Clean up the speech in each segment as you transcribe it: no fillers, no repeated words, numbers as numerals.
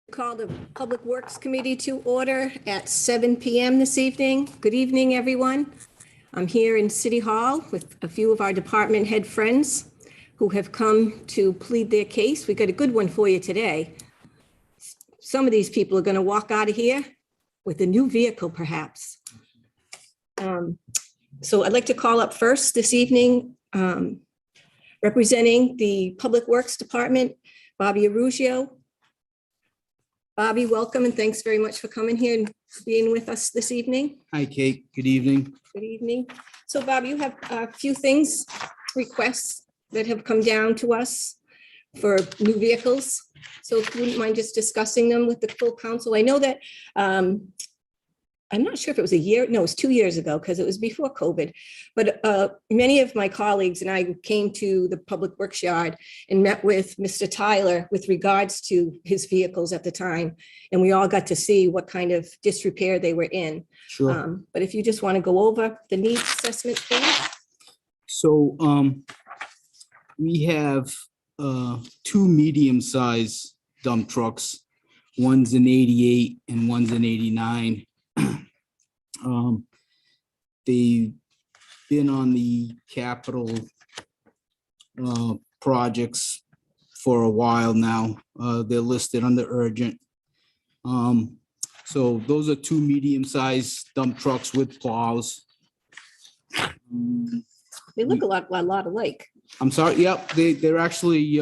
Call the Public Works Committee to order at 7 PM this evening. Good evening, everyone. I'm here in City Hall with a few of our department head friends who have come to plead their case. We got a good one for you today. Some of these people are going to walk out of here with a new vehicle, perhaps. So I'd like to call up first this evening, representing the Public Works Department, Bobby Arugio. Bobby, welcome and thanks very much for coming here and being with us this evening. Hi, Kate. Good evening. Good evening. So Bob, you have a few things, requests that have come down to us for new vehicles. So if you wouldn't mind just discussing them with the full council. I know that, I'm not sure if it was a year, no, it was 2 years ago because it was before COVID. But many of my colleagues and I came to the Public Works Yard and met with Mr. Tyler with regards to his vehicles at the time. And we all got to see what kind of disrepair they were in. Sure. But if you just want to go over the needs assessment, please. So we have two medium-sized dump trucks. One's an 88 and one's an 89. They've been on the capital projects for a while now. They're listed under urgent. So those are two medium-sized dump trucks with plows. They look a lot alike. I'm sorry. Yep, they're actually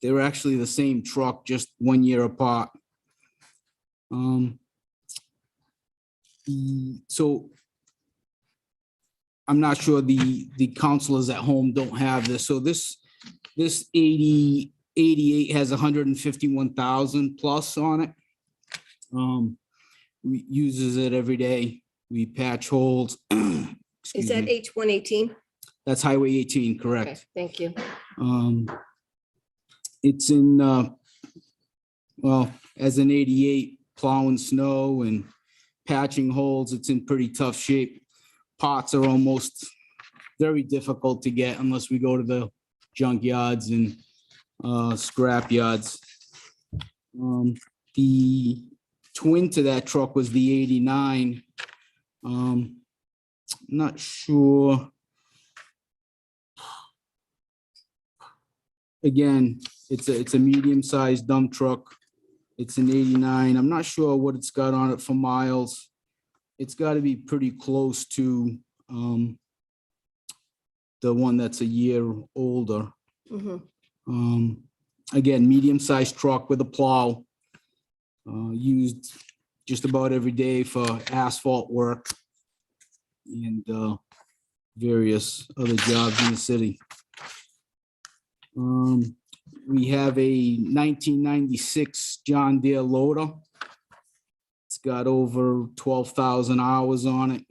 the same truck, just 1 year apart. So I'm not sure the counselors at home don't have this. So this 88 has 151,000 plus on it. We uses it every day. We patch holes. Is that H118? That's Highway 18, correct. Okay, thank you. It's in, well, as an 88, plowing snow and patching holes, it's in pretty tough shape. Parts are almost very difficult to get unless we go to the junk yards and scrap yards. The twin to that truck was the 89. Not sure. Again, it's a medium-sized dump truck. It's an 89. I'm not sure what it's got on it for miles. It's got to be pretty close to the one that's a year older. Mm-hmm. Again, medium-sized truck with a plow, used just about every day for asphalt work and various other jobs in the city. We have a 1996 John Deere loader. It's got over 12,000 hours on it.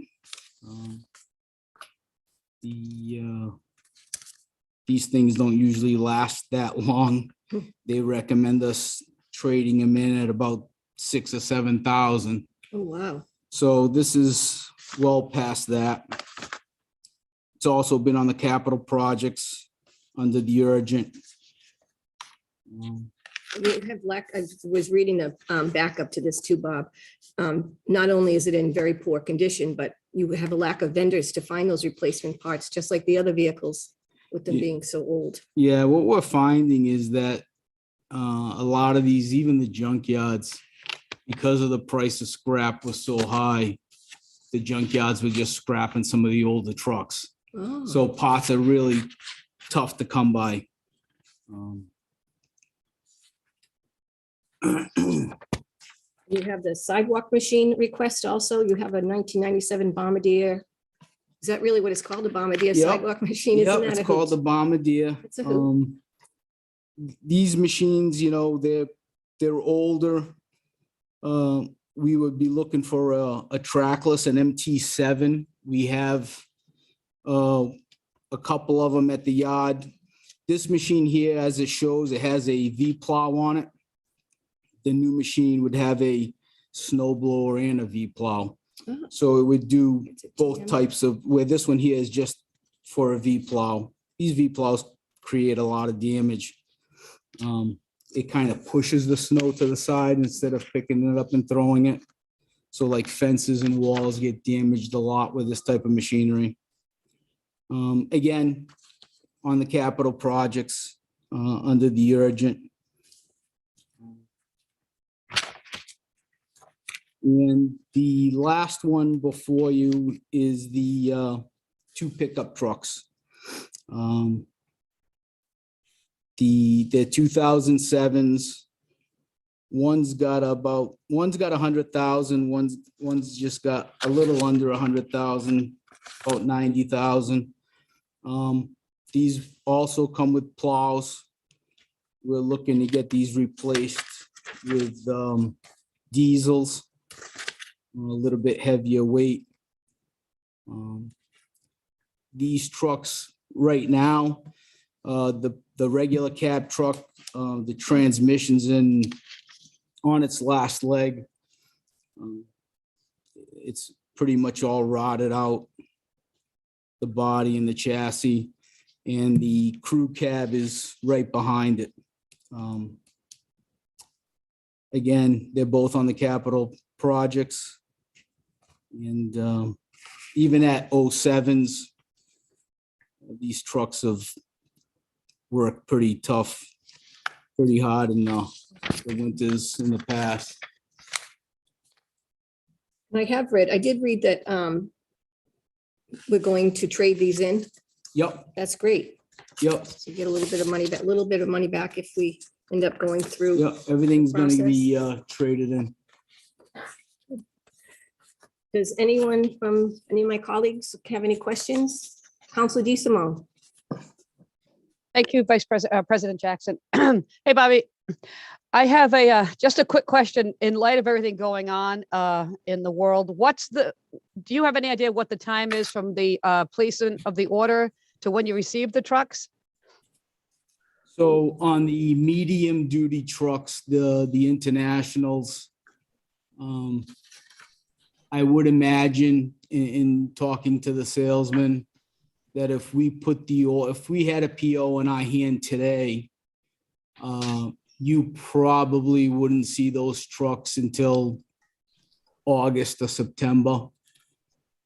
These things don't usually last that long. They recommend us trading them in at about 6,000 or 7,000. Oh, wow. So this is well past that. It's also been on the capital projects under the urgent. We have I was reading the backup to this too, Bob. Not only is it in very poor condition, but you have a lack of vendors to find those replacement parts, just like the other vehicles with them being so old. Yeah, what we're finding is that a lot of these, even the junkyards, because of the price of scrap was so high, the junkyards were just scrapping some of the older trucks. Oh. So parts are really tough to come by. You have the sidewalk machine request also. You have a 1997 Bombardier. Is that really what it's called, a Bombardier Yep. sidewalk machine? Yep, Isn't that it's a called hoot? the Bombardier. It's a hoot. These machines, you know, they're older. We would be looking for a trackless, an MT7. We have a couple of them at the yard. This machine here, as it shows, it has a V plow on it. The new machine would have a snow blower and a V plow. Oh. So it would do It's a both TM. types of, where this one here is just for a V plow. These V plows create a lot of damage. it kind of pushes the snow to the side instead of picking it up and throwing it. So like fences and walls get damaged a lot with this type of machinery. Again, on the capital projects, under the urgent. And the last one before you is the 2 pickup trucks. The 2007s. One's got 100,000. One's just got a little under 100,000, about 90,000. These also come with plows. We're looking to get these replaced with diesels, a little bit heavier weight. These trucks right now, the regular cab truck, the transmission's on its last leg. It's pretty much all rotted out, the body and the chassis, and the crew cab is right behind it. Again, they're both on the capital projects. And even at 07s, these trucks have worked pretty tough, pretty hard in the winters in the past. I did read that we're going to trade these in. Yep, That's great. yep, So you get a little bit of money back if we end up going through. yep. Everything's gonna be traded in. Does anyone from any of my colleagues have any questions? Councilor DeSimone. Thank you, President Jackson. Hey, Bobby, I have just a quick question. In light of everything going on in the world, do you have any idea what the time is from the placement of the order to when you receive the trucks? So on the medium duty trucks, the internationals, I would imagine in talking to the salesman that if we had a PO in our hand today, you probably wouldn't see those trucks until August or September.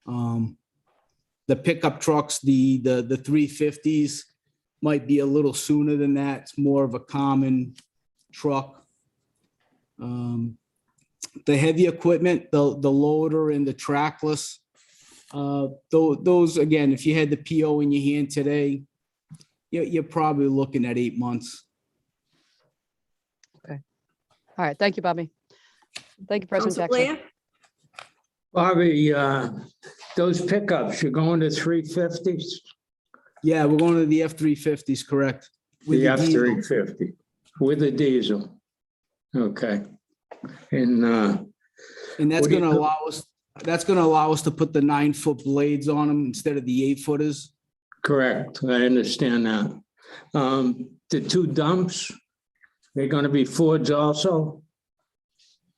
The pickup trucks, the 350s might be a little sooner than that. It's more of a common truck. The heavy equipment, the loader and the trackless, those, again, if you had the PO in your hand today, you're probably looking at 8 months. Okay. All right. Thank you, Bobby. Thank you, President Councilor Jackson. Blair? Bobby, those pickups, you're going to 350s? Yeah, we're going to the F-350s, correct? With The diesel. F-350 with a diesel. Okay. And And what do you do? that's gonna allow us to put the 9-foot blades on them instead of the 8-footers. correct, I understand that. The 2 dumps, they're going to be Fords also?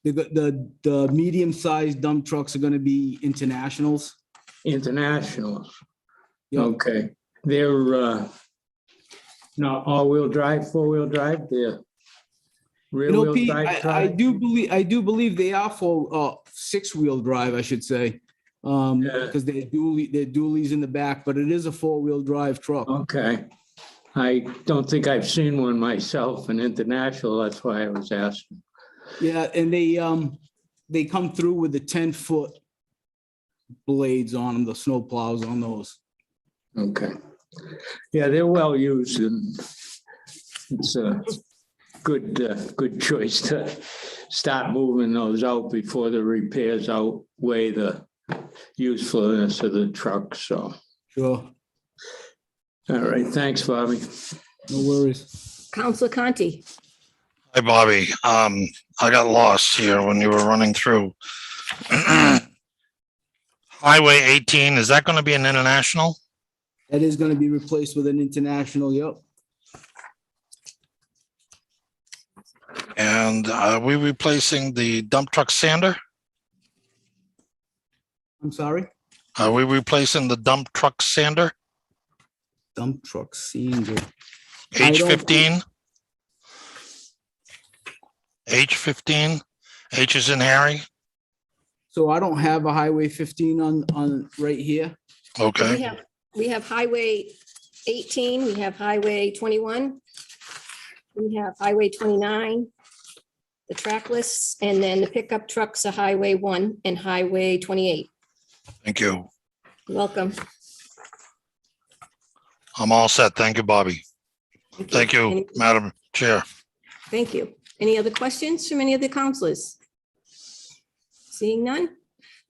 The medium-sized dump trucks are gonna be internationals. Internationals. Yep. Okay. They're not all-wheel drive, 4-wheel drive, they're You know, rear-wheel Pete, drive. I do believe they are for 6-wheel drive, I should say. Yeah. Because they're dualies in the back, but it is a 4-wheel drive truck. Okay. I don't think I've seen one myself in international. That's why I was asking. Yeah, and they come through with the 10-foot blades on them, the snow plows on those. Okay. Yeah, they're well used and it's a good choice to start moving those out before the repairs outweigh the usefulness of the truck. So, Sure, all right. Thanks, Bobby. no worries. Councilor Conti? Hi, Bobby. I got lost here when you were running through. Highway 18, is that going to be an international? That is gonna be replaced with an international, yep. And are we replacing the dump truck sander? I'm sorry? Are we replacing the dump truck sander? Dump truck sander. I don't- H15? H15? H is in Harry? So I don't have a Highway 15 on right here. Okay, We have Highway 18, we have Highway 21, we have Highway 29, the track lists, and then the pickup trucks are Highway 1 and Highway 28. thank you. Welcome. I'm all set. Thank you, Bobby. Thank you, Any- Madam Chair. Thank you. Any other questions from any of the counselors? Seeing none?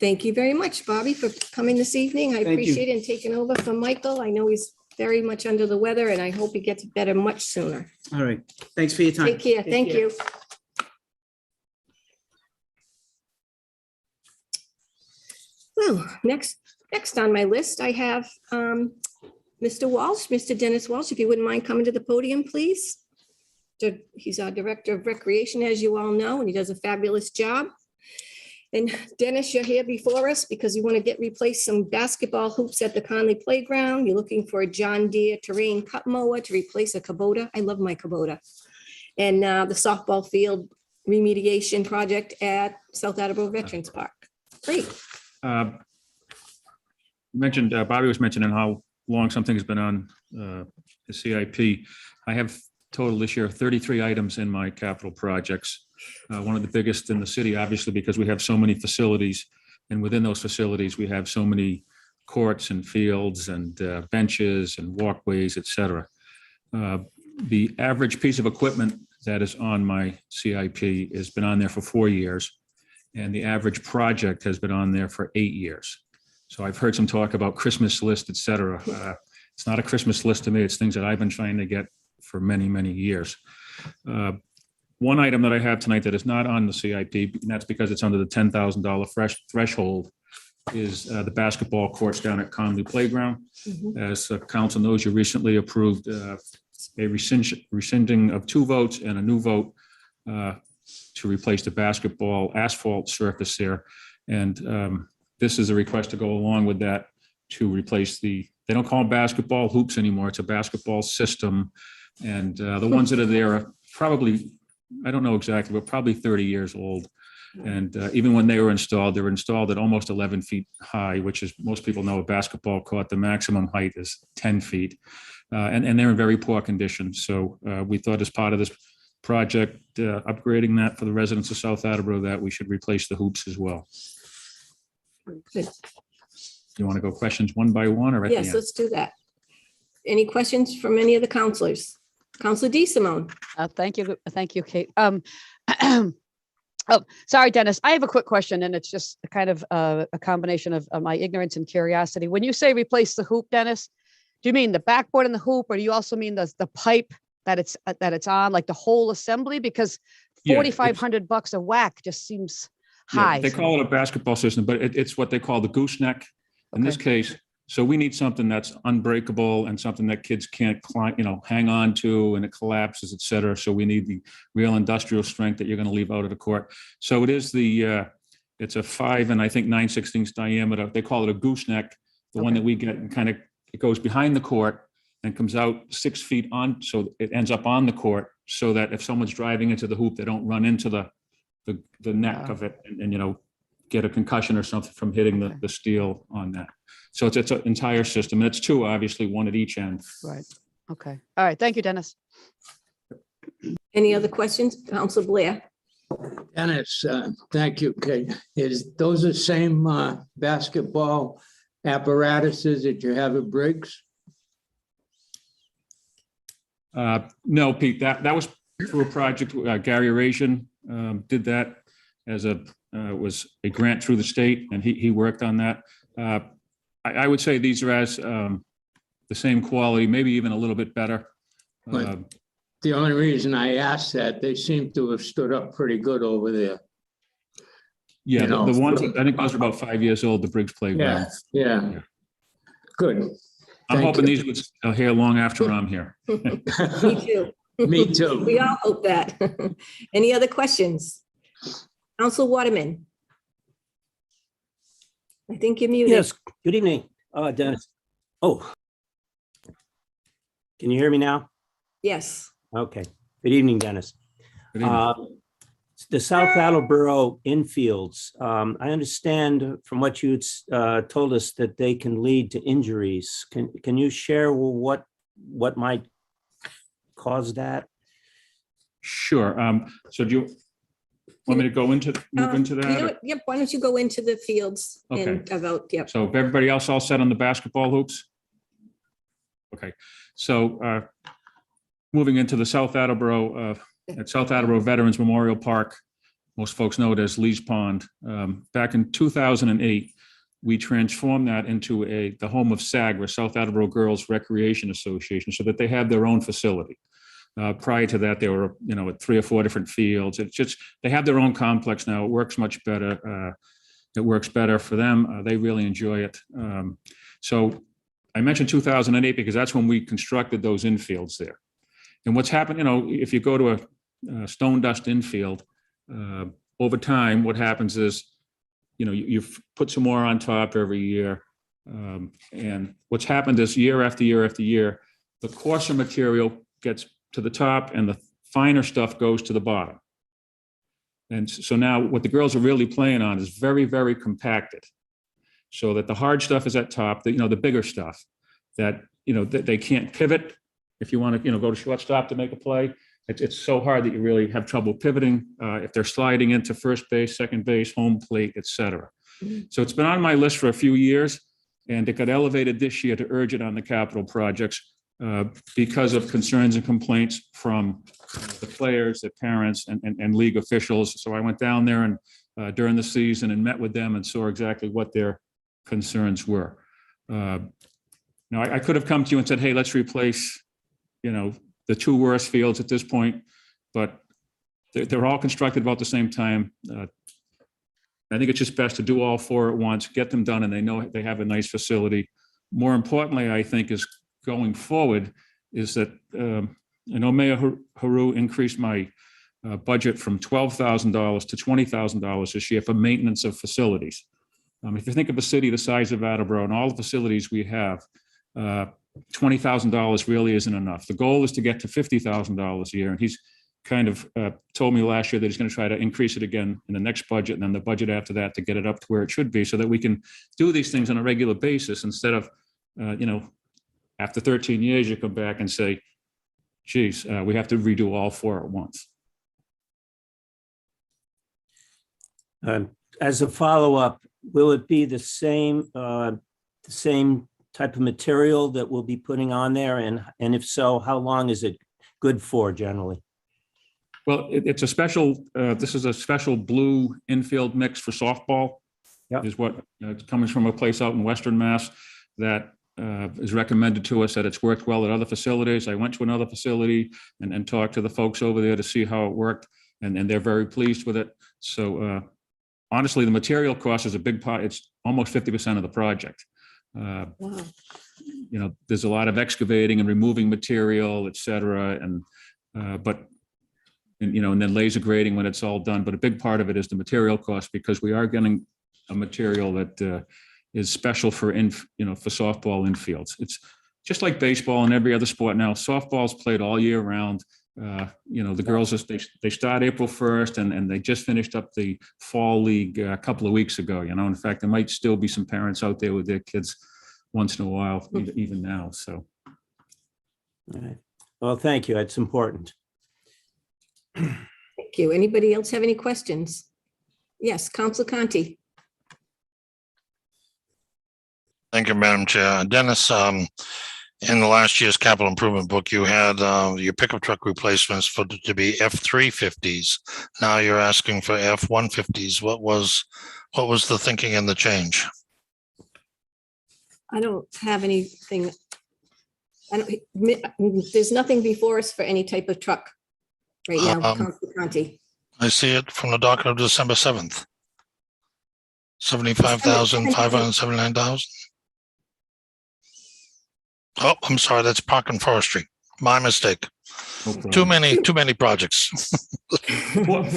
Thank you very much, Bobby, for coming this evening. I Thank you. appreciate it and taking over from Michael. I know he's very much under the weather and I hope he gets better much sooner. All right. Thanks for your time. Take care. Thank you. Well, next on my list, I have Mr. Walsh, Mr. Dennis Walsh, if you wouldn't mind coming to the podium, please. He's our Director of Recreation, as you all know, and he does a fabulous job. And Dennis, you're here before us because you want to replace some basketball hoops at the Conley Playground. You're looking for a John Deere terrain cut mower to replace a Kubota. I love my Kubota. And the softball field remediation project at South Attleboro Veterans Park. Great. Mentioned, Bobby was mentioning how long something has been on the CIP. I have total this year 33 items in my capital projects. One of the biggest in the city, obviously, because we have so many facilities. And within those facilities, we have so many courts and fields and benches and walkways, et cetera. The average piece of equipment that is on my CIP has been on there for 4 years. And the average project has been on there for 8 years. So I've heard some talk about Christmas list, et cetera. It's not a Christmas list to me. It's things that I've been trying to get for many, many years. One item that I have tonight that is not on the CIP, and that's because it's under the $10,000 threshold, is the basketball courts down at Conley Playground. As the council knows, you recently approved a rescinding of 2 votes and a new vote to replace the basketball asphalt surface there. And this is a request to go along with that to replace they don't call them basketball hoops anymore. It's a basketball system. And the ones that are there are probably, I don't know exactly, but probably 30 years old. And even when they were installed at almost 11 feet high, which is, most people know, a basketball court, the maximum height is 10 feet. And they're in very poor condition. So we thought, as part of this project, upgrading that for the residents of South Attleboro, that we should replace the hoops as well. Good. You want to go questions one by one or at the Yes, end? let's do that. Any questions from any of the counselors? Counselor D. Simone. Thank you, Kate. Oh, sorry, Dennis. I have a quick question, and it's just kind of a combination of my ignorance and curiosity. When you say replace the hoop, Dennis, do you mean the backboard and the hoop, or do you also mean the pipe that it's on, like the whole assembly? Because Yeah, $4,500 a whack just seems Yeah, high. they call it a basketball system, but it's what they call the gooseneck in this case. So we need something that's unbreakable and something that kids can't climb, hang on to, and it collapses, et cetera. So we need the real industrial strength that you're going to leave out of the court. So it is it's a 5 and I think 9/16 diameter. They call it a gooseneck. The one that we get, and kind of, it goes behind the court and comes out 6 feet on. So it ends up on the court, so that if someone's driving into the hoop, they don't run into the neck of it and get a concussion or something from hitting the steel on that. So it's an entire system, and it's 2, obviously, 1 at each end. Right. Okay. All right. Thank you, Dennis. Any other questions? Counselor Blair. Dennis, thank you, Kate. Those the same basketball apparatuses that you have at Briggs? No, Pete, that was through a project. Gary Arasian did that as was a grant through the state, and he worked on that. I would say these are as the same quality, maybe even a little bit better. But the only reason I asked that, they seem to have stood up pretty good over there. Yeah, the ones, I think those are about 5 years old, the Briggs Playground. Yeah. Good. I'm Thank hoping you. these would stay here long after I'm here. Me too. Me too. We all hope that. Any other questions? Counselor Waterman. I think you're muted. Yes, good evening, Dennis. Oh, can you hear me now? Yes. Okay, good evening, Dennis. Good evening. the South Attleboro infields, I understand from what you told us that they can lead to injuries. Can you share what might cause that? Sure. So do you want me to go into, move into You know that? what? Yep, why don't you go into the fields and Okay. about, yep. So if everybody else all set on the basketball hoops? Okay, so moving into the South Attleboro, at South Attleboro Veterans Memorial Park, most folks know it as Lee's Pond. Back in 2008, we transformed that into the home of SAGRA, South Attleboro Girls Recreation Association, so that they have their own facility. Prior to that, they were, at 3 or 4 different fields. It's just, they have their own complex now. It works much better. It works better for them. They really enjoy it. So I mentioned 2008 because that's when we constructed those infields there. And what's happened, if you go to a stone dust infield, over time, what happens is, you've put some more on top every year. And what's happened is year after year after year, the coarser material gets to the top and the finer stuff goes to the bottom. And so now what the girls are really playing on is very, very compacted, so that the hard stuff is at top, the bigger stuff that, that they can't pivot. If you want to, go to shortstop to make a play, it's so hard that you really have trouble pivoting if they're sliding into first base, second base, home plate, et cetera. So it's been on my list for a few years, and it got elevated this year to urge it on the capital projects because of concerns and complaints from the players, the parents, and league officials. So I went down there and during the season and met with them and saw exactly what their concerns were. Now, I could have come to you and said, hey, let's replace, the 2 worst fields at this point, but they're all constructed about the same time. I think it's just best to do all 4 at once, get them done, and they know they have a nice facility. More importantly, I think, is going forward is that I know Mayor Haru increased my budget from $12,000 to $20,000 this year for maintenance of facilities. If you think of a city the size of Attleboro and all the facilities we have, $20,000 really isn't enough. The goal is to get to $50,000 a year, and he's kind of told me last year that he's going to try to increase it again in the next budget and then the budget after that to get it up to where it should be, so that we can do these things on a regular basis instead of, after 13 years, you come back and say, geez, we have to redo all 4 at once. As a follow-up, will it be the same type of material that we'll be putting on there? And if so, how long is it good for generally? Well, it's a special, this is a special blue infield mix for softball. Yep. Is what, it's coming from a place out in Western Mass that is recommended to us, that it's worked well at other facilities. I went to another facility and talked to the folks over there to see how it worked, and they're very pleased with it. So honestly, the material cost is a big part. It's almost 50% of the project. Wow. There's a lot of excavating and removing material, et cetera. And then laser grading when it's all done. But a big part of it is the material cost, because we are getting a material that is special for for softball infields. It's just like baseball and every other sport now. Softball's played all year round. The girls, they start April 1st and they just finished up the fall league a couple of weeks ago. In fact, there might still be some parents out there with their kids once in a while, even now. So. All right. Well, thank you. It's important. Thank you. Anybody else have any questions? Yes, Council Conti. Thank you, Madam Chair. Dennis, in the last year's capital improvement book, you had your pickup truck replacements to be F-350s. Now you're asking for F-150s. What was the thinking and the change? I don't have anything. There's nothing before us for any type of truck right now, Council Conti. I see it from the docket of December 7th. $75,579. Oh, I'm sorry. That's Park and Forestry. My mistake. No problem. Too many projects.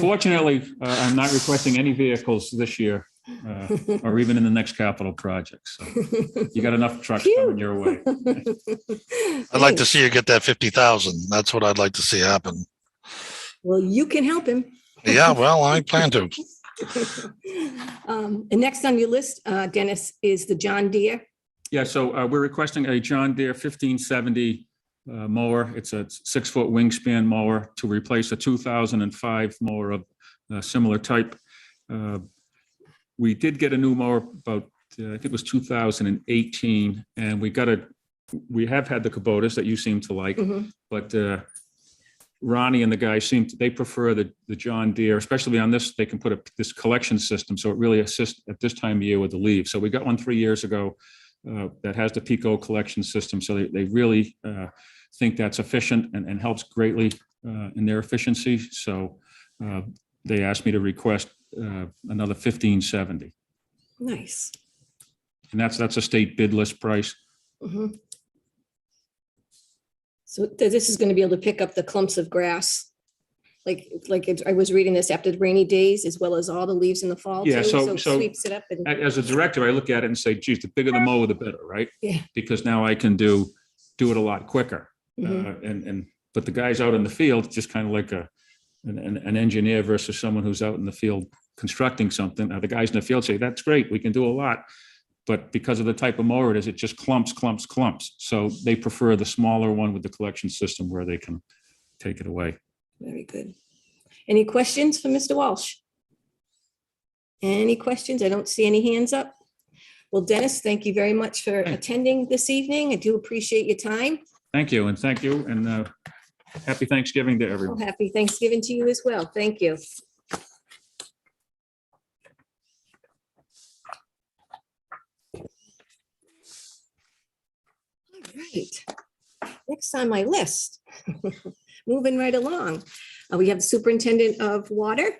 Fortunately, I'm not requesting any vehicles this year, or even in the next capital project. So you got enough trucks coming your way. I'd like to see you get that 50,000. That's what I'd like to see happen. Well, you can help him. Yeah, well, I plan to. And next on your list, Dennis, is the John Deere. Yeah, so we're requesting a John Deere 1570 mower. It's a 6-foot wingspan mower to replace a 2005 mower of similar type. We did get a new mower about, I think it was 2018, and we have had the Kubotas that you seem to like, but Ronnie and the guys they prefer the John Deere, especially on this, they can put this collection system. So it really assists at this time of year with the leaves. So we got one 3 years ago that has the Pico collection system. So they really think that's efficient and helps greatly in their efficiency. So they asked me to request another 1570. Nice. And that's a state bid list price. So this is going to be able to pick up the clumps of grass. I was reading this after the rainy days, as well as all the leaves in the fall. Yeah, too, so it sweeps it up. And As a director, I look at it and say, geez, the bigger the mower, the better, right? Yeah. Because now I can do it a lot quicker. But the guys out in the field, just kind of like an engineer versus someone who's out in the field constructing something. Now the guys in the field say, that's great, we can do a lot. But because of the type of mower it is, it just clumps. So they prefer the smaller one with the collection system where they can take it away. Very good. Any questions for Mr. Walsh? Any questions? I don't see any hands up. Well, Dennis, thank you very much for attending this evening. I do appreciate your time. Thank you, and happy Thanksgiving to everyone. Well, happy Thanksgiving to you as well. Thank you. All right. Next on my list, moving right along, we have the Superintendent of Water,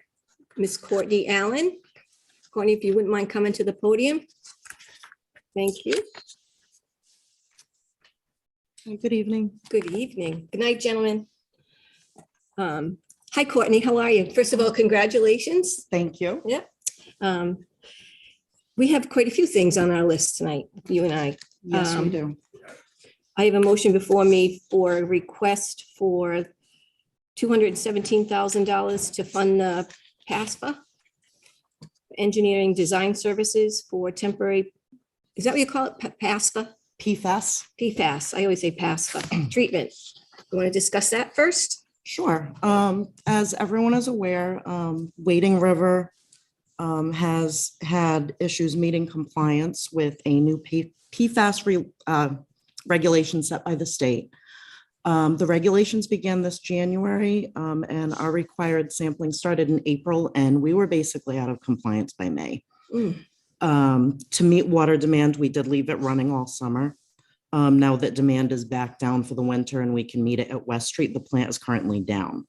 Miss Courtney Allen. Courtney, if you wouldn't mind coming to the podium. Thank you. Good evening. Good evening. Good night, gentlemen. Hi, Courtney. How are you? First of all, congratulations. Thank you. We have quite a few things on our list tonight, you and I. Yes, we do. I have a motion before me for a request for $217,000 to fund the PASPA, engineering design services for temporary, is that what you call it? PASPA? PFAS. PFAS. I always say PASPA treatment. You want to discuss that first? Sure. As everyone is aware, Wading River has had issues meeting compliance with a new PFAS regulation set by the state. The regulations began this January and our required sampling started in April, and we were basically out of compliance by May. To meet water demand, we did leave it running all summer. Now that demand is back down for the winter and we can meet it at West Street, the plant is currently down.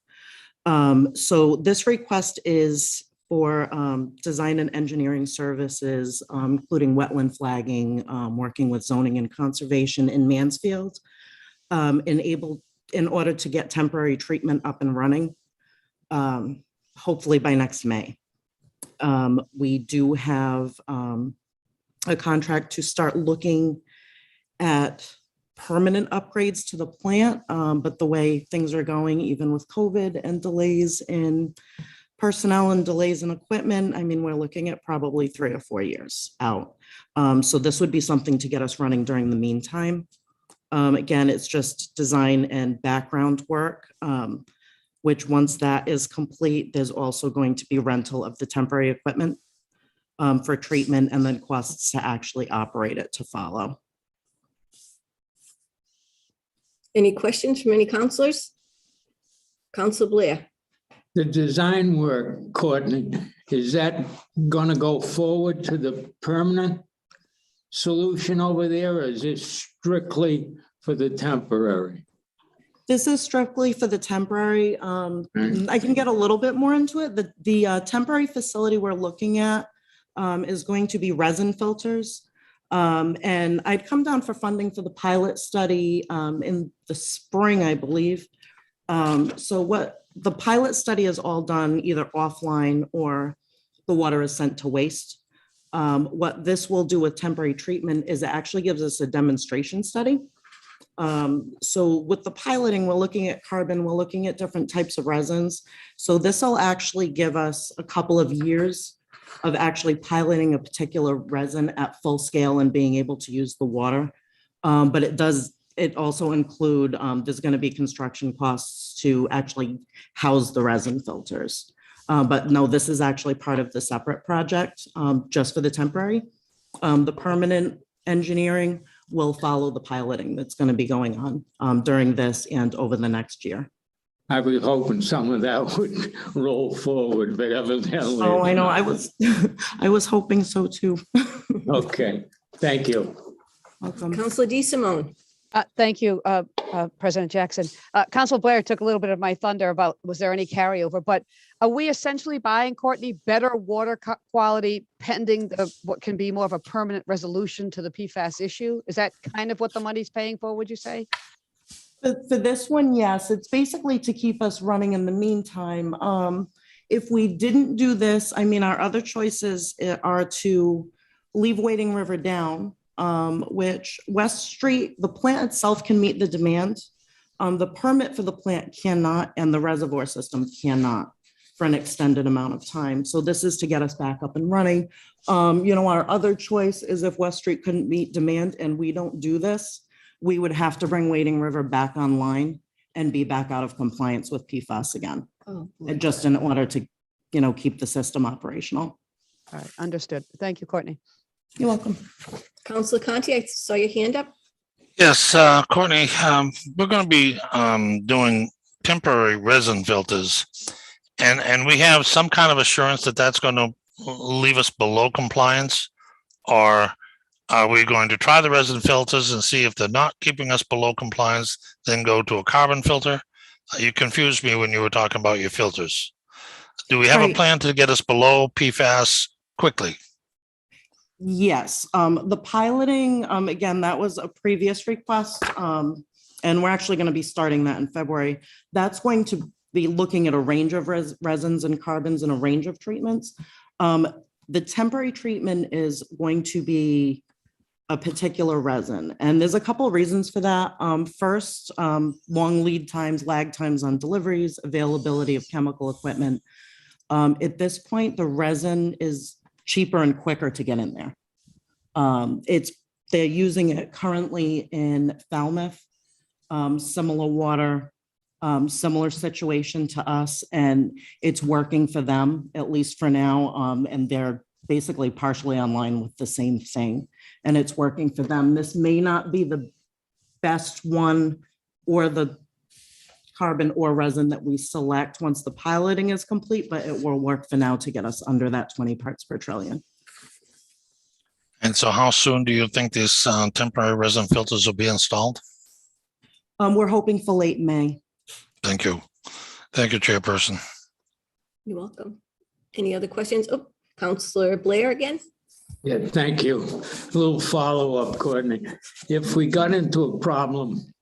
So this request is for design and engineering services, including wetland flagging, working with zoning and conservation in Mansfield, in order to get temporary treatment up and running, hopefully by next May. We do have a contract to start looking at permanent upgrades to the plant, but the way things are going, even with COVID and delays in personnel and delays in equipment, I mean, we're looking at probably 3 or 4 years out. So this would be something to get us running during the meantime. Again, it's just design and background work, which once that is complete, there's also going to be rental of the temporary equipment for treatment and then costs to actually operate it to follow. Any questions from any counselors? Council Blair. The design work, Courtney, is that going to go forward to the permanent solution over there, or is it strictly for the temporary? This is strictly for the temporary. I can get a little bit more into it. The temporary facility we're looking at is going to be resin filters. And I'd come down for funding for the pilot study in the spring, I believe. So what the pilot study is all done either offline or the water is sent to waste. What this will do with temporary treatment is it actually gives us a demonstration study So with the piloting, we're looking at carbon, we're looking at different types of resins. So this will actually give us a couple of years of actually piloting a particular resin at full scale and being able to use the water. But it also include, there's going to be construction costs to actually house the resin filters. But no, this is actually part of the separate project, just for the temporary. The permanent engineering will follow the piloting that's going to be going on during this and over the next year. I was hoping some of that would roll forward, but evidently. Oh, I it's know, not. I was hoping so too. Okay, thank you. Welcome. Counselor DeSimone. Thank you, President Jackson. Council Blair took a little bit of my thunder about, was there any carryover? But are we essentially buying, Courtney, better water quality pending what can be more of a permanent resolution to the PFAS issue? Is that kind of what the money's paying for, would you say? For this one, yes, it's basically to keep us running in the meantime. If we didn't do this, I mean, our other choices are to leave Wading River down, which West Street, the plant itself can meet the demand. The permit for the plant cannot, and the reservoir system cannot for an extended amount of time. So this is to get us back up and running. Our other choice is if West Street couldn't meet demand and we don't do this, we would have to bring Wading River back online and be back out of compliance with PFAS again, just in order to, keep the system operational. All right, understood. Thank you, Courtney. You're welcome. Counselor Conti, I saw your hand up. Yes, Courtney, we're going to be doing temporary resin filters. And we have some kind of assurance that that's going to leave us below compliance? Or are we going to try the resin filters and see if they're not keeping us below compliance, then go to a carbon filter? You confused me when you were talking about your filters. Do we have a Right. plan to get us below PFAS quickly? Yes, the piloting, again, that was a previous request, and we're actually going to be starting that in February. That's going to be looking at a range of resins and carbons and a range of treatments. The temporary treatment is going to be a particular resin, and there's a couple of reasons for that. First, long lead times, lag times on deliveries, availability of chemical equipment. At this point, the resin is cheaper and quicker to get in there. They're using it currently in Falmouth, similar water, similar situation to us, and it's working for them, at least for now. And they're basically partially online with the same thing, and it's working for them. This may not be the best one or the carbon or resin that we select once the piloting is complete, but it will work for now to get us under that 20 parts per trillion. And so how soon do you think these temporary resin filters will be installed? We're hoping for late May. Thank you. Thank you, Chairperson. You're welcome. Any other questions? Oh, Counselor Blair again. Yeah, thank you. A little follow-up, Courtney. If we got into a problem,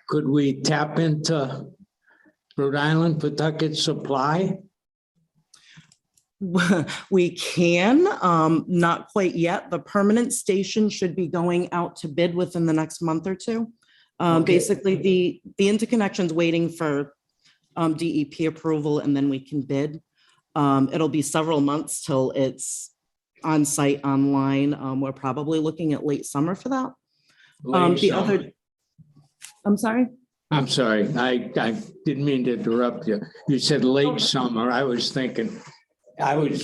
could we tap into Rhode Island, Pawtucket supply? We can, not quite yet. The permanent station should be going out to bid within the next month or two. Okay. Basically, the interconnection's waiting for DEP approval, and then we can bid. It'll be several months till it's on site online. We're probably looking at late summer for that. I'm sorry? I'm sorry, I didn't mean to interrupt you. You said late summer. I was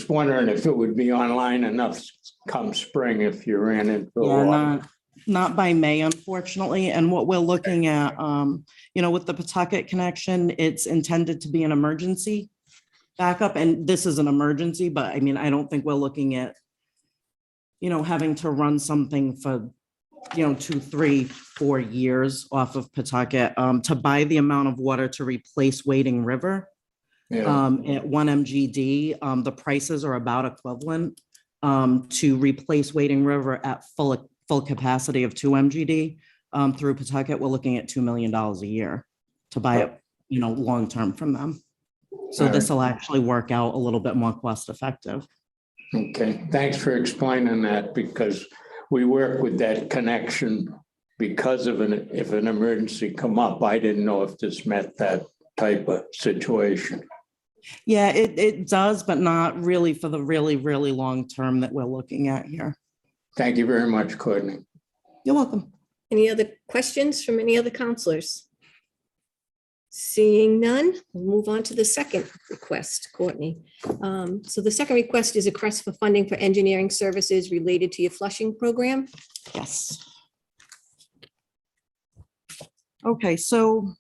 wondering if it would be online enough come spring if you ran into a Yeah, wall. not by May, unfortunately. And what we're looking at, with the Pawtucket connection, it's intended to be an emergency backup. And this is an emergency, but I mean, I don't think we're looking at, having to run something for, 2, 3, 4 years off of Pawtucket, to buy the amount of water to replace Wading River. Yeah. At 1 MGD, the prices are about equivalent to replace Wading River at full capacity of 2 MGD. Through Pawtucket, we're looking at $2 million a year to buy it, long-term from them. So this will actually work out a little bit more cost effective. Okay, thanks for explaining that, because we work with that connection because of if an emergency come up. I didn't know if this met that type of situation. Yeah, it does, but not really for the really, really long term that we're looking at here. Thank you very much, Courtney. You're welcome. Any other questions from any other counselors? Seeing none, we'll move on to the second request, Courtney. So the second request is a request for funding for engineering services related to your flushing program. Yes. Okay, so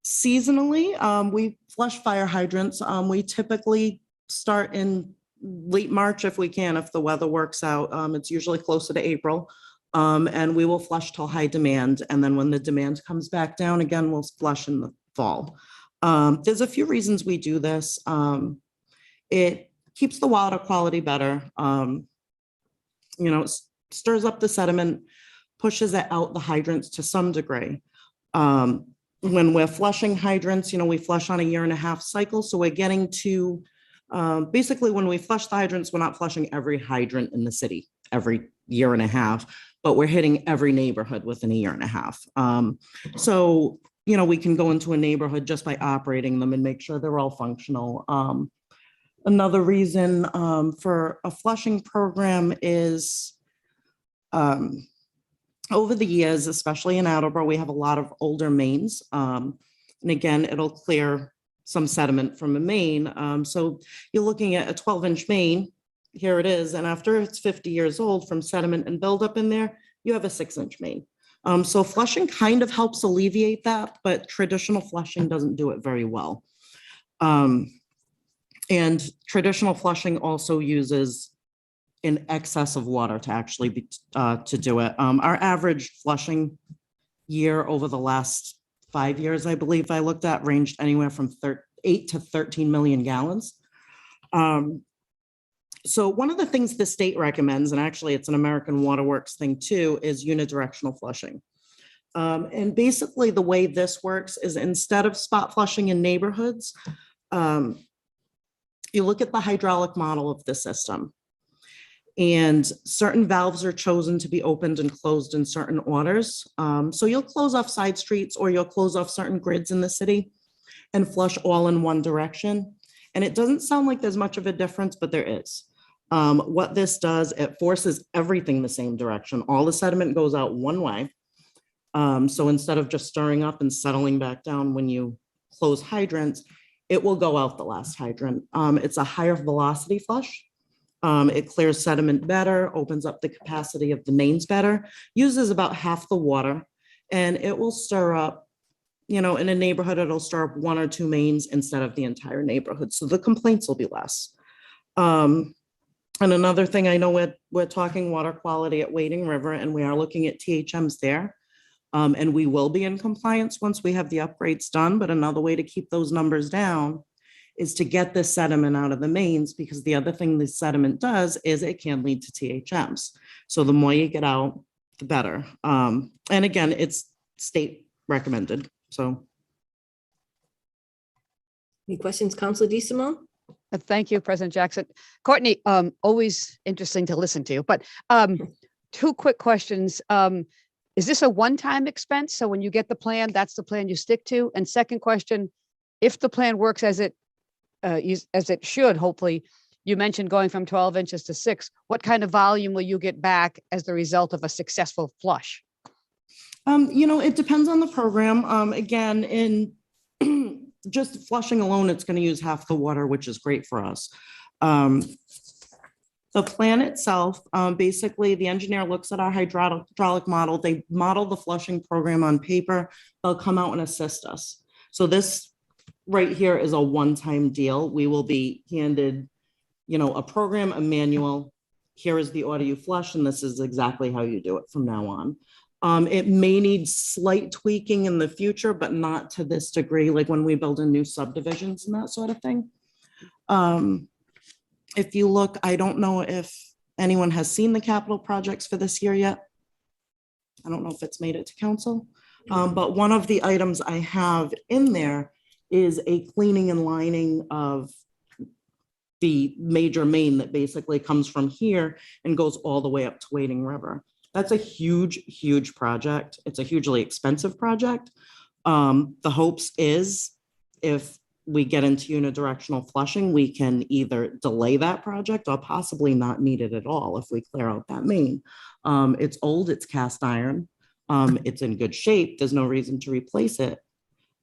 seasonally, we flush fire hydrants. We typically start in late March if we can, if the weather works out. It's usually closer to April. And we will flush till high demand. And then when the demand comes back down again, we'll flush in the fall. There's a few reasons we do this. It keeps the water quality better. It stirs up the sediment, pushes it out the hydrants to some degree. When we're flushing hydrants, we flush on a 1.5-year cycle. So we're getting to, basically when we flush the hydrants, we're not flushing every hydrant in the city every 1.5 years, but we're hitting every neighborhood within a 1.5 years. So, we can go into a neighborhood just by operating them and make sure they're all functional. Another reason for a flushing program is over the years, especially in Attleboro, we have a lot of older mains. And again, it'll clear some sediment from a main. So you're looking at a 12-inch main. Here it is. And after it's 50 years old from sediment and buildup in there, you have a 6-inch main. So flushing kind of helps alleviate that, but traditional flushing doesn't do it very well. And traditional flushing also uses in excess of water to actually be, to do it. Our average flushing year over the last 5 years, I believe I looked at, ranged anywhere from 8 to 13 million gallons. So one of the things the state recommends, and actually it's an American Water Works thing too, is unidirectional flushing. And basically the way this works is instead of spot flushing in neighborhoods, you look at the hydraulic model of the system. And certain valves are chosen to be opened and closed in certain orders. So you'll close off side streets or you'll close off certain grids in the city and flush all in one direction. And it doesn't sound like there's much of a difference, but there is. What this does, it forces everything the same direction. All the sediment goes out one way. So instead of just stirring up and settling back down when you close hydrants, it will go out the last hydrant. It's a higher velocity flush. It clears sediment better, opens up the capacity of the mains better, uses about half the water, and it will stir up, in a neighborhood, it'll stir up 1 or 2 mains instead of the entire neighborhood. So the complaints will be less. And another thing, I know we're talking water quality at Wading River, and we are looking at THMs there. And we will be in compliance once we have the upgrades done. But another way to keep those numbers down is to get the sediment out of the mains, because the other thing the sediment does is it can lead to THMs. So the more you get out, the better. And again, it's state recommended. So. Any questions, Councilor DeSimone? Thank you, President Jackson. Courtney, always interesting to listen to, but 2 quick questions. Is this a one-time expense? So when you get the plan, that's the plan you stick to? And second question, if the plan works as it should, hopefully, you mentioned going from 12 inches to 6, what kind of volume will you get back as the result of a successful flush? It depends on the program. Again, in just flushing alone, it's going to use half the water, which is great for us. The plan itself, basically the engineer looks at our hydraulic model. They model the flushing program on paper. They'll come out and assist us. So this right here is a one-time deal. We will be handed, a program, a manual. Here is the order you flush, and this is exactly how you do it from now on. It may need slight tweaking in the future, but not to this degree, like when we build in new subdivisions and that sort of thing. If you look, I don't know if anyone has seen the capital projects for this year yet. I don't know if it's made it to council, but one of the items I have in there is a cleaning and lining of the major main that basically comes from here and goes all the way up to Wading River. That's a huge, huge project. It's a hugely expensive project. The hopes is if we get into unidirectional flushing, we can either delay that project or possibly not need it at all if we clear out that main. It's old, it's cast iron. It's in good shape. There's no reason to replace it.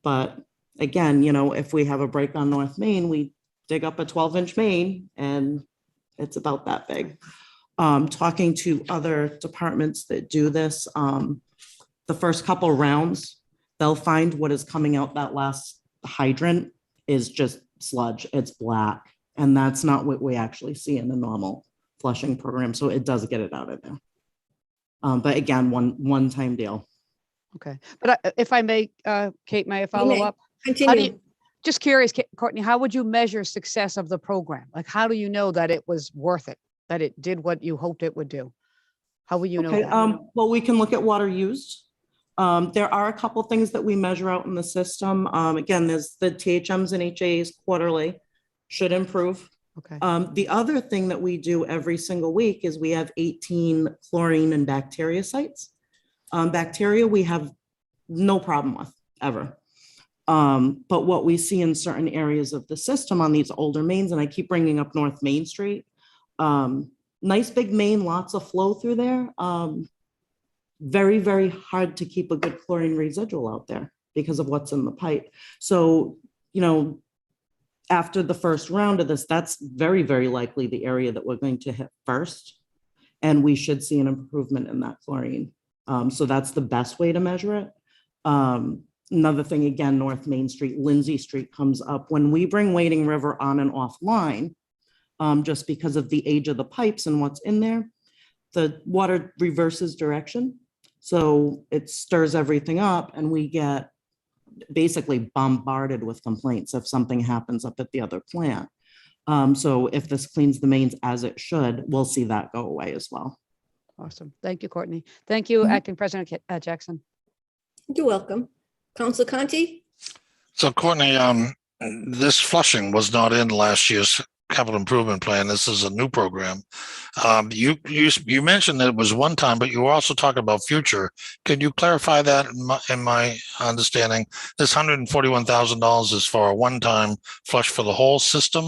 But again, if we have a break on North Main, we dig up a 12-inch main and it's about that big. Talking to other departments that do this, the first couple rounds, they'll find what is coming out that last hydrant is just sludge. It's black. And that's not what we actually see in the normal flushing program. So it does get it out of there. But again, one-time deal. Okay, but if I may, Kate, may I follow may. up? How do Continue. you, just curious, Courtney, how would you measure success of the program? Like, how do you know that it was worth it, that it did what you hoped it would do? How will you know Okay, that? well, we can look at water used. There are a couple things that we measure out in the system. Again, there's the THMs and HAs quarterly should improve. Okay, The other thing that we do every single week is we have 18 chlorine and bacteria sites. Bacteria we have no problem with ever. But what we see in certain areas of the system on these older mains, and I keep bringing up North Main Street, nice big main, lots of flow through there. Very, very hard to keep a good chlorine residual out there because of what's in the pipe. So, after the first round of this, that's very, very likely the area that we're going to hit first. And we should see an improvement in that chlorine. So that's the best way to measure it. Another thing, again, North Main Street, Lindsay Street comes up. When we bring Wading River on and offline, just because of the age of the pipes and what's in there, the water reverses direction. So it stirs everything up and we get basically bombarded with complaints if something happens up at the other plant. So if this cleans the mains as it should, we'll see that go away as well. awesome. Thank you, Courtney. Thank you, Mhm. Acting President Jackson. You're welcome. Council Conti? So Courtney, this flushing was not in last year's capital improvement plan. This is a new program. You mentioned that it was one time, but you were also talking about future. Can you clarify that in my understanding? This $141,000 is for a one-time flush for the whole system?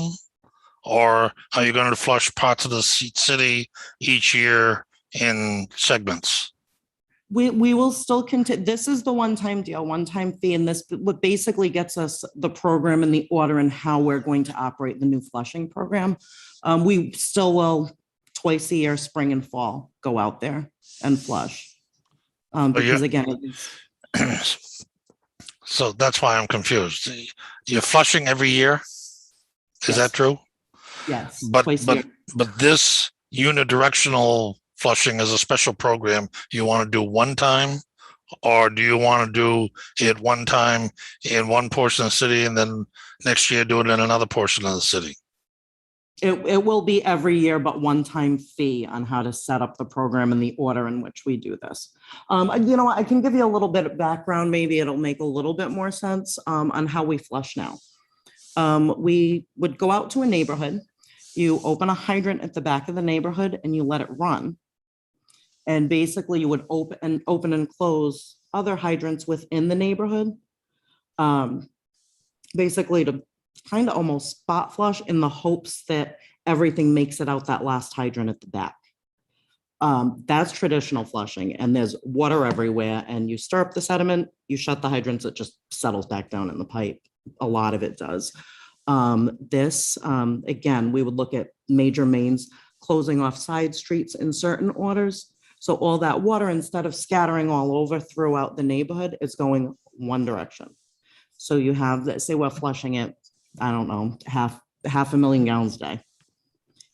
Or are you going to flush parts of the city each year in segments? We will still continue. This is the one-time deal, one-time fee, and this what basically gets us the program and the order and how we're going to operate the new flushing program. We still will twice a year, spring and fall, go out there and flush. Because again, So that's why I'm confused. You're flushing every year? Is that true? yes, But twice a year. this unidirectional flushing is a special program. You want to do one time, or do you want to do it one time in one portion of the city and then next year do it in another portion of the city? It will be every year, but one-time fee on how to set up the program and the order in which we do this. I can give you a little bit of background. Maybe it'll make a little bit more sense on how we flush now. We would go out to a neighborhood. You open a hydrant at the back of the neighborhood and you let it run. And basically you would open and close other hydrants within the neighborhood. Basically to kind of almost spot flush in the hopes that everything makes it out that last hydrant at the back. That's traditional flushing and there's water everywhere and you stir up the sediment, you shut the hydrants, it just settles back down in the pipe. A lot of it does. Again, we would look at major mains closing off side streets in certain orders. So all that water, instead of scattering all over throughout the neighborhood, is going one direction. So you have, let's say we're flushing it, I don't know, half a million gallons a day.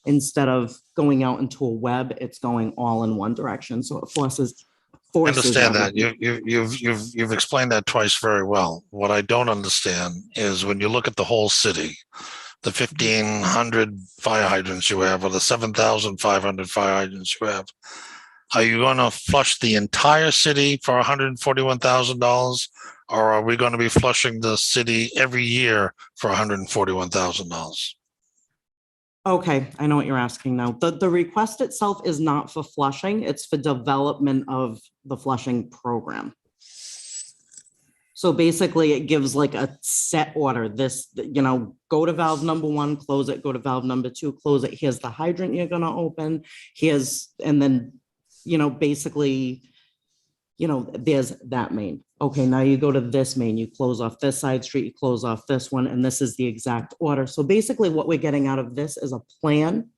Instead of going out into a web, it's going all in one direction. So it forces I understand that. everything. You've explained that twice very well. What I don't understand is when you look at the whole city, the 1,500 fire hydrants you have, or the 7,500 fire hydrants you have, are you going to flush the entire city for $141,000, or are we going to be flushing the city every year for $141,000? Okay, I know what you're asking now. The request itself is not for flushing, it's for development of the flushing program. So basically it gives like a set order, this, go to valve number 1, close it, go to valve number 2, close it. Here's the hydrant you're gonna open. And then, basically, there's that main. Okay, now you go to this main, you close off this side street, you close off this one, and this is the exact order. So basically what we're getting out of this is a plan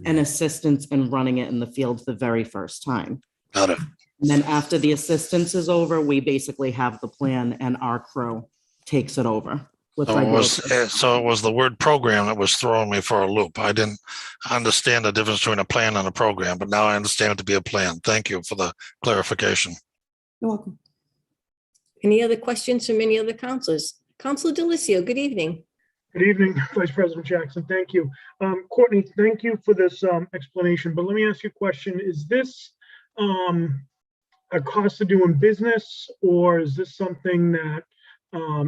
and assistance in running it in the field the very first time. Got it. And then after the assistance is over, we basically have the plan and our crew takes it over. with So it was, regular- so it was the word program that was throwing me for a loop. I didn't understand the difference between a plan and a program, but now I understand it to be a plan. Thank you for the clarification. You're welcome. Any other questions from any other counselors? Counselor Delicio, good evening. Good evening, Vice President Jackson. Thank you. Courtney, thank you for this explanation, but let me ask you a question. Is this a cost of doing business, or is this something that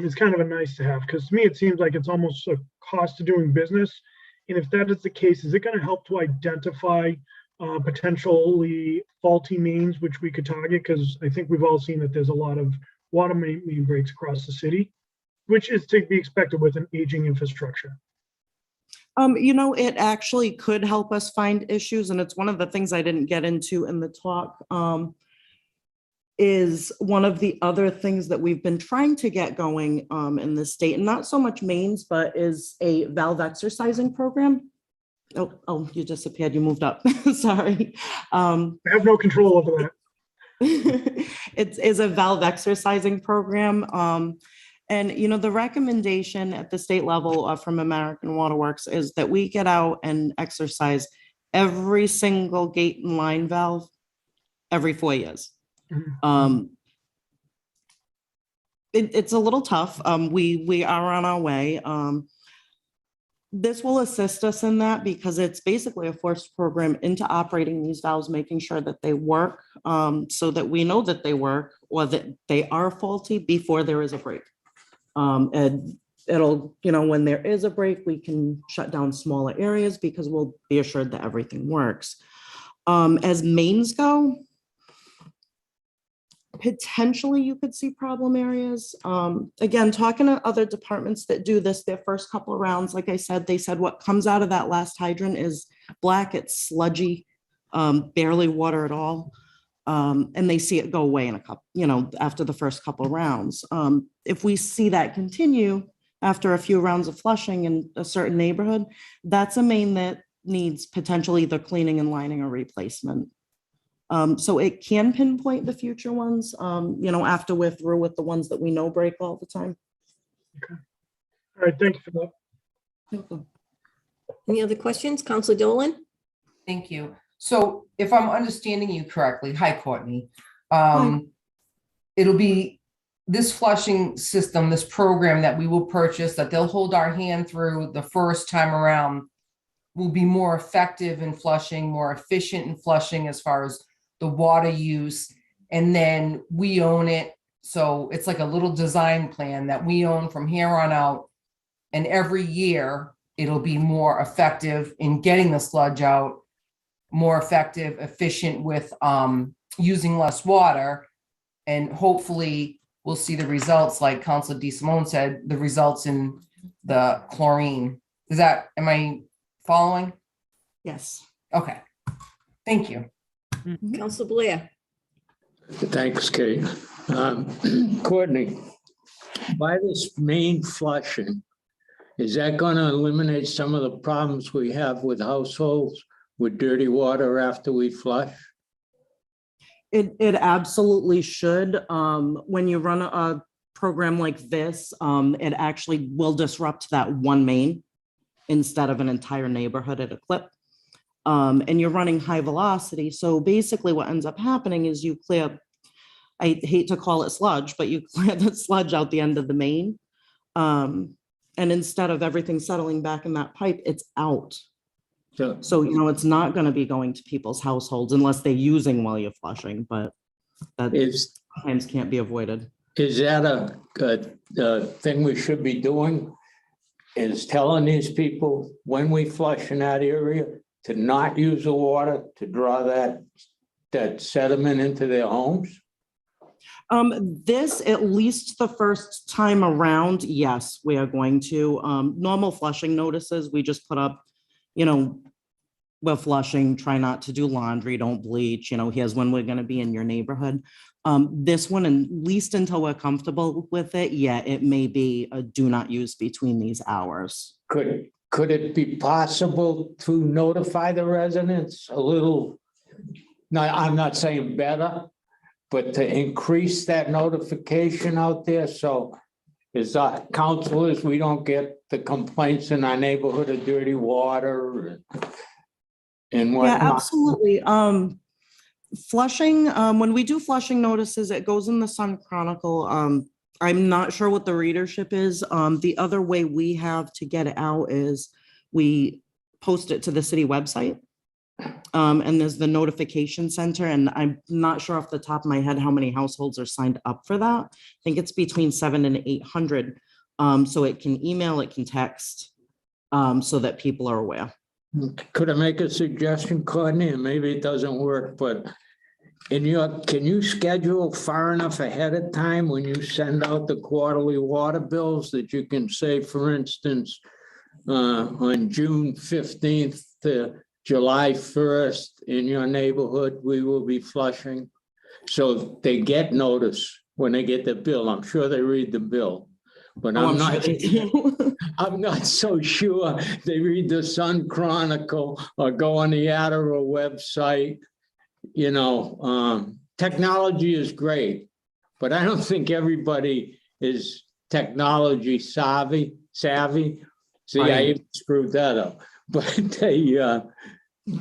is kind of a nice to have? Because to me, it seems like it's almost a cost of doing business. And if that is the case, is it going to help to identify potentially faulty mains, which we could target? Because I think we've all seen that there's a lot of water main breaks across the city, which is to be expected with an aging infrastructure. It actually could help us find issues, and it's one of the things I didn't get into in the talk. Is one of the other things that we've been trying to get going in the state, and not so much mains, but is a valve exercising program. Oh, you disappeared. You moved up. Sorry. I have no control over that. It is a valve exercising program. And, the recommendation at the state level from American Water Works is that we get out and exercise every single gate and line valve every 4 years. It's a little tough. We are on our way. This will assist us in that because it's basically a forced program into operating these valves, making sure that they work, so that we know that they work or that they are faulty before there is a break. And it'll, when there is a break, we can shut down smaller areas because we'll be assured that everything works. As mains go, potentially you could see problem areas. Again, talking to other departments that do this, their first couple of rounds, like I said, they said what comes out of that last hydrant is black, it's sludgy, barely water at all. And they see it go away in a couple, after the first couple of rounds. If we see that continue after a few rounds of flushing in a certain neighborhood, that's a main that needs potentially either cleaning and lining or replacement. So it can pinpoint the future ones, after we're through with the ones that we know break all the time. Okay. All right, thank you for that. Any other questions? Counselor Dolan? Thank you. So if I'm understanding you correctly, hi, Courtney. It'll be this flushing system, this program that we will purchase, that they'll hold our hand through the first time around, will be more effective in flushing, more efficient in flushing as far as the water use. And then we own it. So it's like a little design plan that we own from here on out. And every year it'll be more effective in getting the sludge out, more effective, efficient with using less water. And hopefully we'll see the results, like Councilor DeSimone said, the results in the chlorine. Am I following? Yes. Okay. Thank you. Counselor Blair? Thanks, Kate. Courtney, by this main flushing, is that going to eliminate some of the problems we have with households with dirty water after we flush? It absolutely should. When you run a program like this, it actually will disrupt that one main instead of an entire neighborhood at a clip. And you're running high velocity. So basically what ends up happening is you clear, I hate to call it sludge, but you clear the sludge out the end of the main. And instead of everything settling back in that pipe, it's out. So, it's not going to be going to people's households unless they're using while you're flushing, but that sometimes can't be avoided. Is that a thing we should be doing is telling these people when we flush in that area to not use the water to draw that sediment into their homes? This, at least the first time around, yes, we are going to, normal flushing notices, we just put up, you know, we're flushing, try not to do laundry, don't bleach, you know, here's when we're gonna be in your neighborhood. This one, at least until we're comfortable with it, yeah, it may be a do not use between these hours. Could it be possible to notify the residents a little? No, I'm not saying better, but to increase that notification out there, so as counselors, we don't get the complaints in our neighborhood of dirty water and Yeah, whatnot. absolutely. Flushing, when we do flushing notices, it goes in the Sun Chronicle. I'm not sure what the readership is. The other way we have to get it out is we post it to the city website. And there's the notification center, and I'm not sure off the top of my head how many households are signed up for that. I think it's between 700 and 800. So it can email, it can text, so that people are aware. Could I make a suggestion, Courtney? And maybe it doesn't work, but can you schedule far enough ahead of time when you send out the quarterly water bills that you can say, for instance, on June 15th to July 1st in your neighborhood, we will be flushing. So they get notice when they get the bill. I'm sure they read the bill, but I'm not so sure they read the Sun Chronicle or go on the Attleboro website. You know, technology is great, but I don't think everybody is technology savvy. See, I even screwed that up. But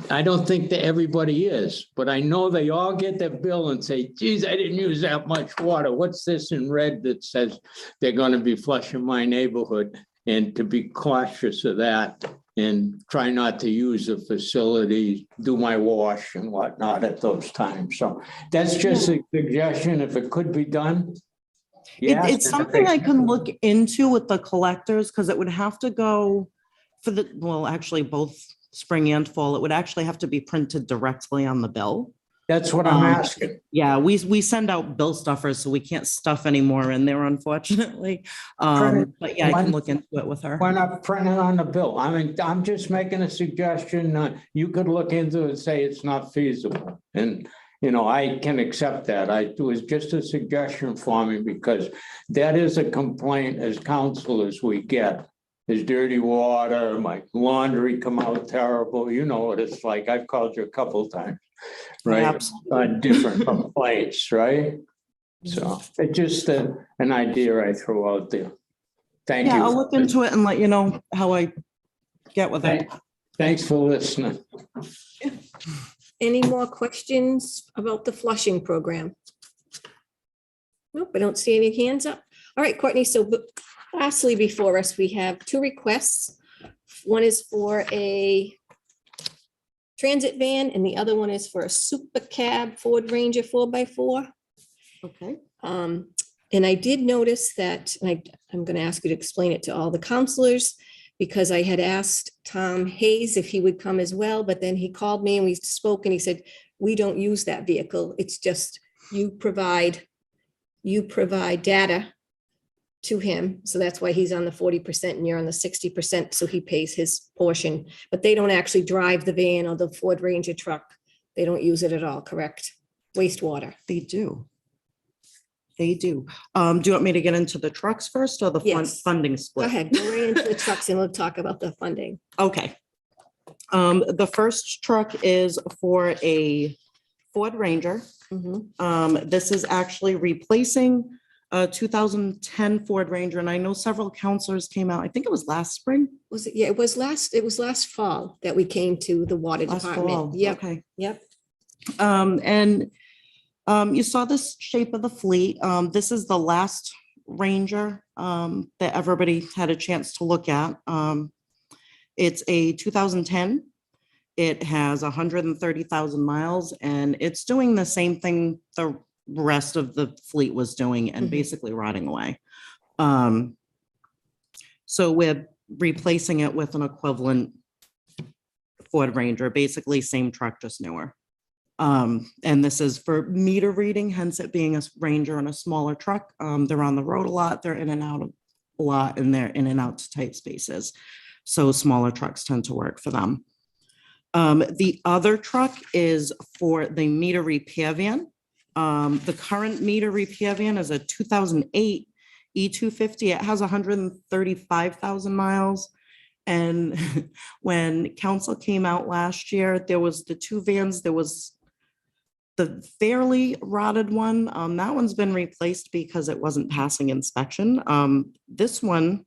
I don't think that everybody is, but I know they all get their bill and say, geez, I didn't use that much water. What's this in red that says they're going to be flushing my neighborhood? And to be cautious of that and try not to use the facility, do my wash and whatnot at those times. So that's just a suggestion if it could be done. Yes, It's something I can look into with the collectors, because it would have to go for the, well, actually both spring and fall, it would actually have to be printed directly on the bill. That's what I'm asking. Yeah, we send out bill stuffers, so we can't stuff any more in there, unfortunately. But yeah, I can look into it with her. Why not print it on the bill? I mean, I'm just making a suggestion. You could look into it and say it's not feasible. And, you know, I can accept that. It was just a suggestion for me because that is a complaint as counselors we get. There's dirty water, my laundry come out terrible. You know what it's like. I've called you a couple of times, right? On different complaints, right? So it's just an idea I throw out there. Thank you. Yeah, I'll look into it and let you know how I get with it. Thanks for listening. Any more questions about the flushing program? Nope, I don't see any hands up. All right, Courtney, so lastly, before us, we have two requests. One is for a transit van and the other one is for a super cab Ford Ranger 4x4. Okay. And I did notice that, and I'm going to ask you to explain it to all the counselors, because I had asked Tom Hayes if he would come as well, but then he called me and we spoke and he said, we don't use that vehicle. It's just you provide data to him. So that's why he's on the 40% and you're on the 60%. So he pays his portion, but they don't actually drive the van or the Ford Ranger truck. They don't use it at all, correct? Wastewater. They do. They do. Do you want me to get into the trucks first or the Yes. funding Go split? ahead, go right into the trucks and we'll talk about the funding. Okay. The first truck is for a Ford Ranger. Mhm. This is actually replacing a 2010 Ford Ranger, and I know several counselors came out. I think it was last spring. Was it? Yeah, it was last fall that we came to the water Last fall. department. Yep, Okay. yep. You saw this shape of the fleet. This is the last Ranger that everybody had a chance to look at. It's a 2010. It has 130,000 miles, and it's doing the same thing the rest of the fleet was doing and Mhm. basically rotting away. So we're replacing it with an equivalent Ford Ranger, basically same truck, just newer. And this is for meter reading, hence it being a Ranger and a smaller truck. They're on the road a lot, they're in and out a lot, and they're in and out to tight spaces. So smaller trucks tend to work for them. The other truck is for the meter repair van. The current meter repair van is a 2008 E250. It has 135,000 miles. And when council came out last year, there was the two vans. There was the fairly rotted one. That one's been replaced because it wasn't passing inspection. This one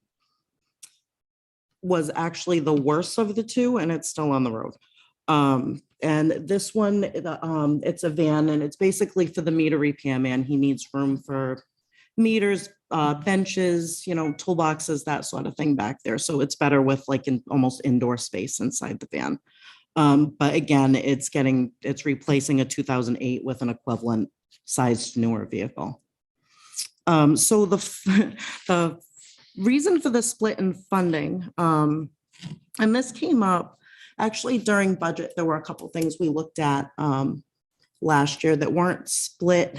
was actually the worst of the two, and it's still on the road. And this one, it's a van, and it's basically for the meter repair man. He needs room for meters, benches, toolboxes, that sort of thing back there. So it's better with like almost indoor space inside the van. But again, it's replacing a 2008 with an equivalent sized newer vehicle. So the reason for the split in funding, and this came up actually during budget. There were a couple things we looked at last year that weren't split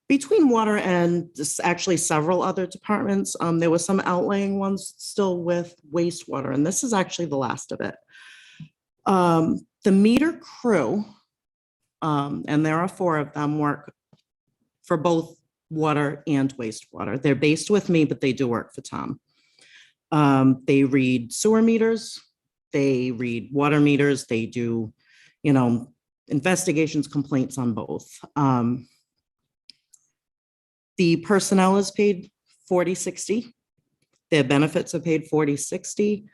between water and actually several other departments. There was some outlaying ones still with wastewater, and this is actually the last of it. The meter crew, and there are 4 of them, work for both water and wastewater. They're based with me, but they do work for Tom. They read sewer meters, they read water meters, they do, investigations, complaints on both. The personnel is paid $40.60. Their benefits are paid $40.60.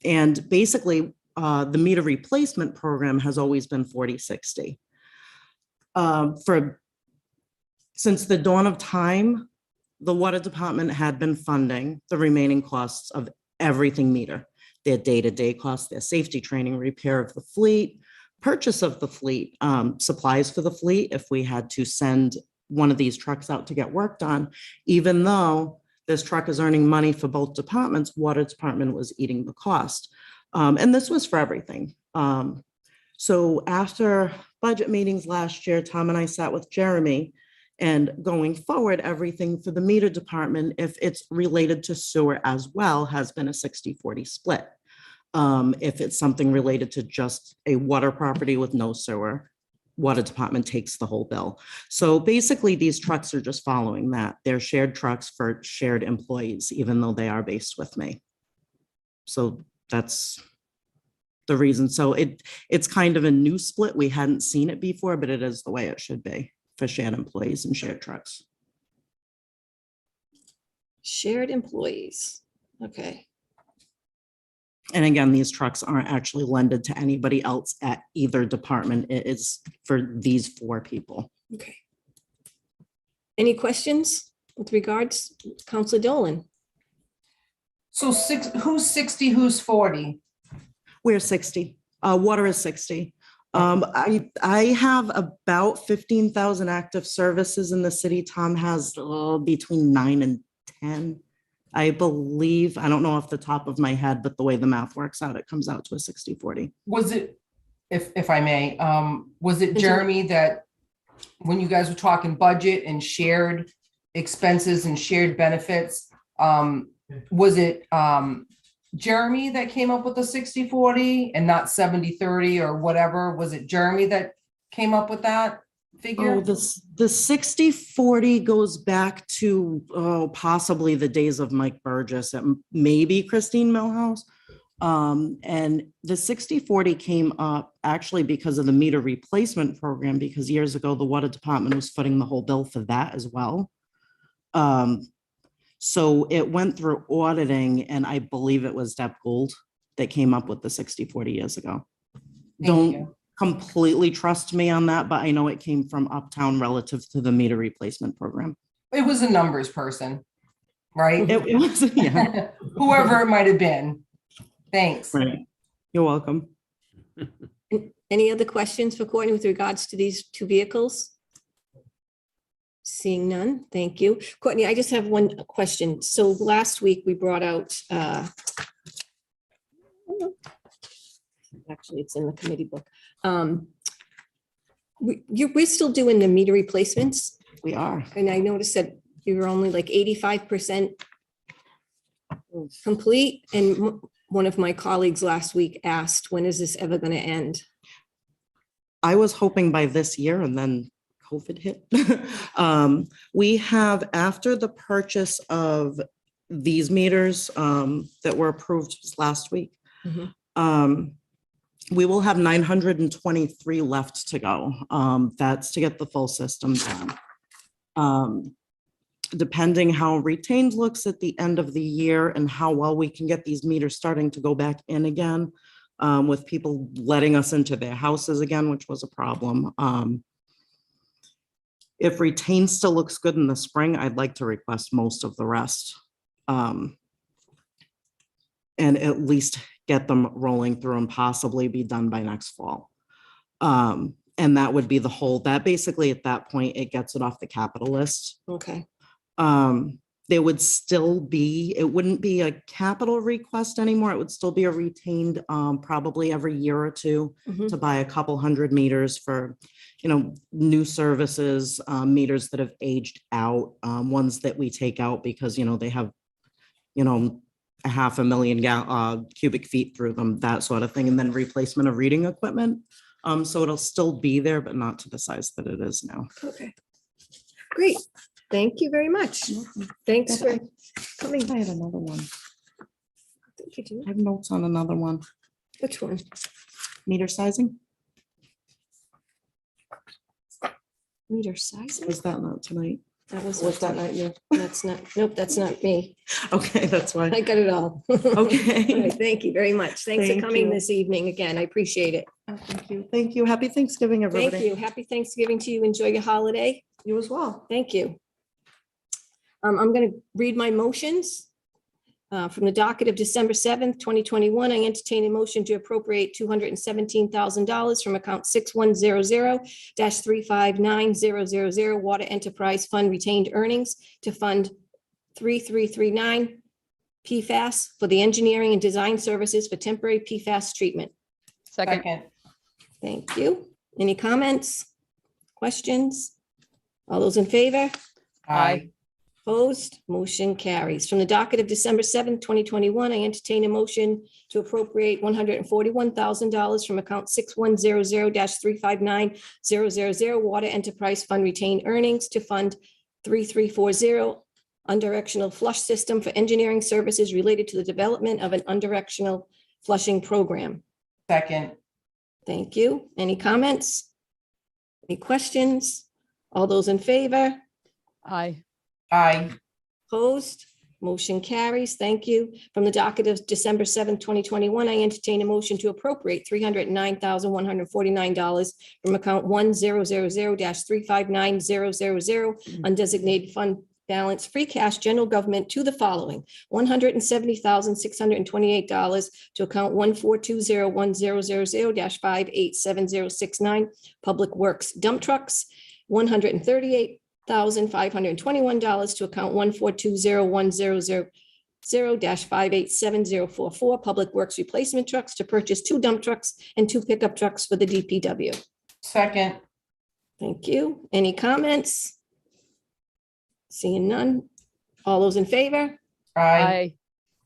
And basically, the meter replacement program has always been $40.60. Since the dawn of time, the water department had been funding the remaining costs of everything meter, their day-to-day costs, their safety training, repair of the fleet, purchase of the fleet, supplies for the fleet if we had to send one of these trucks out to get work done. Even though this truck is earning money for both departments, water department was eating the cost. And this was for everything. So after budget meetings last year, Tom and I sat with Jeremy, and going forward, everything for the meter department, if it's related to sewer as well, has been a 60-40 split. If it's something related to just a water property with no sewer, water department takes the whole bill. So basically, these trucks are just following that. They're shared trucks for shared employees, even though they are based with me. So that's the reason. So it's kind of a new split. We hadn't seen it before, but it is the way it should be for shared employees and shared trucks. Shared employees. Okay. And again, these trucks aren't actually lended to anybody else at either department. It is for these 4 people. Okay. Any questions with regards, Councilor Dolan? So who's 60, who's 40? We're 60. Water is 60. I have about 15,000 active services in the city. Tom has between 9 and 10. I believe, I don't know off the top of my head, but the way the math works out, it comes out to a 60-40. Was it, if I may, was it Jeremy that when you guys were talking budget and shared expenses and shared benefits, was it Jeremy that came up with the 60-40 and not 70-30 or whatever? Was it Jeremy that came up with that figure? Oh, the 60-40 goes back to possibly the days of Mike Burgess and maybe Christine Millhouse. And the 60-40 came up actually because of the meter replacement program, because years ago, the water department was footing the whole bill for that as well. So it went through auditing, and I believe it was Deb Gould that came up with the 60-40 years ago. Don't completely trust me on that, but I know it came from Uptown relative to the meter replacement program. It was a numbers person, right? It was, yeah. Whoever it might have been. Thanks. Right. You're welcome. Any other questions for Courtney with regards to these 2 vehicles? Seeing none, thank you. Courtney, I just have one question. So last week we brought out, actually, it's in the committee book. We're still doing the meter replacements, We are. and I noticed that you were only like 85% complete, and one of my colleagues last week asked, when is this ever going to end? I was hoping by this year and then COVID hit. We have, after the purchase of these meters that were approved last week, we will have 923 left to go. That's to get the full system done. Depending how retained looks at the end of the year and how well we can get these meters starting to go back in again, with people letting us into their houses again, which was a problem. If retained still looks good in the spring, I'd like to request most of the rest. And at least get them rolling through and possibly be done by next fall. And that would be the whole, that basically at that point, it gets it off the capital list. Okay, There would still be, it wouldn't be a capital request anymore. It would still be a retained, probably every year or two to buy a couple hundred meters for, new services, meters that have aged out, ones that we take out because, they have, a 500,000 cubic feet through them, that sort of thing. And then replacement of reading equipment. So it'll still be there, but not to the size that it is now. okay. Great. Thank you very much. Thanks for coming. I have another one. Thank you, Julie. I have notes on another one. Which one? Meter sizing. Meter size? Was that not tonight? That was that not you? That's not, nope, that's not me. Okay, that's why. I got it all. All Okay. right, thank you very much. Thanks for Thank coming you. this evening again. I appreciate it. Oh, thank you. Thank you. Happy Thanksgiving, everybody. Thank you. Happy Thanksgiving to you. Enjoy your holiday. You as well. Thank you. I'm going to read my motions. From the docket of December 7th, 2021, I entertain a motion to appropriate $217,000 from account 6100-359000 Water Enterprise Fund retained earnings to fund 3339 PFAS for the engineering and design services for temporary PFAS treatment. Second, Second. Thank you. Any comments? Questions? All those in favor? Aye. Opposed, motion carries. From the docket of December 7th, 2021, I entertain a motion to appropriate $141,000 from account 6100-359000 Water Enterprise Fund retained earnings to fund 3340 Undirectional Flush System for engineering services related to the development of an undirectional flushing program. Second. Thank you. Any comments? Any questions? All those in favor? aye. Aye. Opposed? Motion carries. Thank you. From the docket of December 7th, 2021, I entertain a motion to appropriate $309,149 from account 1000-359000 undesignated fund balance free cash general government to the following: $170,628 to account 1420100-587069 public works dump trucks, $138,521 to account 1420100-587044 public works replacement trucks to purchase 2 dump trucks and 2 pickup trucks for the DPW. Second. Thank you. Any comments? Seeing none. All those in favor? Aye.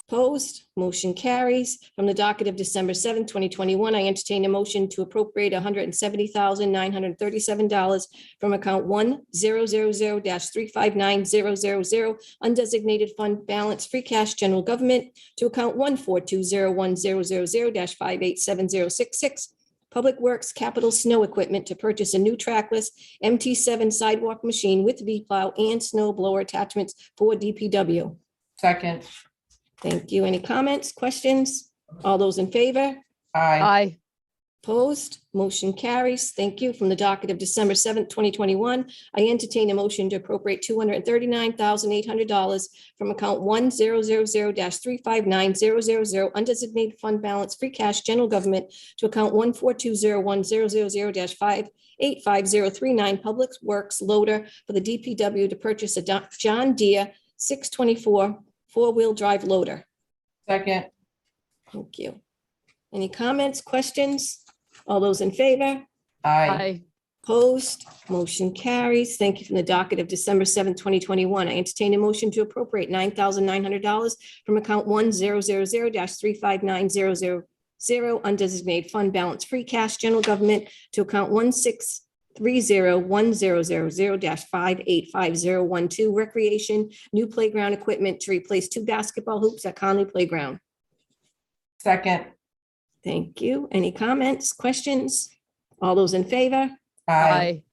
Opposed? Motion carries. From the docket of December 7th, 2021, I entertain a motion to appropriate $170,937 from account 1000-359000 undesignated fund balance free cash general government to account 1420100-587066 Public Works Capital Snow Equipment to purchase a new trackless MT7 sidewalk machine with V-plow and snow blower attachments for DPW. Second. Thank you. Any comments, questions? All those in favor? Aye. Aye. Opposed, motion carries. Thank you. From the docket of December 7th, 2021, I entertain a motion to appropriate $239,800 from account 1000-359000 undesignated fund balance free cash general government to account 1420100-5855039 Public Works loader for the DPW to purchase a John Deere 624 four-wheel drive loader. Second. Thank you. Any comments, questions? All those in favor? Aye. Opposed, motion carries. Thank you. From the docket of December 7th, 2021, I entertain a motion to appropriate $9,900 from account 1000-359000 undesignated fund balance free cash general government to account 1630100-5855012 recreation new playground equipment to replace 2 basketball hoops at Conley Playground. Second. Thank you. Any comments, questions? All those in favor? Aye.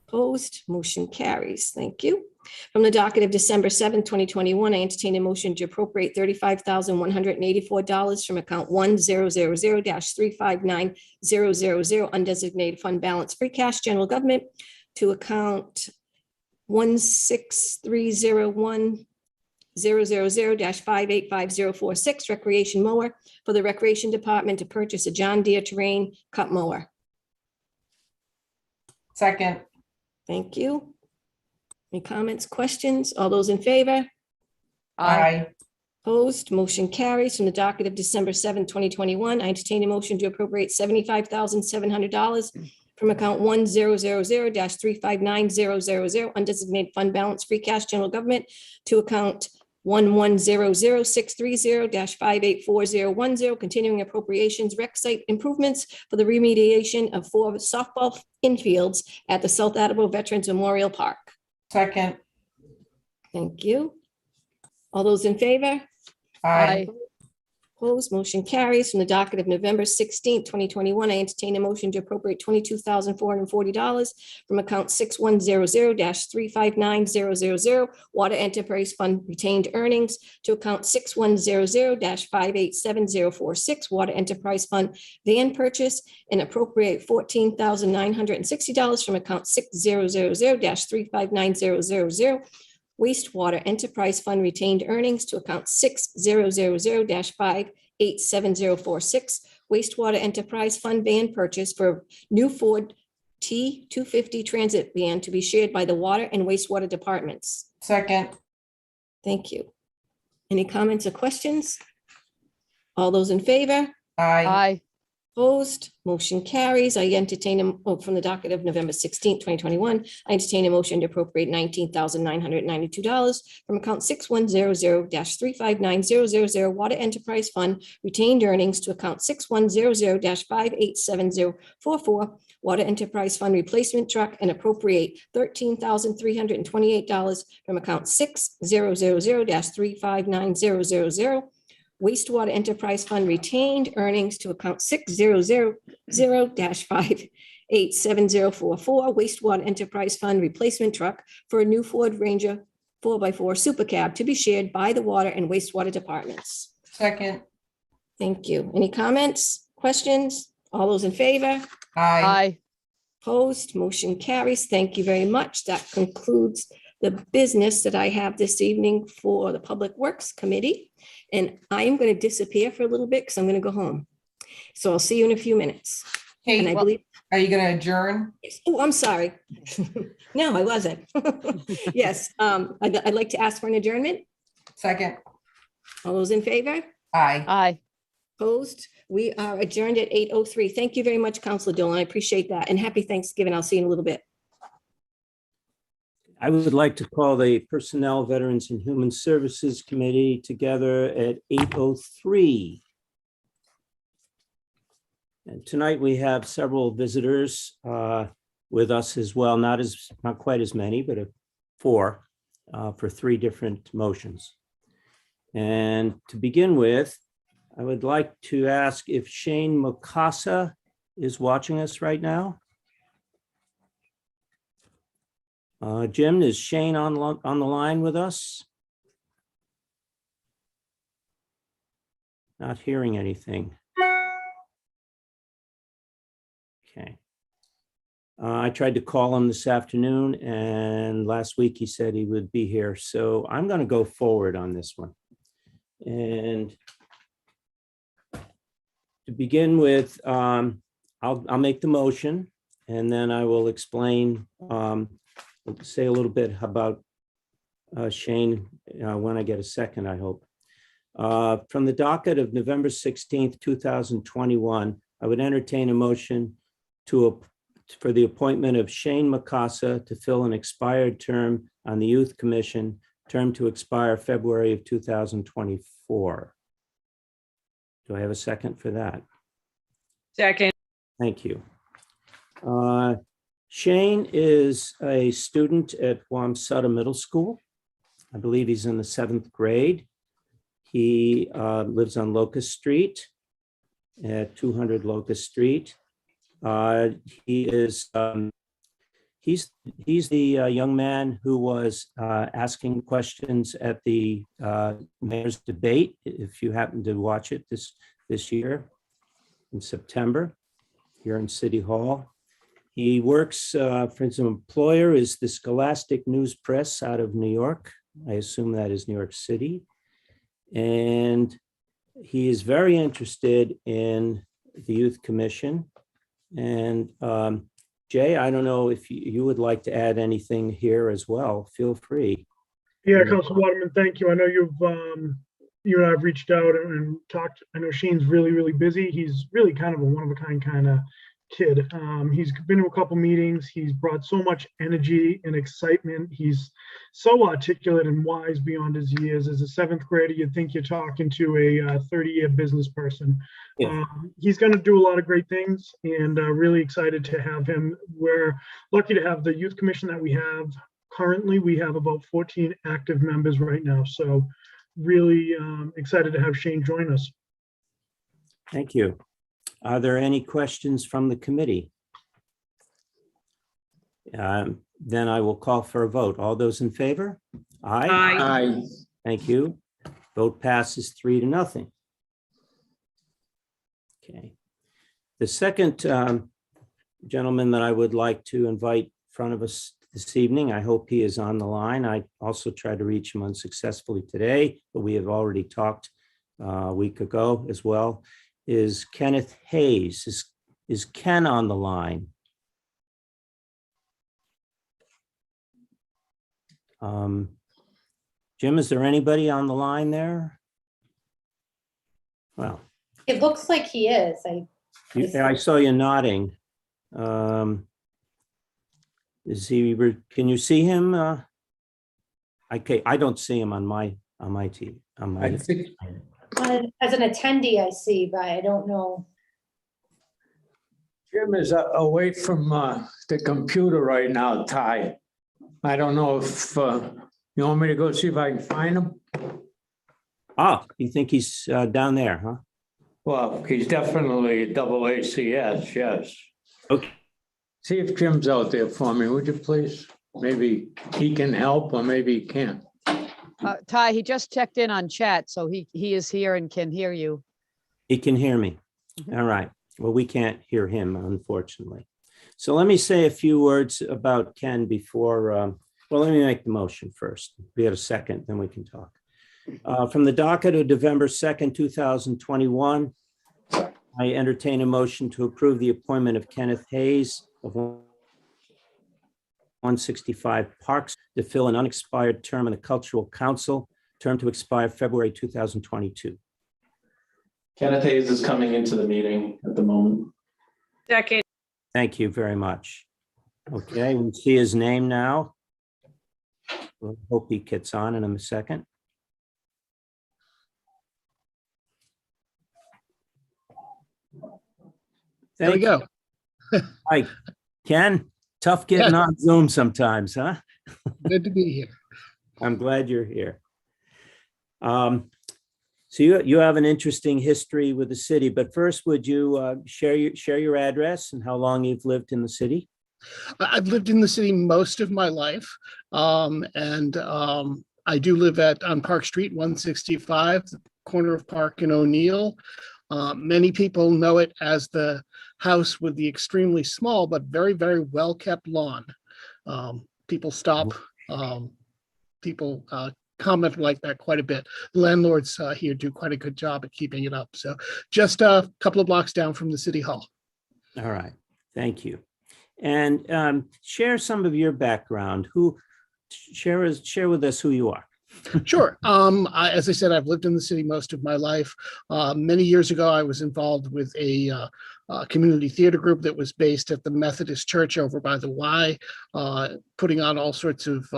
Opposed, motion carries. Thank you. From the docket of December 7th, 2021, I entertain a motion to appropriate $35,184 from account 1000-359000 undesignated fund balance free cash general government to account 1630100-5855046 recreation mower for the recreation department to purchase a John Deere terrain cut mower. Second. Thank you. Any comments, questions? All those in favor? Aye. Opposed, motion carries. From the docket of December 7th, 2021, I entertain a motion to appropriate $75,700 from account 1000-359000 undesignated fund balance free cash general government to account 1100-630-5841010 continuing appropriations rec site improvements for the remediation of 4 softball infields at the South Attleboro Veterans Memorial Park. Second. Thank you. All those in favor? Aye. Opposed, motion carries. From the docket of November 16th, 2021, I entertain a motion to appropriate $22,440 from account 6100-359000 Water Enterprise Fund retained earnings to account 6100-587046 Water Enterprise Fund van purchase and appropriate $14,960 from account 6000-359000 wastewater enterprise fund retained earnings to account 6000-587046 wastewater enterprise fund van purchase for new Ford T250 transit van to be shared by the water and wastewater departments. Second. Thank you. Any comments or questions? All those in favor? Aye. Opposed, motion carries. I entertain, from the docket of November 16th, 2021, I entertain a motion to appropriate $19,992 from account 6100-359000 Water Enterprise Fund retained earnings to account 6100-587044 Water Enterprise Fund replacement truck and appropriate $13,328 from account 6000-359000 wastewater enterprise fund retained earnings to account 6000-587044 wastewater enterprise fund replacement truck for a new Ford Ranger 4x4 super cab to be shared by the water and wastewater departments. Second. Thank you. Any comments, questions? All those in favor? Aye. Opposed, motion carries. Thank you very much. That concludes the business that I have this evening for the Public Works Committee. And I am going to disappear for a little bit because I'm going to go home. So I'll see you in a few minutes. And I Kate, believe, are you going to adjourn? oh, I'm sorry. No, I wasn't. Yes, I'd like to ask for an adjournment. Second. All those in favor? Aye. Aye. Opposed? We are adjourned at 8:03. Thank you very much, Councilor Dolan. I appreciate that. And happy Thanksgiving. I'll see you in a little bit. I would like to call the Personnel, Veterans, and Human Services Committee together at 8:03. And tonight we have several visitors with us as well, not quite as many, but 4 for 3 different motions. And to begin with, I would like to ask if Shane Mukasa is watching us right now. Jim, is Shane on the line with us? Not hearing anything. Okay. I tried to call him this afternoon, and last week he said he would be here. So I'm going to go forward on this one. And to begin with, I'll make the motion, and then I will explain, say a little bit about Shane when I get a second, I hope. From the docket of November 16th, 2021, I would entertain a motion for the appointment of Shane Mikasa to fill an expired term on the Youth Commission, term to expire February of 2024. Do I have a second for that? Second. Thank you. Shane is a student at Wamsutta Middle School. I believe he's in the 7th grade. He lives on Locust Street at 200 Locust Street. He's the young man who was asking questions at the mayor's debate, if you happen to watch it this year in September here in City Hall. He works for his employer is the Scholastic News Press out of New York. I assume that is New York City. And he is very interested in the Youth Commission. And Jay, I don't know if you would like to add anything here as well. Feel free. Yeah, Council Waterman, thank you. I know you and I have reached out and talked. I know Shane's really, really busy. He's really kind of a one-of-a-kind kind of kid. He's been to a couple meetings. He's brought so much energy and excitement. He's so articulate and wise beyond his years. As a 7th grader, you'd think you're talking to a 30-year business person. Yeah. He's going to do a lot of great things, and really excited to have him. We're lucky to have the youth commission that we have. Currently, we have about 14 active members right now. So really excited to have Shane join us. Thank you. Are there any questions from the committee? Then I will call for a vote. All those in favor? Aye. Aye. Thank you. Vote passes 3-0. Okay. The second gentleman that I would like to invite in front of us this evening, I hope he is on the line. I also tried to reach him unsuccessfully today, but we have already talked a week ago as well, is Kenneth Hayes. Is Ken on the line? Jim, is there anybody on the line there? Well, It looks like he is. I saw you nodding. Is he, can you see him? Okay, I don't see him on my TV. I think As an attendee, I see, but I don't know. Jim is away from the computer right now, Ty. I don't know if you want me to go see if I can find him. Oh, you think he's down there, huh? Well, he's definitely double ACS, yes. Okay. See if Jim's out there for me, would you please? Maybe he can help or maybe he can't. Ty, he just checked in on chat, so he is here and can hear you. He can hear me. All right. Well, we can't hear him, unfortunately. So let me say a few words about Ken before, well, let me make the motion first. We have a second, then we can talk. From the docket of November 2nd, 2021, I entertain a motion to approve the appointment of Kenneth Hayes of 165 Parks to fill an unexpired term on the Cultural Council, term to expire February 2022. Kenneth Hayes is coming into the meeting at the moment. Second. Thank you very much. Okay, we see his name now. We'll hope he gets on in a second. There we go. Hi, Ken. Tough getting on Zoom sometimes, huh? Good to be here. I'm glad you're here. So you have an interesting history with the city, but first, would you share your address and how long you've lived in the city? I've lived in the city most of my life, and I do live on Park Street, 165, the corner of Park and O'Neill. Many people know it as the house with the extremely small but very, very well-kept lawn. People stop, people comment like that quite a bit. Landlords here do quite a good job at keeping it up. So just a couple of blocks down from the city hall. All right, thank you. And share some of your background. Share with us who you are. Sure. As I said, I've lived in the city most of my life. Many years ago, I was involved with a community theater group that was based at the Methodist Church over by the Y, putting on all sorts of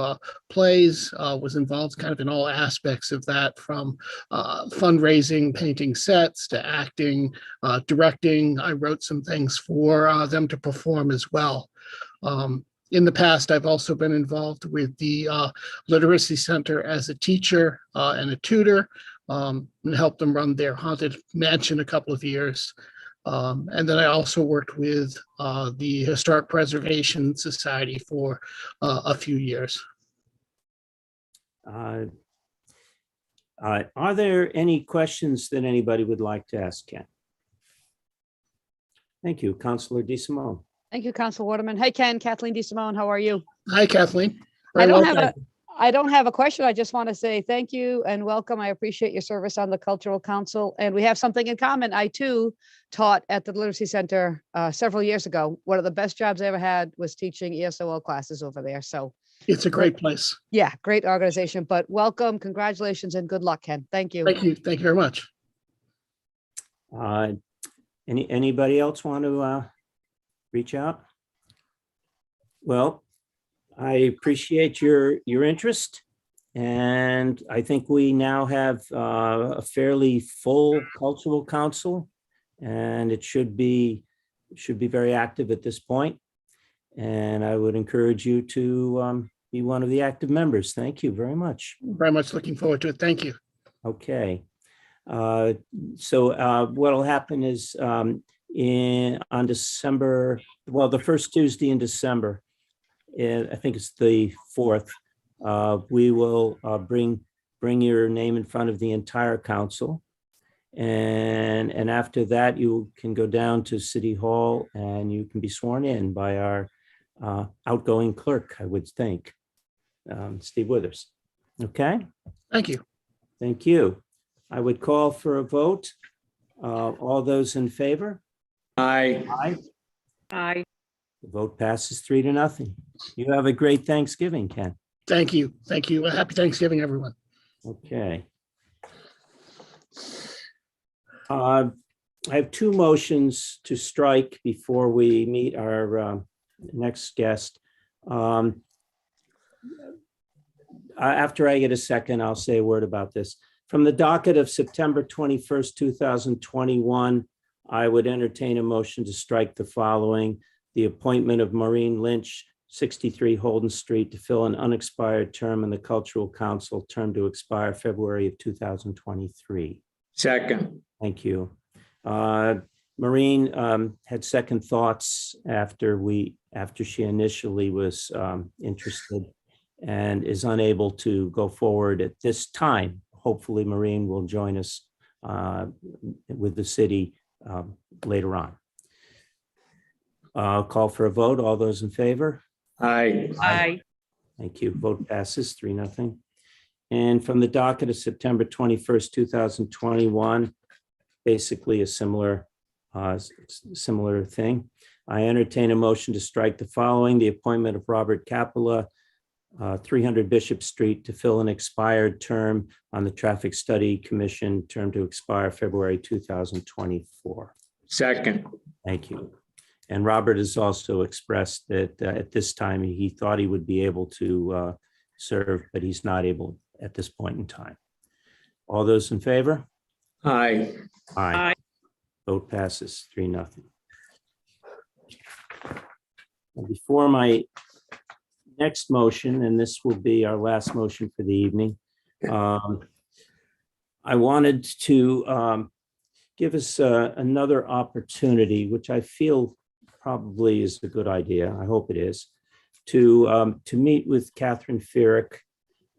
plays, was involved kind of in all aspects of that, from fundraising, painting sets, to acting, directing. I wrote some things for them to perform as well. In the past, I've also been involved with the Literacy Center as a teacher and a tutor, and helped them run their haunted mansion a couple of years. And then I also worked with the Historic Preservation Society for a few years. Are there any questions that anybody would like to ask Ken? Thank you, Councilor DeSimone. Thank you, Council Waterman. Hey, Ken, Kathleen DeSimone, how are you? Hi, Kathleen. I Very don't well, have thank you. I don't have a question. I just want to say thank you and welcome. I appreciate your service on the Cultural Council, and we have something in common. I too taught at the Literacy Center several years ago. One of the best jobs I ever had was teaching ESOL classes over there. So It's a great place. yeah, great organization, but welcome, congratulations, and good luck, Ken. Thank you. Thank you. Thank you very much. Anybody else want to reach out? Well, I appreciate your interest, and I think we now have a fairly full cultural council, and it should be very active at this point. And I would encourage you to be one of the active members. Thank you very much. Very much looking forward to it. Thank you. Okay. So what'll happen is on December, well, the first Tuesday in December, I think it's the 4th, we will bring your name in front of the entire council. And after that, you can go down to City Hall and you can be sworn in by our outgoing clerk, I would think, Steve Withers. Okay? Thank you. Thank you. I would call for a vote. All those in favor? Aye. Aye. Aye. The vote passes 3-0. You have a great Thanksgiving, Ken. Thank you. Thank you. Happy Thanksgiving, everyone. Okay. I have 2 motions to strike before we meet our next guest. After I get a second, I'll say a word about this. From the docket of September 21st, 2021, I would entertain a motion to strike the following: the appointment of Maureen Lynch, 63 Holden Street, to fill an unexpired term in the Cultural Council, term to expire February of 2023. Second. Thank you. Maureen had second thoughts after she initially was interested, and is unable to go forward at this time. Hopefully, Maureen will join us with the city later on. I'll call for a vote. All those in favor? Aye. Aye. Thank you. Vote passes 3-0. And from the docket of September 21st, 2021, basically a similar thing. I entertain a motion to strike the following: the appointment of Robert Capella, 300 Bishop Street, to fill an expired term on the Traffic Study Commission, term to expire February 2024. Second. Thank you. And Robert has also expressed that at this time, he thought he would be able to serve, but he's not able at this point in time. All those in favor? Aye. Aye. Vote passes 3-0. Before my next motion, and this will be our last motion for the evening, I wanted to give us another opportunity, which I feel probably is a good idea. I hope it is, to meet with Catherine Fierick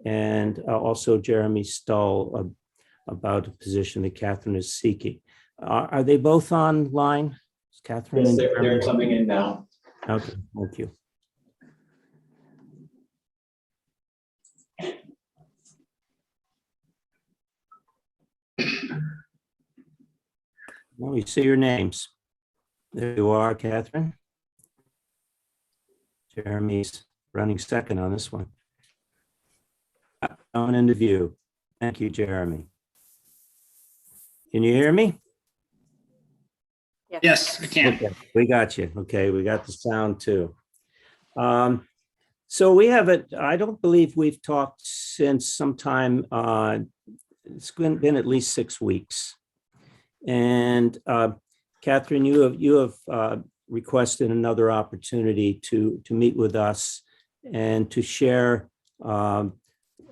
and also Jeremy Stull about a position that Catherine is seeking. Are they both online? Catherine? Yes, and they're Jeremy? coming in now. Okay, thank you. Now we see your names. There you are, Catherine. Jeremy's running second on this one. On into view. Thank you, Jeremy. Can you hear me? Yes, I can. Okay, we got you. Okay, we got the sound too. So we haven't, I don't believe we've talked since sometime, it's been at least 6 weeks. And Catherine, you have requested another opportunity to meet with us and to share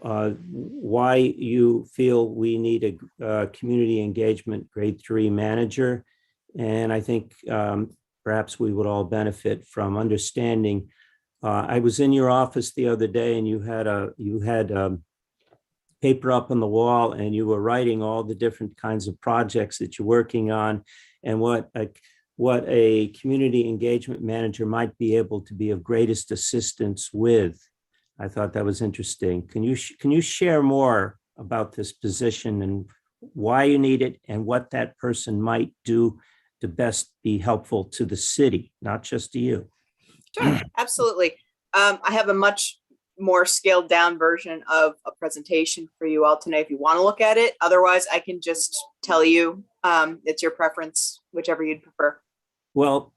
why you feel we need a community engagement grade 3 manager. And I think perhaps we would all benefit from understanding. I was in your office the other day, and you had paper up on the wall, and you were writing all the different kinds of projects that you're working on, and what a community engagement manager might be able to be of greatest assistance with. I thought that was interesting. Can you share more about this position and why you need it and what that person might do to best be helpful to the city, not just to you? Sure, absolutely. I have a much more scaled down version of a presentation for you all tonight if you want to look at it. Otherwise, I can just tell you it's your preference, whichever you'd prefer. Well,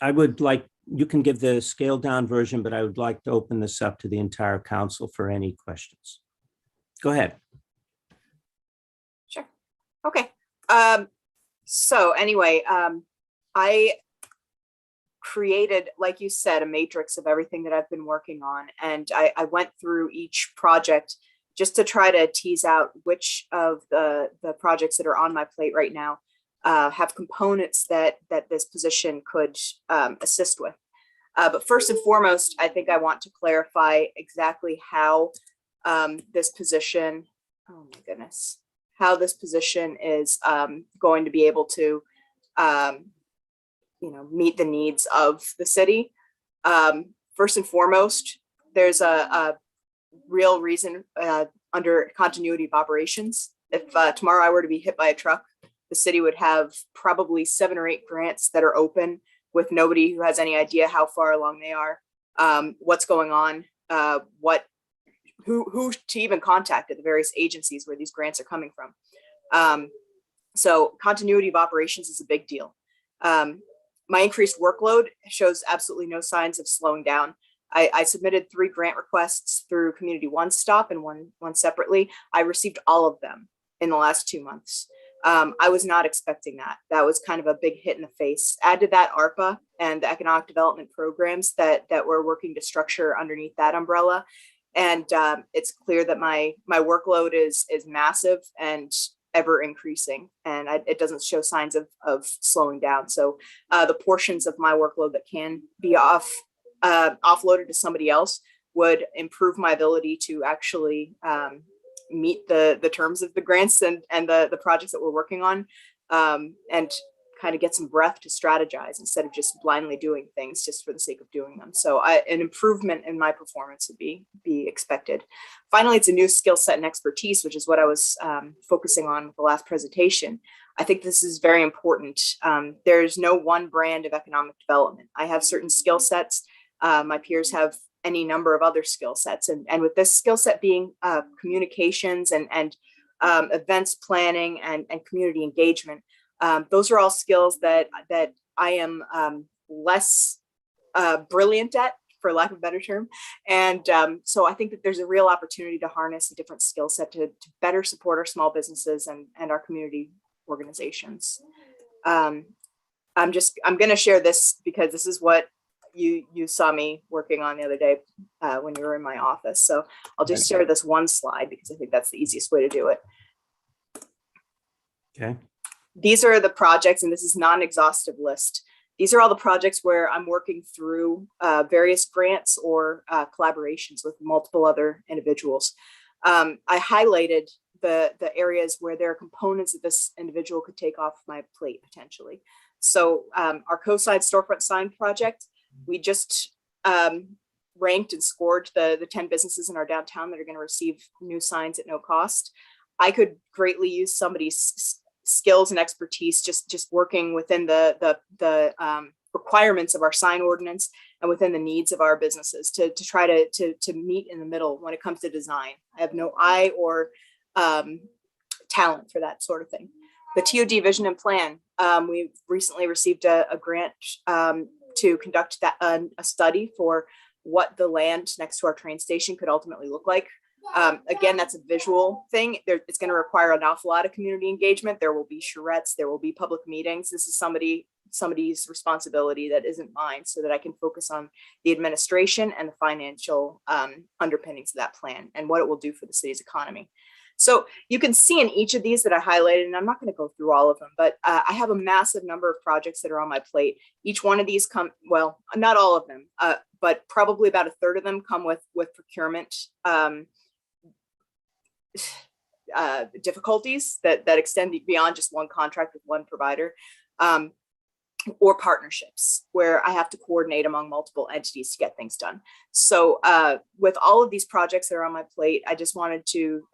I would like, you can give the scaled down version, but I would like to open this up to the entire council for any questions. Go ahead. Sure. Okay. So anyway, I created, like you said, a matrix of everything that I've been working on. And I went through each project just to try to tease out which of the projects that are on my plate right now have components that this position could assist with. But first and foremost, I think I want to clarify exactly how this position, oh my goodness, how this position is going to be able to meet the needs of the city. First and foremost, there's a real reason under continuity of operations. If tomorrow I were to be hit by a truck, the city would have probably 7 or 8 grants that are open with nobody who has any idea how far along they are, what's going on, who to even contact at the various agencies where these grants are coming from. So continuity of operations is a big deal. My increased workload shows absolutely no signs of slowing down. I submitted 3 grant requests through Community One Stop and one separately. I received all of them in the last 2 months. I was not expecting that. That was kind of a big hit in the face. Add to that ARPA and the economic development programs that we're working to structure underneath that umbrella. And it's clear that my workload is massive and ever increasing, and it doesn't show signs of slowing down. So the portions of my workload that can be offloaded to somebody else would improve my ability to actually meet the terms of the grants and the projects that we're working on, and kind of get some breath to strategize instead of just blindly doing things just for the sake of doing them. So an improvement in my performance would be expected. Finally, it's a new skill set and expertise, which is what I was focusing on with the last presentation. I think this is very important. There's no one brand of economic development. I have certain skill sets. My peers have any number of other skill sets. And with this skill set being communications and events planning and community engagement, those are all skills that I am less brilliant at, for lack of a better term. And so I think that there's a real opportunity to harness a different skill set to better support our small businesses and our community organizations. I'm going to share this because this is what you saw me working on the other day when you were in my office. So I'll just share this one slide because I think that's the easiest way to do it. Okay. These are the projects, and this is not an exhaustive list. These are all the projects where I'm working through various grants or collaborations with multiple other individuals. I highlighted the areas where there are components that this individual could take off my plate potentially. So our Coastside storefront sign project, we just ranked and scored the 10 businesses in our downtown that are going to receive new signs at no cost. I could greatly use somebody's skills and expertise just working within the requirements of our sign ordinance and within the needs of our businesses to try to meet in the middle when it comes to design. I have no eye or talent for that sort of thing. The TOD vision and plan, we recently received a grant to conduct a study for what the land next to our train station could ultimately look like. Again, that's a visual thing. It's going to require an awful lot of community engagement. There will be charrettes, there will be public meetings. This is somebody's responsibility that isn't mine, so that I can focus on the administration and the financial underpinnings of that plan and what it will do for the city's economy. So you can see in each of these that I highlighted, and I'm not going to go through all of them, but I have a massive number of projects that are on my plate. Each one of these come, well, not all of them, but probably about a third of them come with procurement difficulties that extend beyond just one contract with one provider, or partnerships where I have to coordinate among multiple entities to get things done. So with all of these projects that are on my plate, I just wanted to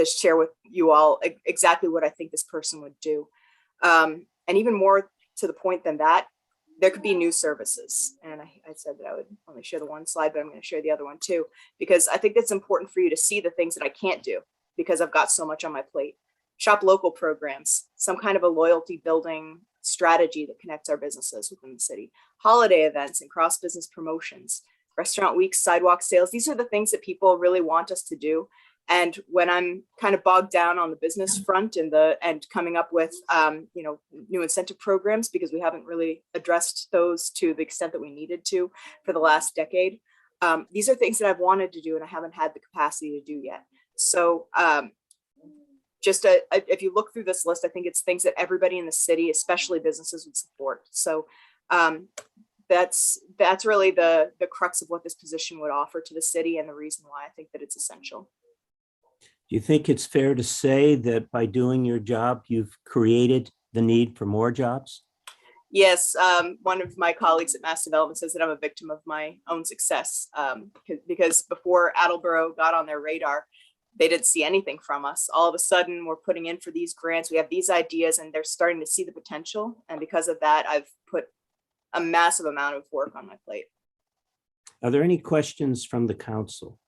share with you all exactly what I think this person would do. And even more to the point than that, there could be new services. And I said that I would only share the one slide, but I'm going to share the other one too, because I think that's important for you to see the things that I can't do because I've got so much on my plate. Shop local programs, some kind of a loyalty building strategy that connects our businesses within the city, holiday events and cross business promotions, restaurant weeks, sidewalk sales. These are the things that people really want us to do. And when I'm kind of bogged down on the business front and coming up with new incentive programs, because we haven't really addressed those to the extent that we needed to for the last decade, these are things that I've wanted to do and I haven't had the capacity to do yet. So if you look through this list, I think it's things that everybody in the city, especially businesses, would support. So that's really the crux of what this position would offer to the city and the reason why I think that it's essential. Do you think it's fair to say that by doing your job, you've created the need for more jobs? Yes, one of my colleagues at Mass Development says that I'm a victim of my own success because before Attleboro got on their radar, they didn't see anything from us. All of a sudden, we're putting in for these grants. We have these ideas and they're starting to see the potential. And because of that, I've put a massive amount of work on my plate. Are there any questions from the council?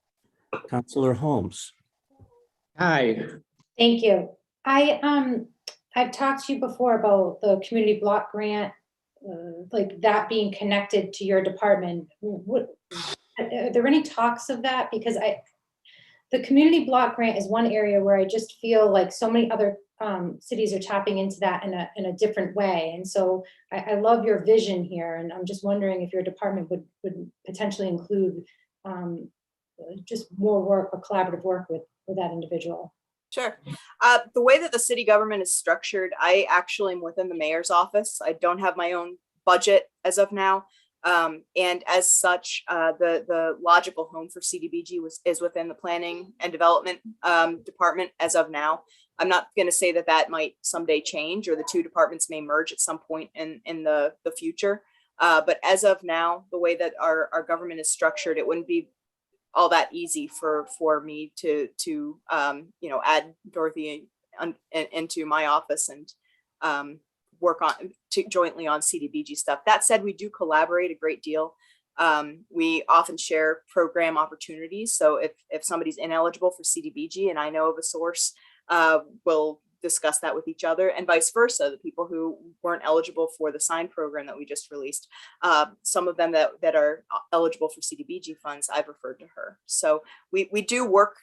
Councilor Holmes. Hi. Thank you. I've talked to you before about the community block grant, like that being connected to your department. Are there any talks of that? Because the community block grant is one area where I just feel like so many other cities are tapping into that in a different way. And so I love your vision here. And I'm just wondering if your department would potentially include just more work or collaborative work with that individual. Sure. The way that the city government is structured, I actually am within the mayor's office. I don't have my own budget as of now. And as such, the logical home for CDBG is within the planning and development department as of now. I'm not going to say that might someday change or the two departments may merge at some point in the future. But as of now, the way that our government is structured, it wouldn't be all that easy for me to add Dorothy into my office and work jointly on CDBG stuff. That said, we do collaborate a great deal. We often share program opportunities. So if somebody's ineligible for CDBG and I know of a source, we'll discuss that with each other, and vice versa. The people who weren't eligible for the sign program that we just released, some of them that are eligible for CDBG funds, I've referred to her. So we do work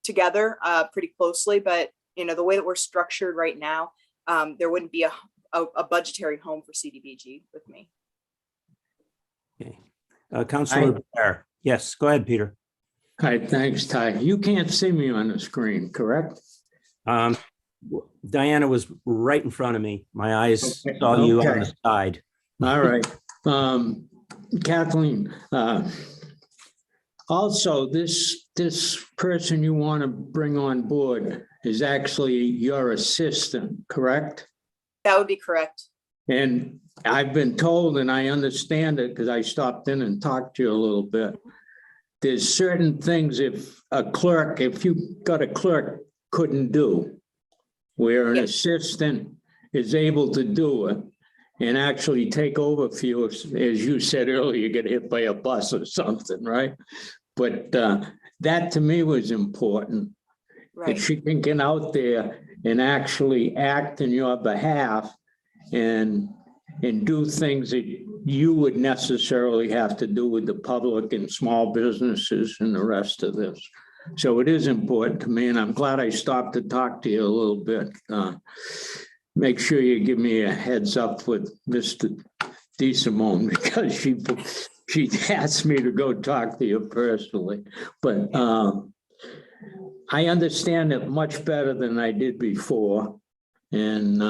together pretty closely, but the way that we're structured right now, there wouldn't be a budgetary home for CDBG with me. Okay. Councilor Blair. Yes, go ahead, Peter. Hi, thanks, Ty. You can't see me on the screen, correct? Diana was right in front of me. My eyes saw you on the side. All right. Kathleen, also this this person you want to bring on board is actually your assistant, correct? That would be correct. And I've been told, and I understand it because I stopped in and talked to you a little bit. There's certain things if you got a clerk couldn't do, where an assistant is able to do it and actually take over for you. As you said earlier, you get hit by a bus or something, right? But that to me was important. Right. That she can get out there and actually act in your behalf and do things that you would necessarily have to do with the public and small businesses and the rest of this. So it is important to me, and I'm glad I stopped to talk to you a little bit. Make sure you give me a heads up with Mr. DeSimone, because she asked me to go talk to you personally. But I understand it much better than I did before, and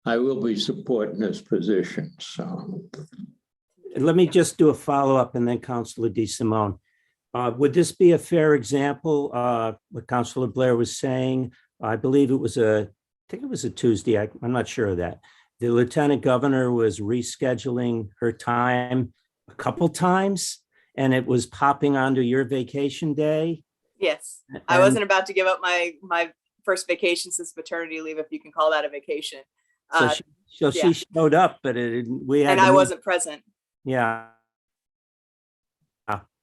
I will be supporting this position, so. Let me just do a follow-up and then Councilor DeSimone. Would this be a fair example, what Councilor Blair was saying? I believe it was I think it was a Tuesday, I'm not sure of that. The Lieutenant Governor was rescheduling her time a couple times and it was popping onto your vacation day. Yes, I wasn't about to give up my first vacation since maternity leave, if you can call that a vacation. So she showed up, but we had. And I wasn't present. Yeah.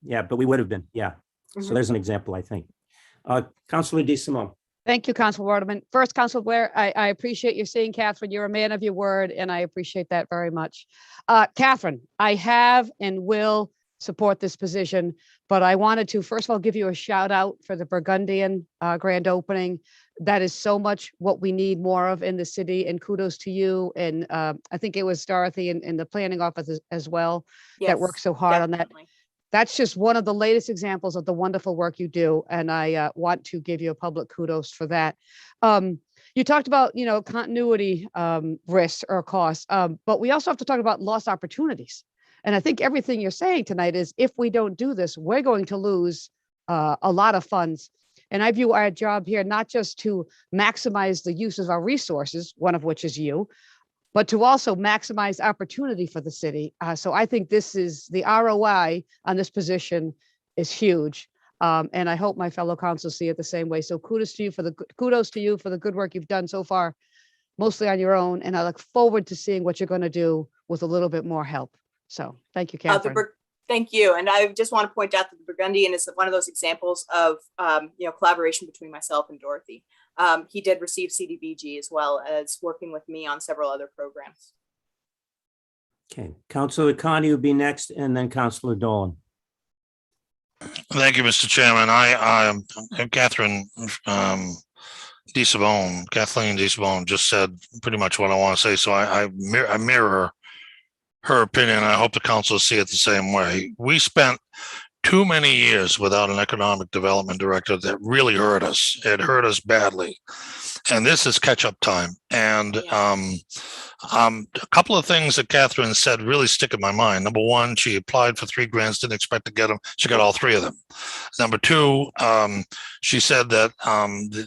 Yeah, but we would have been. Yeah. So there's an example, I think. Councilor DeSimone. Thank you, Councilor Waterman. First, Councilor Blair, I appreciate you saying, Catherine, you're a man of your word, and I appreciate that very much. Catherine, I have and will support this position, but I wanted to, first of all, give you a shout out for the Burgundian grand opening. That is so much what we need more of in the city, and kudos to you. And I think it was Dorothy and the planning office as well that worked so hard on that. That's just one of the latest examples of the wonderful work you do. And I want to give you a public kudos for that. You talked about, continuity risks or costs, but we also have to talk about lost opportunities. And I think everything you're saying tonight is if we don't do this, we're going to lose a lot of funds. And I view our job here not just to maximize the use of our resources, one of which is you, but to also maximize opportunity for the city. So I think this is the ROI on this position is huge. And I hope my fellow councils see it the same way. So kudos to you for the good work you've done so far, mostly on your own. And I look forward to seeing what you're going to do with a little bit more help. So thank you, Catherine. Thank you. And I just want to point out that the Burgundian is one of those examples of, collaboration between myself and Dorothy. He did receive CDBG as well as working with me on several other programs. Okay, Councilor Connie will be next, and then Councilor Dolan. Thank you, Mr. Chairman. Kathleen DeSimone just said pretty much what I want to say. So I mirror her opinion. I hope the council see it the same way. We spent too many years without an economic development director that really hurt us. It hurt us badly. And this is catch-up time. And a couple of things that Catherine said really stick in my mind. Number one, she applied for 3 grants, didn't expect to get them. She got all 3 of them. Number two, she said that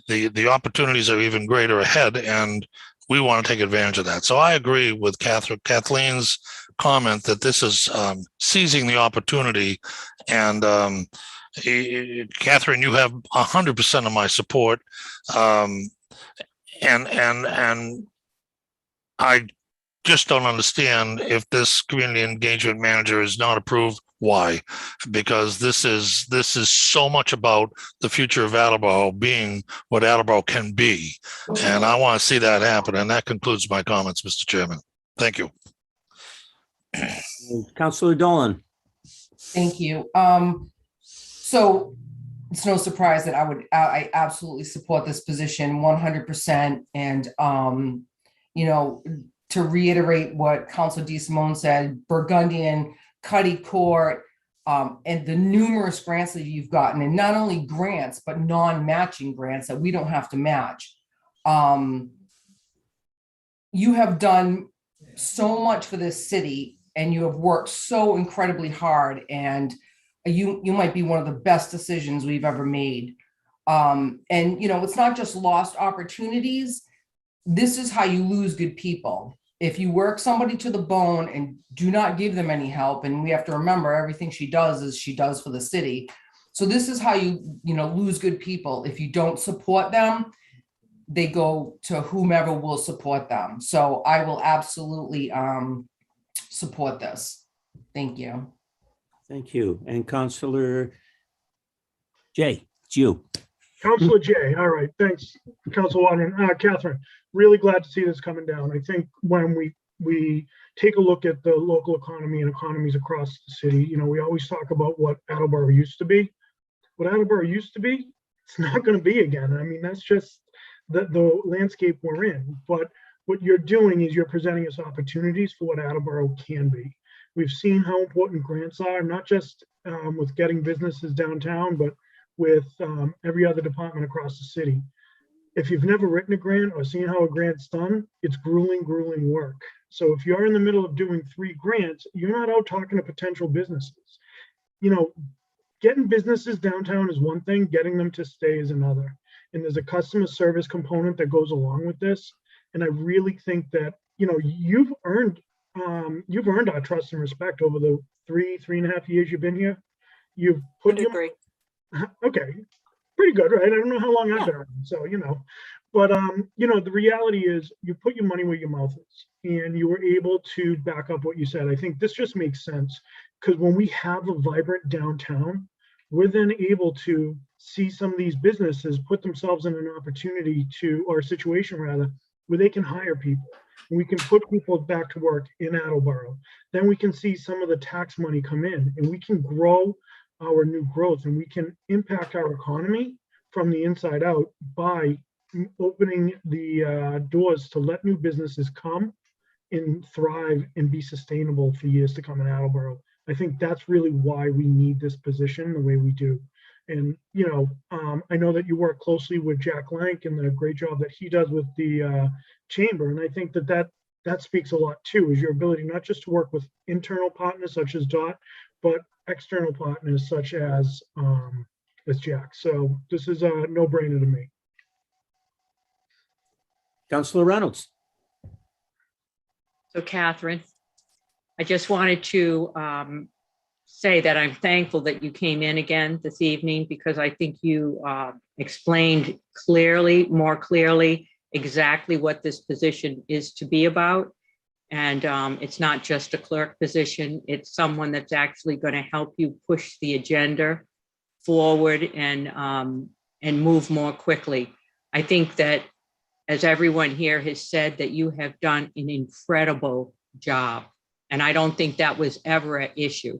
the opportunities are even greater ahead, and we want to take advantage of that. So I agree with Kathleen's comment that this is seizing the opportunity. And Catherine, you have 100% of my support. And I just don't understand if this community engagement manager is not approved. Why? Because this is so much about the future of Attleboro being what Attleboro can be. And I want to see that happen. And that concludes my comments, Mr. Chairman. Thank you. Councilor Dolan. Thank you. So it's no surprise that I absolutely support this position 100%. And, to reiterate what Councilor DeSimone said, Burgundian, Cuddy Court, and the numerous grants that you've gotten, and not only grants, but non-matching grants that we don't have to match. You have done so much for this city, and you have worked so incredibly hard. And you might be one of the best decisions we've ever made. And it's not just lost opportunities. This is how you lose good people. If you work somebody to the bone and do not give them any help, and we have to remember everything she does is she does for the city. So this is how you lose good people. If you don't support them, they go to whomever will support them. So I will absolutely support this. Thank you. Thank you. And Counselor Jay, it's you. Counselor Jay, all right, thanks, Councilor Waterman. Catherine, really glad to see this coming down. I think when we take a look at the local economy and economies across the city, we always talk about what Attleboro used to be. What Attleboro used to be, it's not going to be again. I mean, that's just the landscape we're in. But what you're doing is you're presenting us opportunities for what Attleboro can be. We've seen how important grants are, not just with getting businesses downtown, but with every other department across the city. If you've never written a grant or seen how a grant's done, it's grueling, grueling work. So if you're in the middle of doing 3 grants, you're not out talking to potential businesses. Getting businesses downtown is one thing, getting them to stay is another. And there's a customer service component that goes along with this. And I really think that, you've earned our trust and respect over the 3.5 years you've been here. You've put your, okay, pretty good, right? I don't know how long I've been around, so but the reality is you put your money where your mouth is, and you were able to back up what you said. I think this just makes sense, because when we have a vibrant downtown, we're then able to see some of these businesses put themselves in an opportunity or a situation rather, where they can hire people. And we can put people back to work in Attleboro. Then we can see some of the tax money come in, and we can grow our new growth, and we can impact our economy from the inside out by opening the doors to let new businesses come and thrive and be sustainable for years to come in Attleboro. I think that's really why we need this position the way we do. And, I know that you work closely with Jack Lank and the great job that he does with the chamber. And I think that speaks a lot too, is your ability not just to work with internal partners such as DOT, but external partners such as Jack. So this is a no-brainer to me. Councilor Reynolds. So Catherine, I just wanted to say that I'm thankful that you came in again this evening, because I think you explained more clearly exactly what this position is to be about. And it's not just a clerk position, it's someone that's actually going to help you push the agenda forward and move more quickly. I think that, as everyone here has said, that you have done an incredible job. And I don't think that was ever an issue.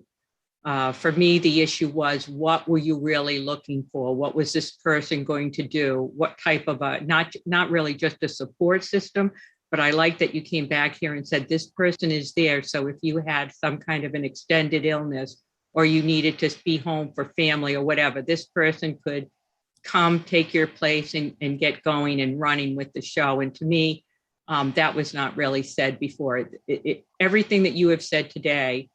For me, the issue was, what were you really looking for? What was this person going to do? What type of not really just a support system, but I like that you came back here and said, this person is there. So if you had some kind of an extended illness, or you needed to be home for family or whatever, this person could come take your place and get going and running with the show. And to me, that was not really said before. Everything that you have said today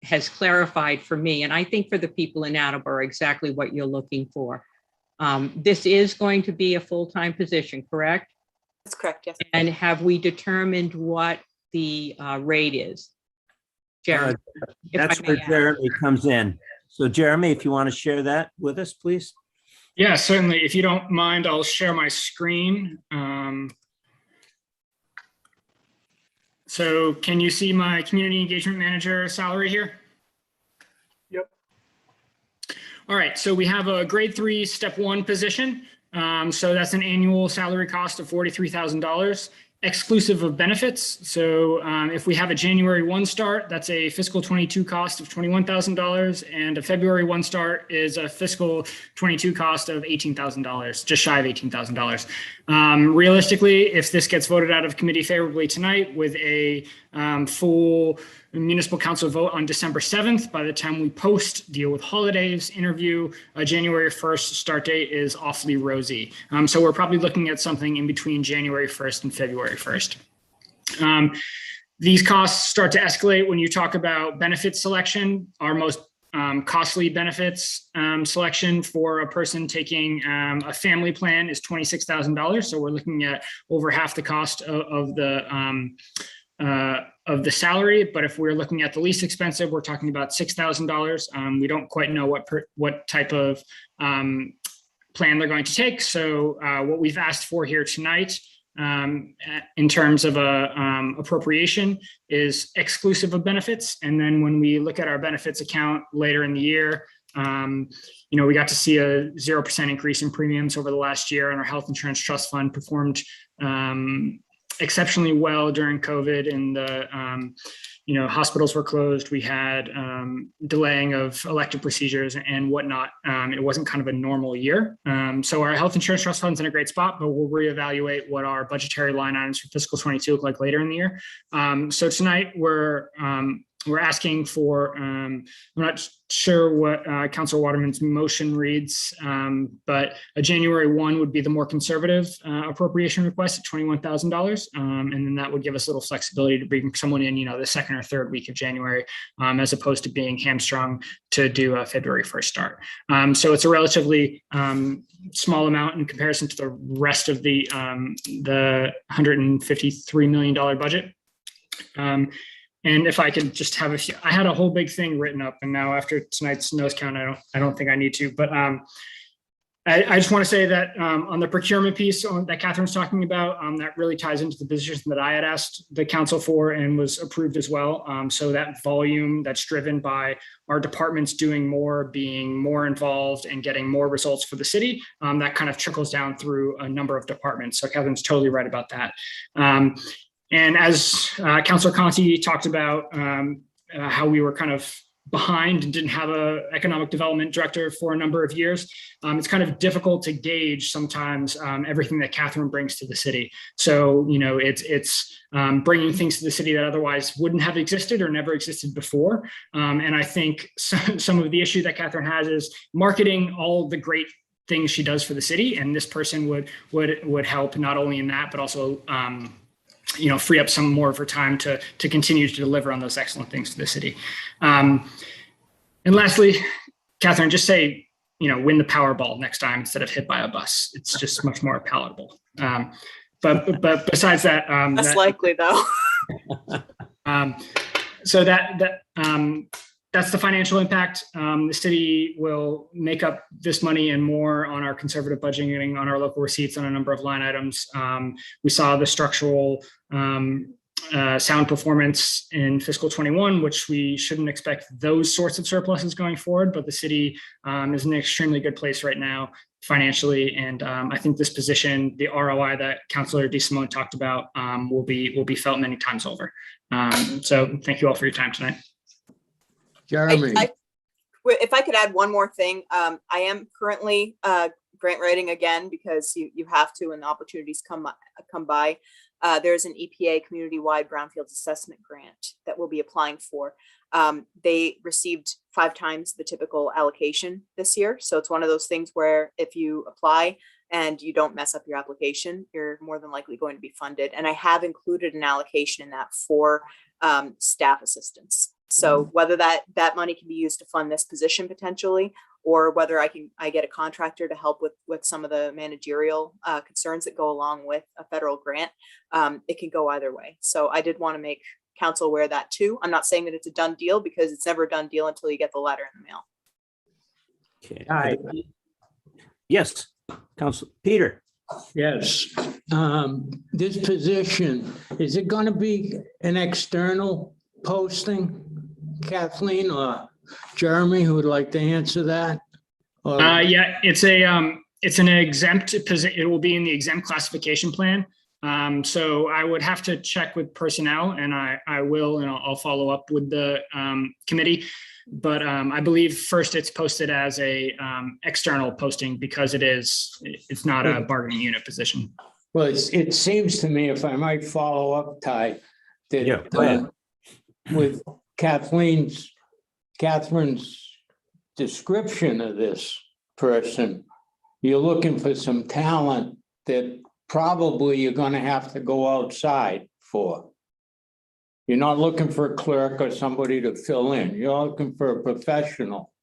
has clarified for me, and I think for the people in Attleboro, exactly what you're looking for. This is going to be a full-time position, correct? That's correct, yes. And have we determined what the rate is? Jeremy, That's where Jeremy comes in. So Jeremy, if you want to share that with us, please. Yeah, certainly. If you don't mind, I'll share my screen. So can you see my community engagement manager salary here? Yep. All right, so we have a grade 3 step 1 position. So that's an annual salary cost of $43,000, exclusive of benefits. So if we have a January 1 start, that's a fiscal 22 cost of $21,000, and a February 1 start is a fiscal 22 cost of $18,000, just shy of $18,000. Realistically, if this gets voted out of committee favorably tonight with a full municipal council vote on December 7th, by the time we post, deal with holidays, interview, a January 1st start date is awfully rosy. So we're probably looking at something in between January 1st and February 1st. These costs start to escalate when you talk about benefit selection. Our most costly benefits selection for a person taking a family plan is $26,000. So we're looking at over half the cost of the salary. But if we're looking at the least expensive, we're talking about $6,000. We don't quite know what type of plan they're going to take. So what we've asked for here tonight in terms of a appropriation is exclusive of benefits. And then when we look at our benefits account later in the year, we got to see a 0% increase in premiums over the last year, and our health insurance trust fund performed exceptionally well during COVID, and the hospitals were closed. We had delaying of elective procedures and whatnot. It wasn't kind of a normal year. So our health insurance trust fund's in a great spot, but we'll reevaluate what our budgetary line items for fiscal 22 look like later in the year. So tonight we're asking for, I'm not sure what Councilor Waterman's motion reads, but a January 1 would be the more conservative appropriation request at $21,000. And then that would give us a little flexibility to bring someone in, the second or third week of January, as opposed to being hamstrung to do a February 1st start. So it's a relatively small amount in comparison to the rest of the $153 million budget. And if I could just have I had a whole big thing written up, and now after tonight's nose count, I don't think I need to, but I just want to say that on the procurement piece that Catherine's talking about, that really ties into the position that I had asked the council for and was approved as well. So that volume that's driven by our departments doing more, being more involved and getting more results for the city, that kind of trickles down through a number of departments. So Catherine's totally right about that. And as Councilor Conti talked about how we were kind of behind and didn't have an economic development director for a number of years, it's kind of difficult to gauge sometimes everything that Catherine brings to the city. So, it's bringing things to the city that otherwise wouldn't have existed or never existed before. And I think some of the issue that Catherine has is marketing all the great things she does for the city. And this person would help not only in that, but also free up some more of her time to continue to deliver on those excellent things to the city. And lastly, Catherine, just say, win the Powerball next time instead of hit by a bus. It's just much more palatable. But besides that, that's likely though. So that's the financial impact. The city will make up this money and more on our conservative budgeting, on our local receipts, on a number of line items. We saw the structural sound performance in fiscal 21, which we shouldn't expect those sorts of surpluses going forward, but the city is in an extremely good place right now financially. And I think this position, the ROI that Councilor DeSimone talked about, will be felt many times over. So thank you all for your time tonight. Jeremy. If I could add one more thing, I am currently grant writing again because you have to, and the opportunities come by. There's an EPA community-wide Brownfields assessment grant that we'll be applying for. They received 5 times the typical allocation this year. So it's one of those things where if you apply and you don't mess up your application, you're more than likely going to be funded. And I have included an allocation in that for staff assistance. So whether that money can be used to fund this position potentially, or whether I get a contractor to help with some of the managerial concerns that go along with a federal grant, it can go either way. So I did want to make council aware of that too. I'm not saying that it's a done deal because it's never a done deal until you get the letter in the mail. Okay. Yes, Council Peter. Yes. This position, is it going to be an external posting, Kathleen or Jeremy, who would like to answer that? Yeah, it's an exempt position. It will be in the exempt classification plan. So I would have to check with personnel, and I will, and I'll follow up with the committee. But I believe first it's posted as a external posting because it's not a bargaining unit position. Well, it seems to me, if I might follow up, Ty, that with Catherine's description of this person, you're looking for some talent that probably you're going to have to go outside for. You're not looking for a clerk or somebody to fill in. You're looking for a professional.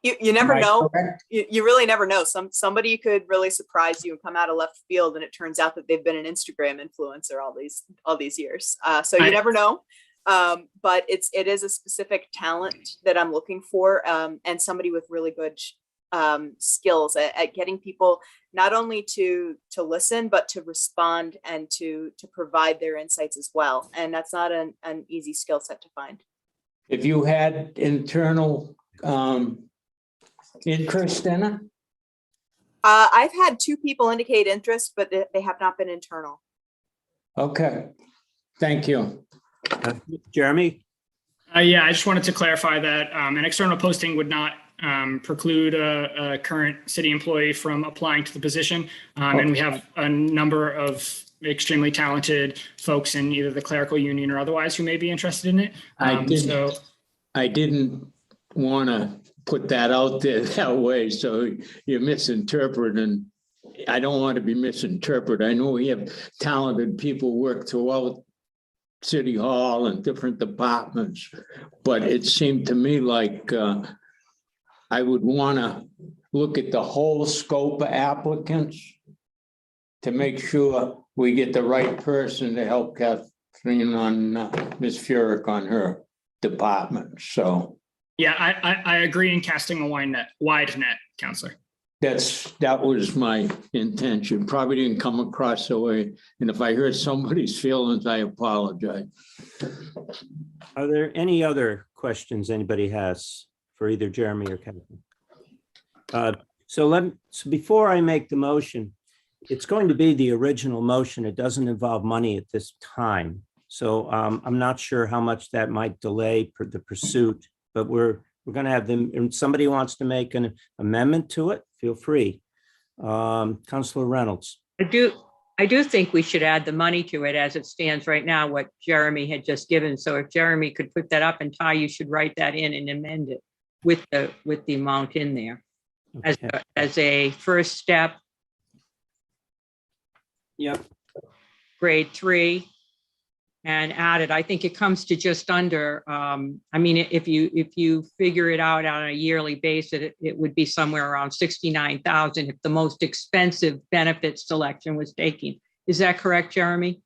You never Am I know. correct? You really never know. Somebody could really surprise you and come out of left field, and it turns out that they've been an Instagram influencer all these years. So you never know. But it is a specific talent that I'm looking for, and somebody with really good skills at getting people not only to listen, but to respond and to provide their insights as well. And that's not an easy skill set to find. If you had internal interest in it? I've had 2 people indicate interest, but they have not been internal. Okay, thank you. Jeremy? Yeah, I just wanted to clarify that an external posting would not preclude a current city employee from applying to the position. And we have a number of extremely talented folks in either the clerical union or otherwise who may be interested in it. I didn't want to put that out there that way, so you're misinterpreting. I don't want to be misinterpreted. I know we have talented people work throughout City Hall and different departments, but it seemed to me like I would want to look at the whole scope of applicants to make sure we get the right person to help Kathleen on Ms. Furyk on her department. So yeah, I agree in casting a wide net, Counselor. that was my intention. Probably didn't come across that way. And if I hurt somebody's feelings, I apologize. Are there any other questions anybody has for either Jeremy or Catherine? So before I make the motion, it's going to be the original motion. It doesn't involve money at this time. So I'm not sure how much that might delay the pursuit, but we're going to have them. And somebody wants to make an amendment to it, feel free. Councilor Reynolds. I do think we should add the money to it as it stands right now, what Jeremy had just given. So if Jeremy could put that up, and Ty, you should write that in and amend it with the amount in there as a first step. Yep. Grade 3 and add it. I think it comes to just under, I mean, if you figure it out on a yearly basis, it would be somewhere around 69,000 if the most expensive benefit selection was taken. Is that correct, Jeremy?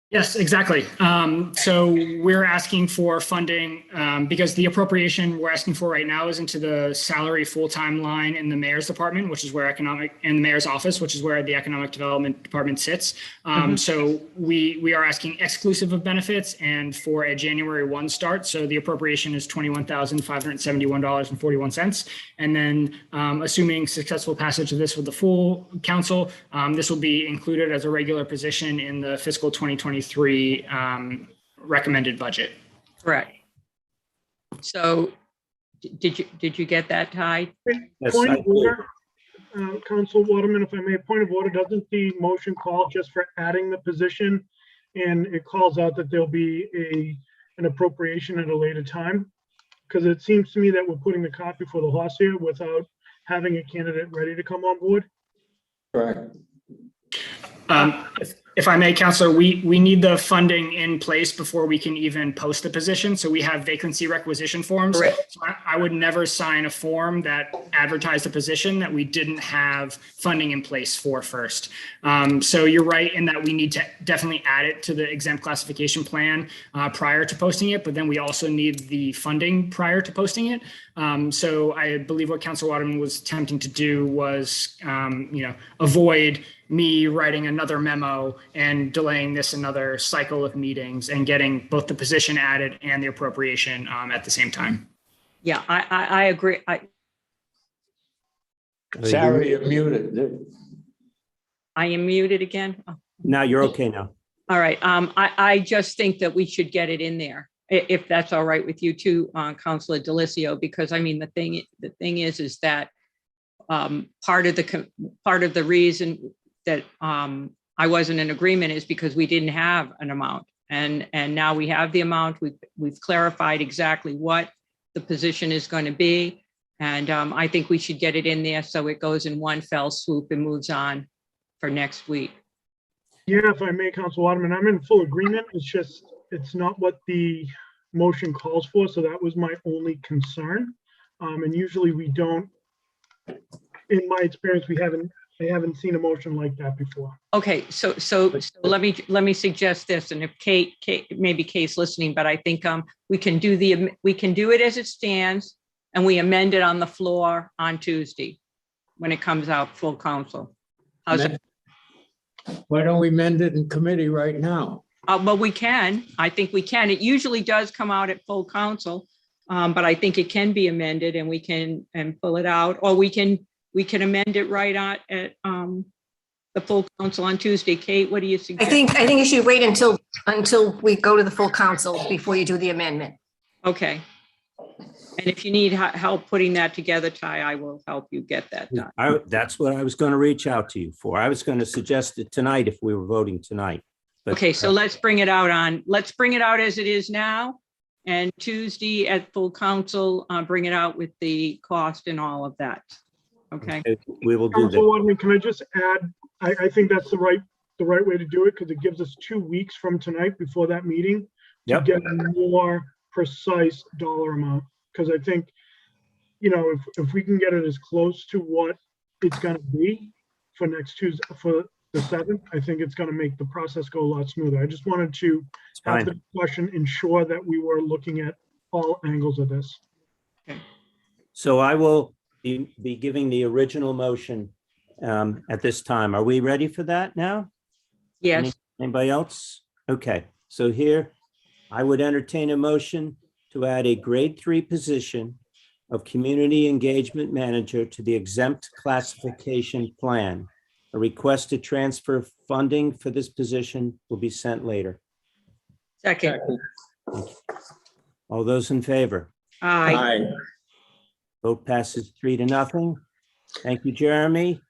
Yes, exactly. So we're asking for funding because the appropriation we're asking for right now is into the salary full-time line in the mayor's department, which is where and the mayor's office, which is where the economic development department sits. So we are asking exclusive of benefits and for a January 1 start. So the appropriation is $21,571.41. And then assuming successful passage of this with the full council, this will be included as a regular position in the fiscal 2023 recommended budget. Correct. So did you get that, Ty? Yes, Point of order, Council Waterman, if I may, point of order, doesn't the motion call just for adding the position? And it calls out that there'll be an appropriation at a later time? Because it seems to me that we're putting the cart before the horse here without having a candidate ready to come on board. Correct. If I may, Councilor, we need the funding in place before we can even post the position. So we have vacancy requisition forms. So I would never sign a form that advertised a position that we didn't have funding in place for first. So you're right in that we need to definitely add it to the exempt classification plan prior to posting it, but then we also need the funding prior to posting it. So I believe what Councilor Waterman was attempting to do was, avoid me writing another memo and delaying this another cycle of meetings and getting both the position added and the appropriation at the same time. Yeah, I agree. Sarah, you're muted. I am muted again. Oh. Now you're okay now. All right. I just think that we should get it in there, if that's all right with you too, Councilor Delicio, because I mean, the thing is that part of the reason that I wasn't in agreement is because we didn't have an amount, and now we have the amount. We've clarified exactly what the position is going to be, and I think we should get it in there so it goes in one fell swoop and moves on for next week. Yeah, if I may, Council Waterman, I'm in full agreement. It's it's not what the motion calls for, so that was my only concern. And usually we don't, in my experience, I haven't seen a motion like that before. Okay, so let me suggest this, and if Kate, maybe Kate's listening, but I think we can do it as it stands, and we amend it on the floor on Tuesday when it comes out full council. How's it? Why don't we amend it in committee right now? Well, we can. I think we can. It usually does come out at full council, but I think it can be amended, and we can pull it out, or we can amend it right on at the full council on Tuesday. Kate, what do you suggest? I think you should wait until we go to the full council before you do the amendment. Okay. And if you need help putting that together, Ty, I will help you get that done. That's what I was going to reach out to you for. I was going to suggest it tonight if we were voting tonight. But, Okay, so let's bring it out as it is now. And Tuesday at full council, bring it out with the cost and all of that. Okay. We will do that. Councilwoman, can I just add, I think that's the right way to do it, because it gives us 2 weeks from tonight before that meeting to get a more precise dollar amount. Because I think, if we can get it as close to what it's going to be for next Tuesday, for the 7th, I think it's going to make the process go a lot smoother. I just wanted to have the discussion, ensure that we were looking at all angles of this. Okay. So I will be giving the original motion at this time. Are we ready for that now? Yes. Anybody else? Okay, so here I would entertain a motion to add a grade 3 position of community engagement manager to the exempt classification plan. A request to transfer funding for this position will be sent later. Second. All those in favor? Aye. Vote passes 3-0. Thank you, Jeremy.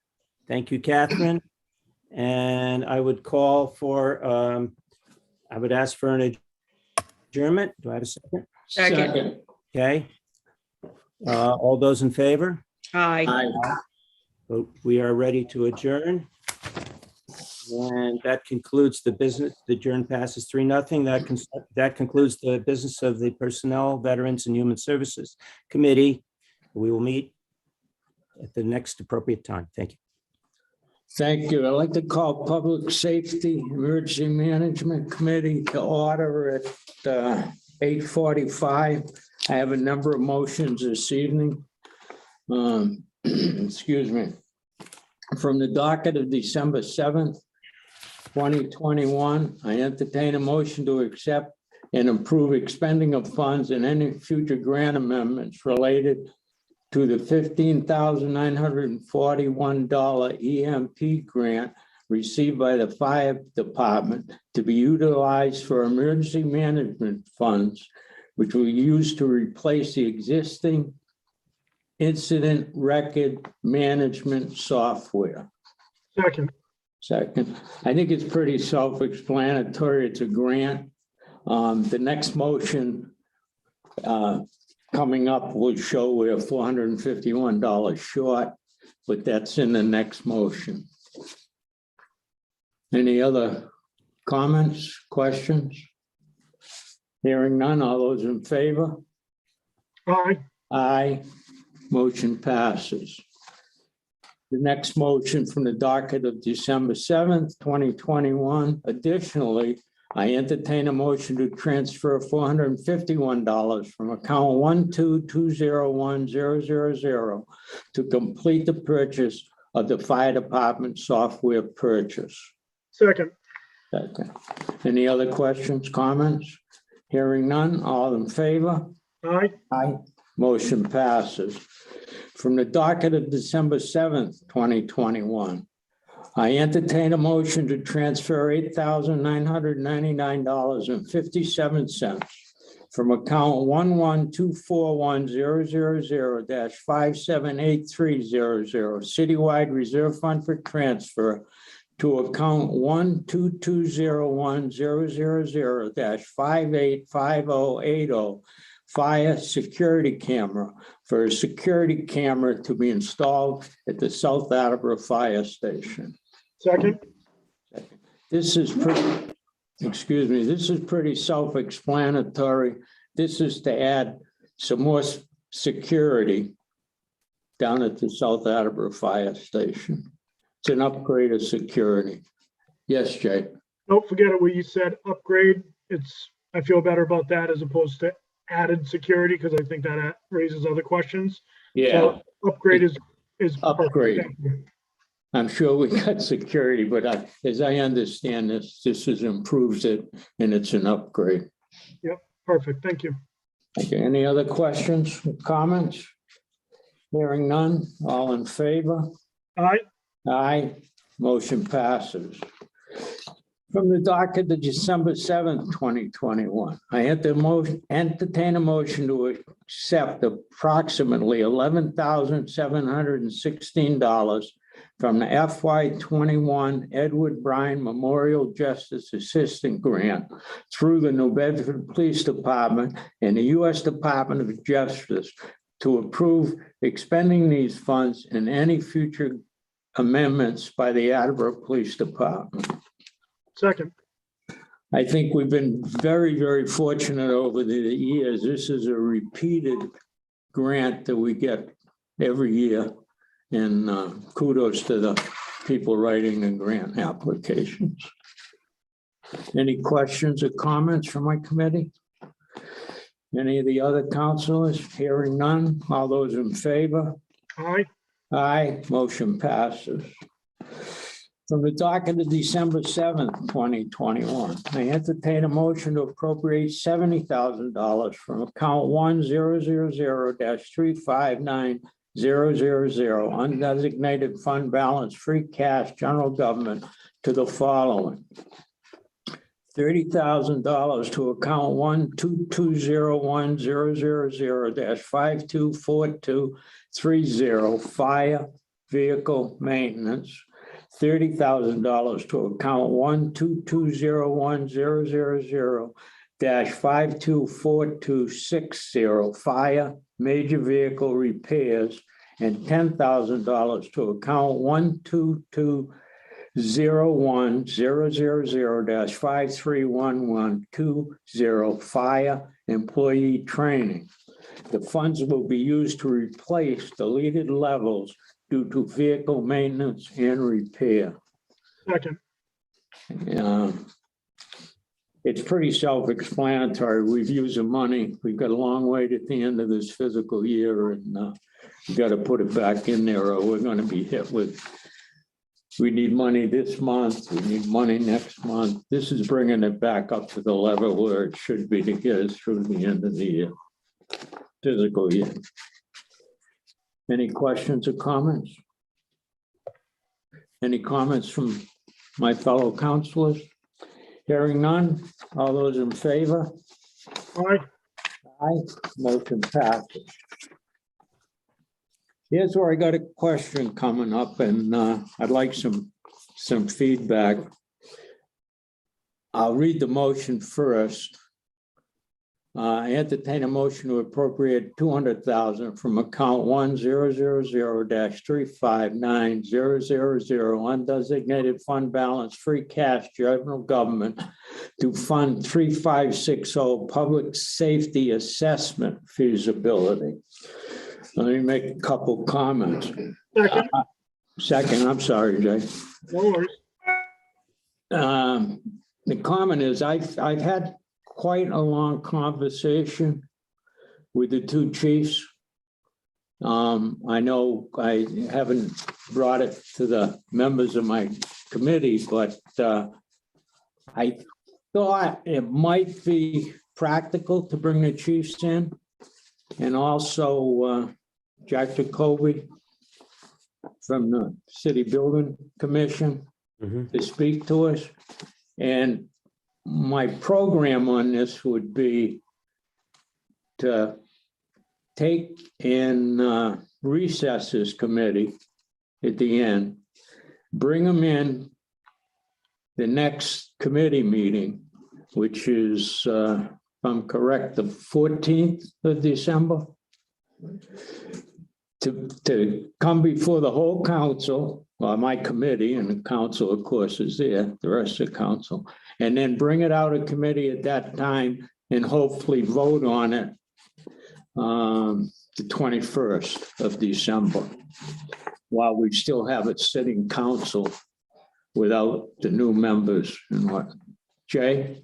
Thank you, Catherine. And I would call for, I would ask for an adjournment. Do I have a second? Second. Okay. All those in favor? Aye. Vote. We are ready to adjourn. And that concludes the business. The adjourn passes 3-0. That concludes the business of the Personnel, Veterans, and Human Services Committee. We will meet at the next appropriate time. Thank you. Thank you. I'd like to call Public Safety Emergency Management Committee to order at 8:45. I have a number of motions this evening. Excuse me. From the docket of December 7th, 2021, I entertain a motion to accept and approve expending of funds and any future grant amendments related to the $15,941 EMP grant received by the fire department to be utilized for emergency management funds, which will use to replace the existing incident record management software. Second. I think it's pretty self-explanatory. It's a grant. The next motion coming up will show we're $451 short, but that's in the next motion. Any other comments, questions? Hearing none, all those in favor? Aye. Aye. Motion passes. The next motion from the docket of December 7th, 2021. Additionally, I entertain a motion to transfer $451 from account 1220100 to complete the purchase of the fire department software purchase. Second. Any other questions, comments? Hearing none, all in favor? Aye. Aye. Motion passes. From the docket of December 7th, 2021, I entertain a motion to transfer $8,999.57 from account 1124100-57830 Citywide Reserve Fund for transfer to account 1220100-585080 fire security camera for a security camera to be installed at the South Attleboro Fire Station. Second. This is excuse me, this is pretty self-explanatory. This is to add some more security down at the South Attleboro Fire Station. It's an upgrade of security. Yes, Jay? Don't forget it what you said, upgrade. I feel better about that as opposed to added security, because I think that raises other questions. Yeah. So upgrade is Upgrade. perfect. Thank you. I'm sure we got security, but as I understand this improves it and it's an upgrade. Yep, perfect. Thank you. Okay, any other questions, comments? Hearing none, all in favor? Aye. Aye, motion passes. From the docket of December 7th, 2021, I entertain a motion to accept approximately $11,716 from the FY21 Edward Bryan Memorial Justice Assistant Grant through the New Bedford Police Department and the U.S. Department of Justice to approve expending these funds and any future amendments by the Attleboro Police Department. Second. I think we've been very, very fortunate over the years. This is a repeated grant that we get every year. And kudos to the people writing the grant applications. Any questions or comments from my committee? Any of the other councilors? Hearing none. All those in favor? Aye. Aye, motion passes. From the docket of December 7th, 2021, I entertain a motion to appropriate $70,000 from account 1000-359-000 undesignated fund balance free cash general government to the following. $30,000 to account 12201-000-524230 fire vehicle maintenance. $30,000 to account 12201-000-524260 fire major vehicle repairs, and $10,000 to account 12201-000-531120 fire employee training. The funds will be used to replace deleted levels due to vehicle maintenance and repair. Second. It's pretty self-explanatory. We've used the money. We've got a long way to the end of this fiscal year, and we got to put it back in there, or we're going to be hit with, we need money this month, we need money next month. This is bringing it back up to the level where it should be to get us through the end of the year, fiscal year. Any questions or comments? Any comments from my fellow councilors? Hearing none, all those in favor? Aye. Aye, motion passes. Here's where I got a question coming up, and I'd like some feedback. I'll read the motion first. I entertain a motion to appropriate $200,000 from account 1000-359-000 undesignated fund balance free cash general government to fund 3560 public safety assessment feasibility. Let me make a couple comments. Second. Second, I'm sorry, Jay. No worries. The comment is I've had quite a long conversation with the two chiefs. I know I haven't brought it to the members of my committee, but I thought it might be practical to bring the chiefs in, and also Jack Jacoby from the City Building Commission to speak to us. And my program on this would be to take in recesses committee at the end, bring them in the next committee meeting, which is, if I'm correct, the 14th of December, to come before the whole council, my committee, and the council, of course, is there, the rest of the council, and then bring it out of committee at that time and hopefully vote on it the 21st of December, while we still have it sitting council without the new members and what. Jay?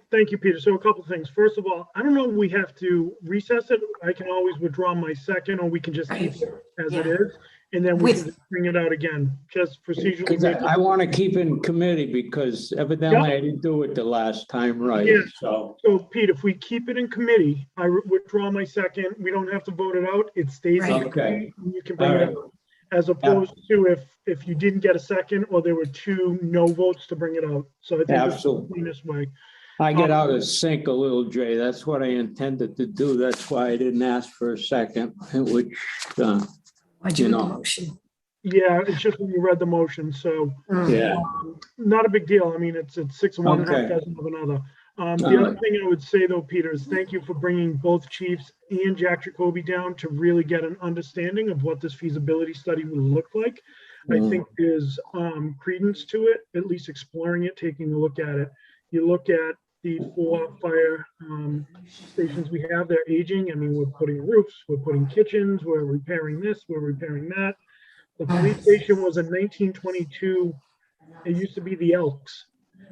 Thank you, Peter. So a couple things. First of all, I don't know if we have to recess it. I can always withdraw my second, or we can just keep it as it is. And then we can just bring it out again, just procedurally. I want to keep in committee because evidently I didn't do it the last time right. Yeah. So Pete, if we keep it in committee, I withdraw my second. We don't have to vote it out. It stays in Okay. committee. And you can bring it out. As opposed to if you didn't get a second or there were 2 no votes to bring it out. So I think absolutely this way. I get out of sync a little, Jay. That's what I intended to do. That's why I didn't ask for a second, which, you know. Yeah, it's just when you read the motion, so. Yeah. Not a big deal. I mean, it's 6 of one and a half Okay. dozen of another. The other thing I would say though, Peter, is thank you for bringing both chiefs and Jack Jacoby down to really get an understanding of what this feasibility study would look like. I think there's credence to it, at least exploring it, taking a look at it. You look at the 4 fire stations we have, they're aging. I mean, we're putting roofs, we're putting kitchens, we're repairing this, we're repairing that. The police station was in 1922. It used to be the Elks.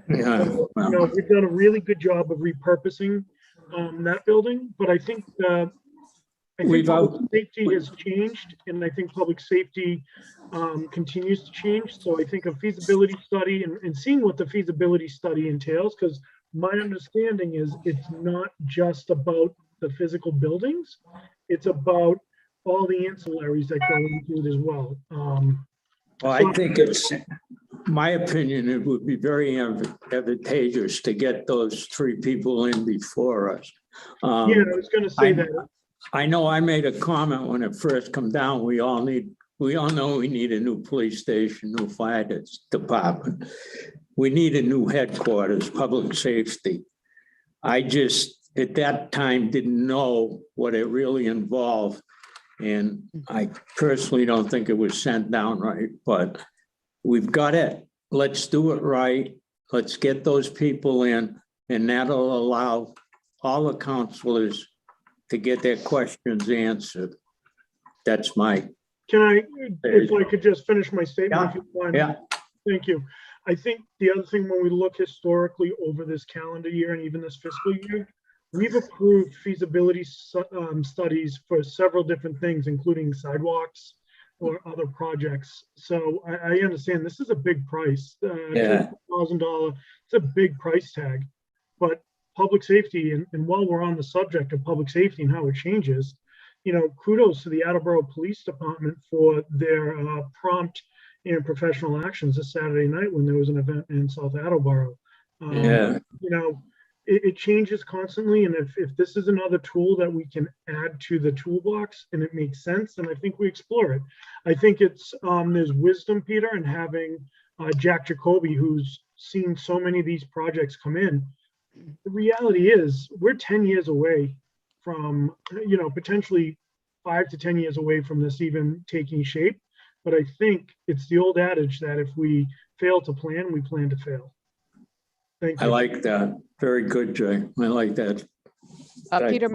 Yeah. So, you know, we've done a really good job of repurposing that building, but I think public safety has changed, and I think public safety continues to change. So I think a feasibility study and seeing what the feasibility study entails, because my understanding is it's not just about the physical buildings, it's about all the ancillaries that go into it as well. Well, I think it's, my opinion, it would be very advantageous to get those 3 people in before us. Yeah, I was going to say that. I know I made a comment when it first come down. We all know we need a new police station, new fire department. We need a new headquarters, public safety. I just, at that time, didn't know what it really involved. And I personally don't think it was sent down right, but we've got it. Let's do it right. Let's get those people in, and that'll allow all the counselors to get their questions answered. That's my. Can I, if I could just finish my statement? If you mind? Yeah. Thank you. I think the other thing, when we look historically over this calendar year and even this fiscal year, we've approved feasibility studies for several different things, including sidewalks or other projects. So I understand this is a big price. $2,000, it's a big price tag. But public safety, and while we're on the subject of public safety and how it changes, you know, kudos to the Attleboro Police Department for their prompt and professional actions this Saturday night when there was an event in South Attleboro. You know, it changes constantly, and if this is another tool that we can add to the toolbox and it makes sense, then I think we explore it. I think it's there's wisdom, Peter, in having Jack Jacoby, who's seen so many of these projects come in. The reality is we're 10 years away from, you know, potentially 5 to 10 years away from this even taking shape. But I think it's the old adage that if we fail to plan, we plan to fail. Thank you. I like that. Very good, Jay. I like that. Peter,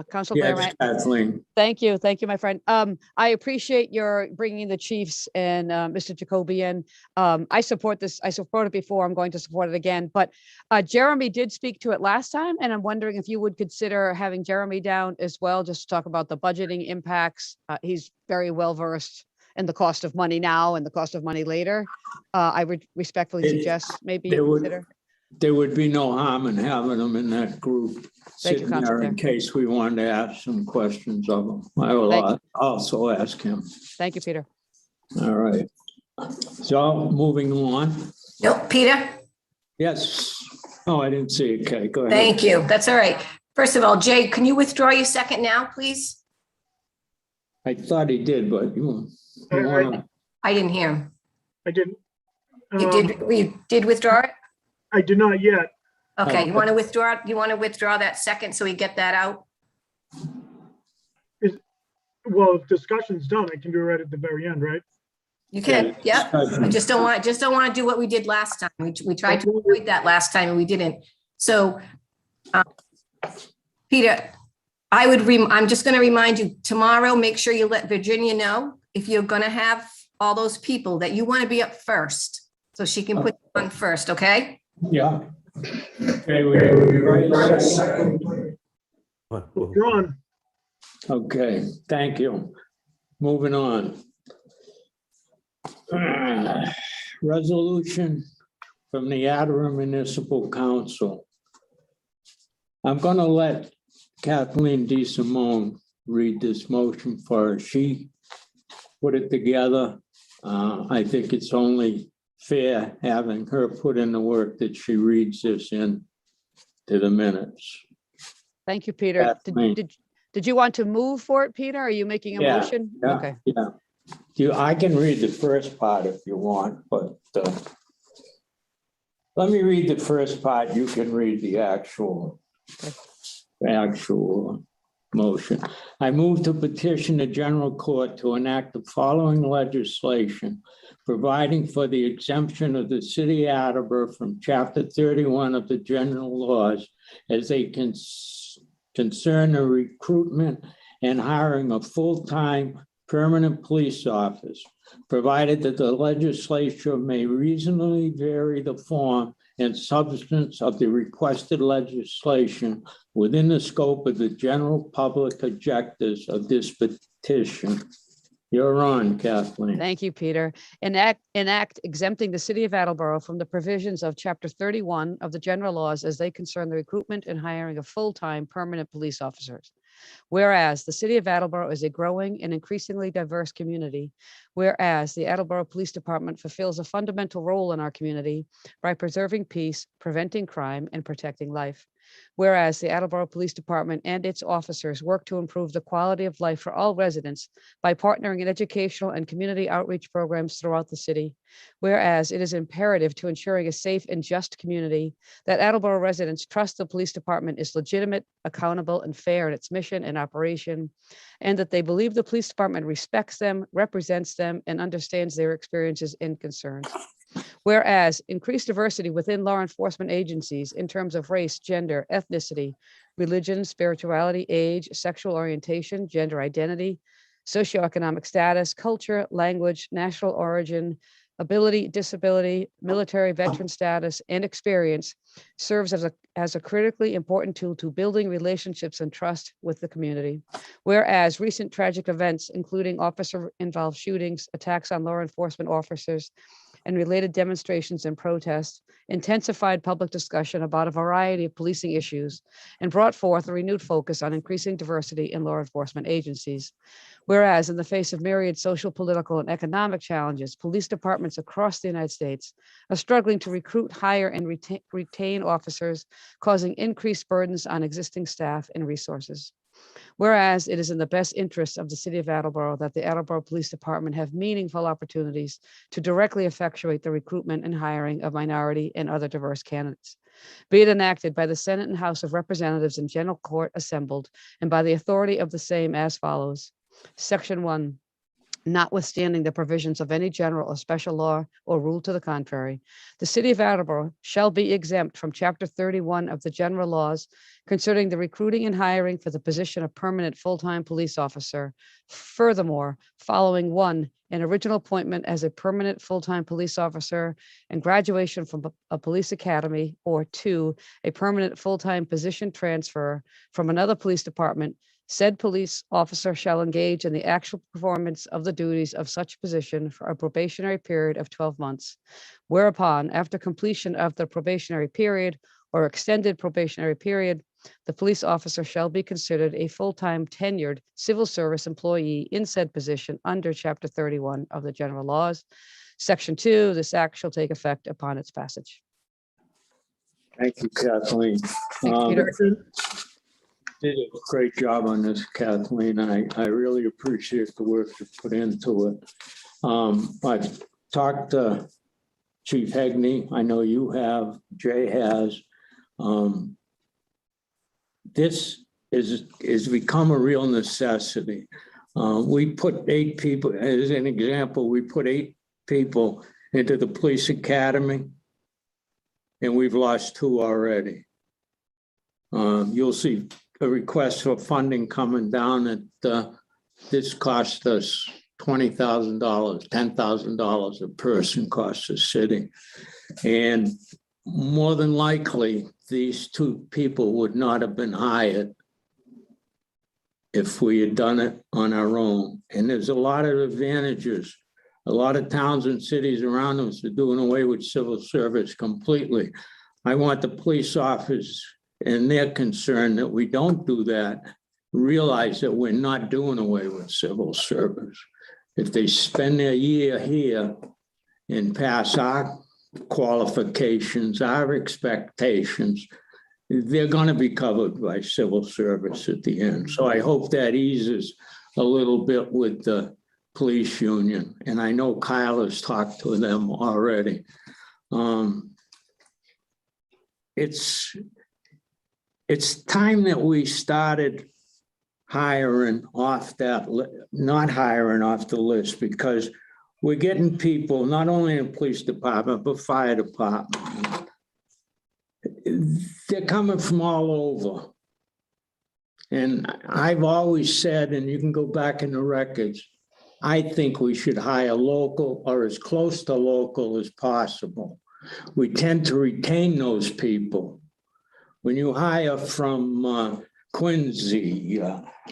Council Yes, Kathleen. Thank you, my friend. I appreciate your bringing the chiefs and Mr. Jacoby in. I support this. I supported it before. I'm going to support it again. But Jeremy did speak to it last time, and I'm wondering if you would consider having Jeremy down as well, just to talk about the budgeting impacts. He's very well versed in the cost of money now and the cost of money later. I would respectfully suggest maybe you consider. There would be no harm in having them in that group sitting there in case we wanted to ask some questions of them. I will also ask him. Thank you, Peter. All right. So moving on. Nope, Peter? Yes. Oh, I didn't see it. Okay, go ahead. Thank you. That's all right. First of all, Jay, can you withdraw your second now, please? I thought he did, but you want I didn't hear him. I didn't. You did withdraw it? I did not yet. Okay, you want to withdraw? You want to withdraw that second so we get that out? Well, if discussion's done, I can do it right at the very end, right? You can, yep. I just don't want to do what we did last time. We tried to avoid that last time and we didn't. So, Peter, I'm just going to remind you tomorrow, make sure you let Virginia know if you're going to have all those people that you want to be up first. So she can put you on first, okay? Yeah. Okay, we right second. John, Okay, thank you. Moving on. Resolution from the Attleboro Municipal Council. I'm going to let Kathleen DeSimone read this motion for us. She put it together. I think it's only fair having her put in the work that she reads this in to the minutes. Thank you, Peter. Kathleen. Did you want to move for it, Peter? Are you making a motion? Yeah, Okay. yeah. I can read the first part if you want, but let me read the first part. You can read the actual motion. I move to petition the general court to enact the following legislation, providing for the exemption of the city of Attleboro from Chapter 31 of the general laws as they concern the recruitment and hiring of full-time permanent police officers, provided that the legislature may reasonably vary the form and substance of the requested legislation within the scope of the general public objectives of this petition. You're on, Kathleen. Thank you, Peter. Enact exempting the city of Attleboro from the provisions of Chapter 31 of the general laws as they concern the recruitment and hiring of full-time permanent police officers. Whereas the city of Attleboro is a growing and increasingly diverse community, whereas the Attleboro Police Department fulfills a fundamental role in our community by preserving peace, preventing crime, and protecting life. Whereas the Attleboro Police Department and its officers work to improve the quality of life for all residents by partnering in educational and community outreach programs throughout the city. Whereas it is imperative to ensuring a safe and just community that Attleboro residents trust the police department is legitimate, accountable, and fair in its mission and operation, and that they believe the police department respects them, represents them, and understands their experiences and concerns. Whereas increased diversity within law enforcement agencies in terms of race, gender, ethnicity, religion, spirituality, age, sexual orientation, gender identity, socioeconomic status, culture, language, national origin, ability, disability, military veteran status, and experience serves as a critically important tool to building relationships and trust with the community. Whereas recent tragic events, including officer-involved shootings, attacks on law enforcement officers, and related demonstrations and protests, intensified public discussion about a variety of policing issues, and brought forth a renewed focus on increasing diversity in law enforcement agencies. Whereas in the face of myriad social, political, and economic challenges, police departments across the United States are struggling to recruit, hire, and retain officers, causing increased burdens on existing staff and resources. Whereas it is in the best interest of the city of Attleboro that the Attleboro Police Department have meaningful opportunities to directly effectuate the recruitment and hiring of minority and other diverse candidates. Be it enacted by the Senate and House of Representatives and General Court assembled, and by the authority of the same as follows. Section 1. Notwithstanding the provisions of any general or special law or rule to the contrary, the city of Attleboro shall be exempt from Chapter 31 of the general laws concerning the recruiting and hiring for the position of permanent full-time police officer. Furthermore, following 1, an original appointment as a permanent full-time police officer and graduation from a police academy, or 2, a permanent full-time position transfer from another police department, said police officer shall engage in the actual performance of the duties of such position for a probationary period of 12 months, whereupon, after completion of the probationary period or extended probationary period, the police officer shall be considered a full-time tenured civil service employee in said position under Chapter 31 of the general laws. Section 2, this act shall take effect upon its passage. Thank you, Kathleen. Thank you, Peter. Did a great job on this, Kathleen. I really appreciate the work you put into it. I've talked to Chief Hegney. I know you have, Jay has. This is become a real necessity. We put 8 people, as an example, we put 8 people into the police academy, and we've lost 2 already. You'll see a request for funding coming down that this cost us $20,000, $10,000 a person costs the city. And more than likely, these 2 people would not have been hired if we had done it on our own. And there's a lot of advantages. A lot of towns and cities around us are doing away with civil service completely. I want the police officers and their concern that we don't do that, realize that we're not doing away with civil service. If they spend their year here and pass our qualifications, our expectations, they're going to be covered by civil service at the end. So I hope that eases a little bit with the police union. And I know Kyle has talked to them already. It's time that we started hiring off that, not hiring off the list, because we're getting people, not only in the police department, but fire department. They're coming from all over. And I've always said, and you can go back in the records, I think we should hire local or as close to local as possible. We tend to retain those people. When you hire from Quincy,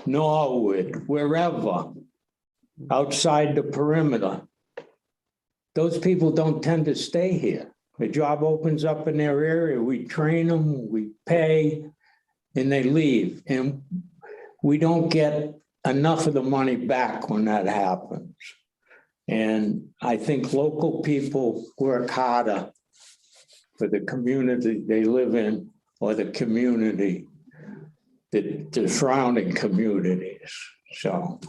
Norwood, wherever, outside the perimeter, those people don't tend to stay here. The job opens up in their area, we train them, we pay, and they leave. And we don't get enough of the money back when that happens. And I think local people work harder for the community they live in or the community, the surrounding communities. So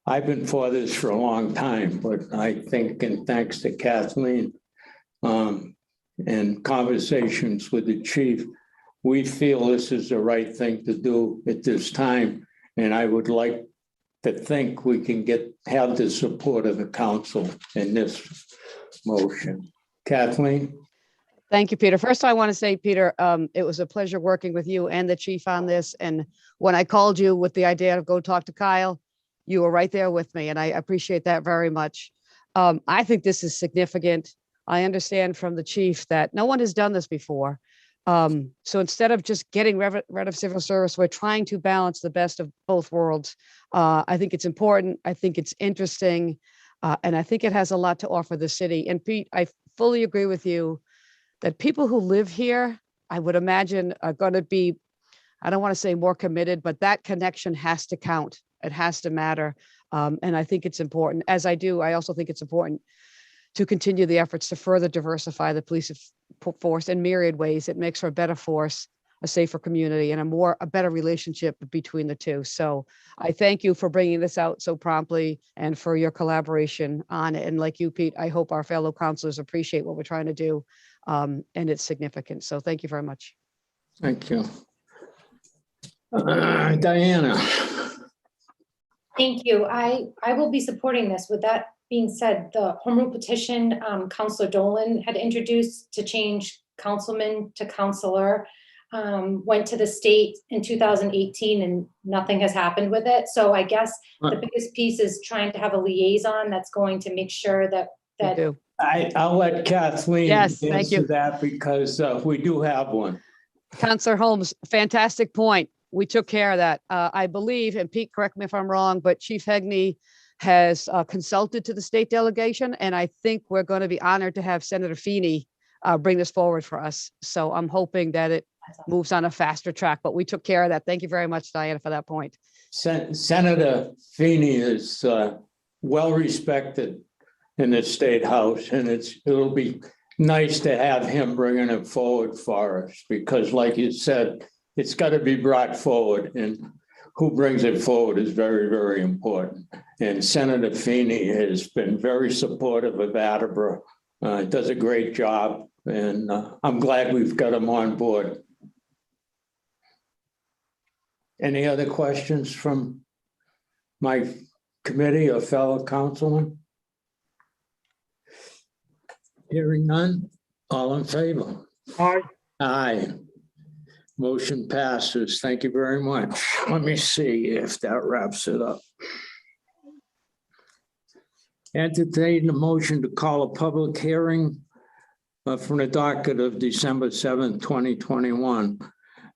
I've been for this for a long time, but I think, and thanks to Kathleen and conversations with the chief, we feel this is the right thing to do at this time. And I would like to think we can have the support of the council in this motion. Kathleen? Thank you, Peter. First, I want to say, Peter, it was a pleasure working with you and the chief on this. And when I called you with the idea to go talk to Kyle, you were right there with me, and I appreciate that very much. I think this is significant. I understand from the chief that no one has done this before. So instead of just getting rid of civil service, we're trying to balance the best of both worlds. I think it's important. I think it's interesting. And I think it has a lot to offer the city. And Pete, I fully agree with you that people who live here, I would imagine, are going to be, I don't want to say more committed, but that connection has to count. It has to matter. And I think it's important. As I do, I also think it's important to continue the efforts to further diversify the police force in myriad ways. It makes for a better force, a safer community, and a better relationship between the two. So I thank you for bringing this out so promptly and for your collaboration on it. And like you, Pete, I hope our fellow councilors appreciate what we're trying to do. And it's significant. So thank you very much. Thank you. Diana. Thank you. I will be supporting this. With that being said, the home rule petition Councilor Dolan had introduced to change councilman to councilor went to the state in 2018 and nothing has happened with it. So I guess the biggest piece is trying to have a liaison that's going to make sure that I'll let Kathleen answer that because we do have one. Councilor Holmes, fantastic point. We took care of that. I believe, and Pete, correct me if I'm wrong, but Chief Hegney has consulted to the state delegation, and I think we're going to be honored to have Senator Feeney bring this forward for us. So I'm hoping that it moves on a faster track, but we took care of that. Thank you very much, Diana, for that point. Senator Feeney is well respected in the state house, and it'll be nice to have him bringing it forward for us because, like you said, it's got to be brought forward, and who brings it forward is very, very important. And Senator Feeney has been very supportive of Attleboro. Does a great job, and I'm glad we've got him on board. Any other questions from my committee or fellow councilman? Hearing none, all in favor? Aye. Aye. Motion passes. Thank you very much. Let me see if that wraps it up. Entertain the motion to call a public hearing from the docket of December 7th, 2021.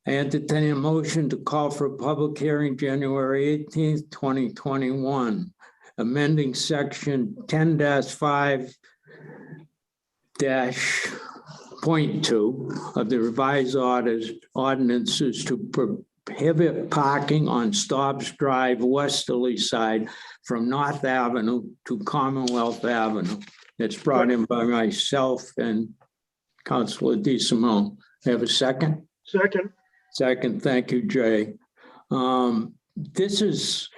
I entertain a motion to call for a public hearing January 18th, 2021, amending section 10-5 .2 of the revised ordinances to prohibit parking on Stobbs Drive westerly side from North Avenue to Commonwealth Avenue. It's brought in by myself and Councilor DeSimone. Have a second? Second. Second, thank you, Jay. This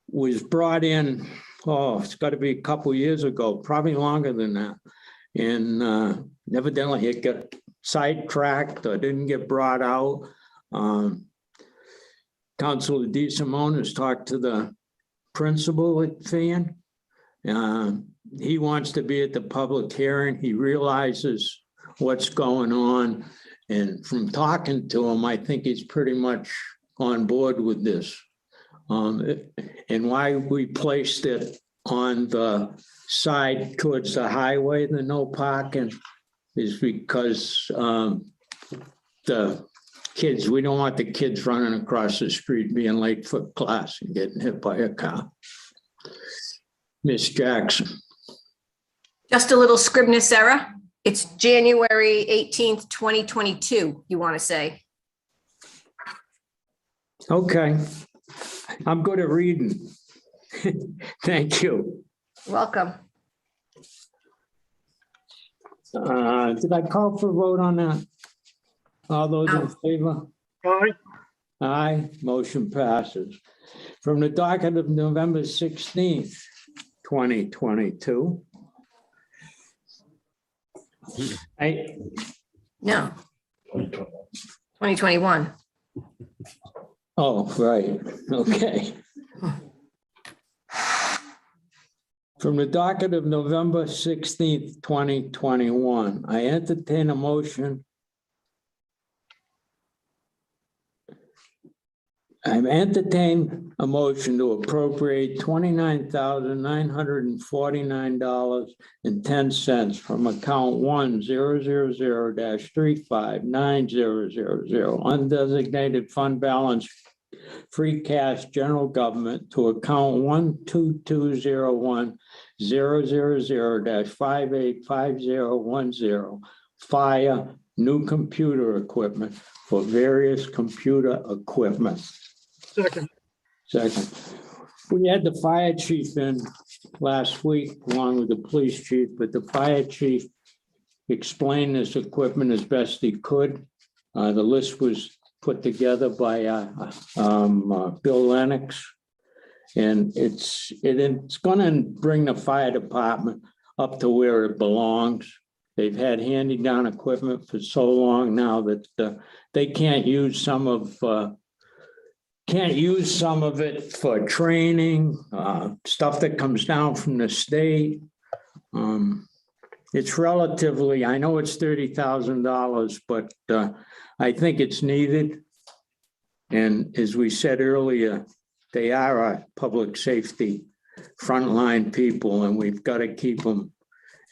was brought in, it's got to be a couple years ago, probably longer than that. And evidently it got sidetracked or didn't get brought out. Councilor DeSimone has talked to the principal at FAN. He wants to be at the public hearing. He realizes what's going on. And from talking to him, I think he's pretty much on board with this. And why we placed it on the side towards the highway, the no parking, is because the kids, we don't want the kids running across the street being late for class and getting hit by a car. Miss Jackson. Just a little Scribner's error. It's January 18th, 2022, you want to say. Okay. I'm good at reading. Thank you. Welcome. Did I call for a vote on that? All those in favor? Aye. Aye, motion passes. From the docket of November 16th, 2022. No. 2021. Oh, right, okay. From the docket of November 16th, 2021, I entertain a motion. I entertain a motion to appropriate $29,949.10 from account 1-000-3590000 undesignated fund balance free cash general government to account 12201-000-585010 fire new computer equipment for various computer equipment. Second. Second. We had the fire chief in last week along with the police chief, but the fire chief explained this equipment as best he could. The list was put together by Bill Lennox. And it's going to bring the fire department up to where it belongs. They've had hand-me-down equipment for so long now that they can't use some of it for training, stuff that comes down from the state. It's relatively, I know it's $30,000, but I think it's needed. And as we said earlier, they are our public safety frontline people, and we've got to keep them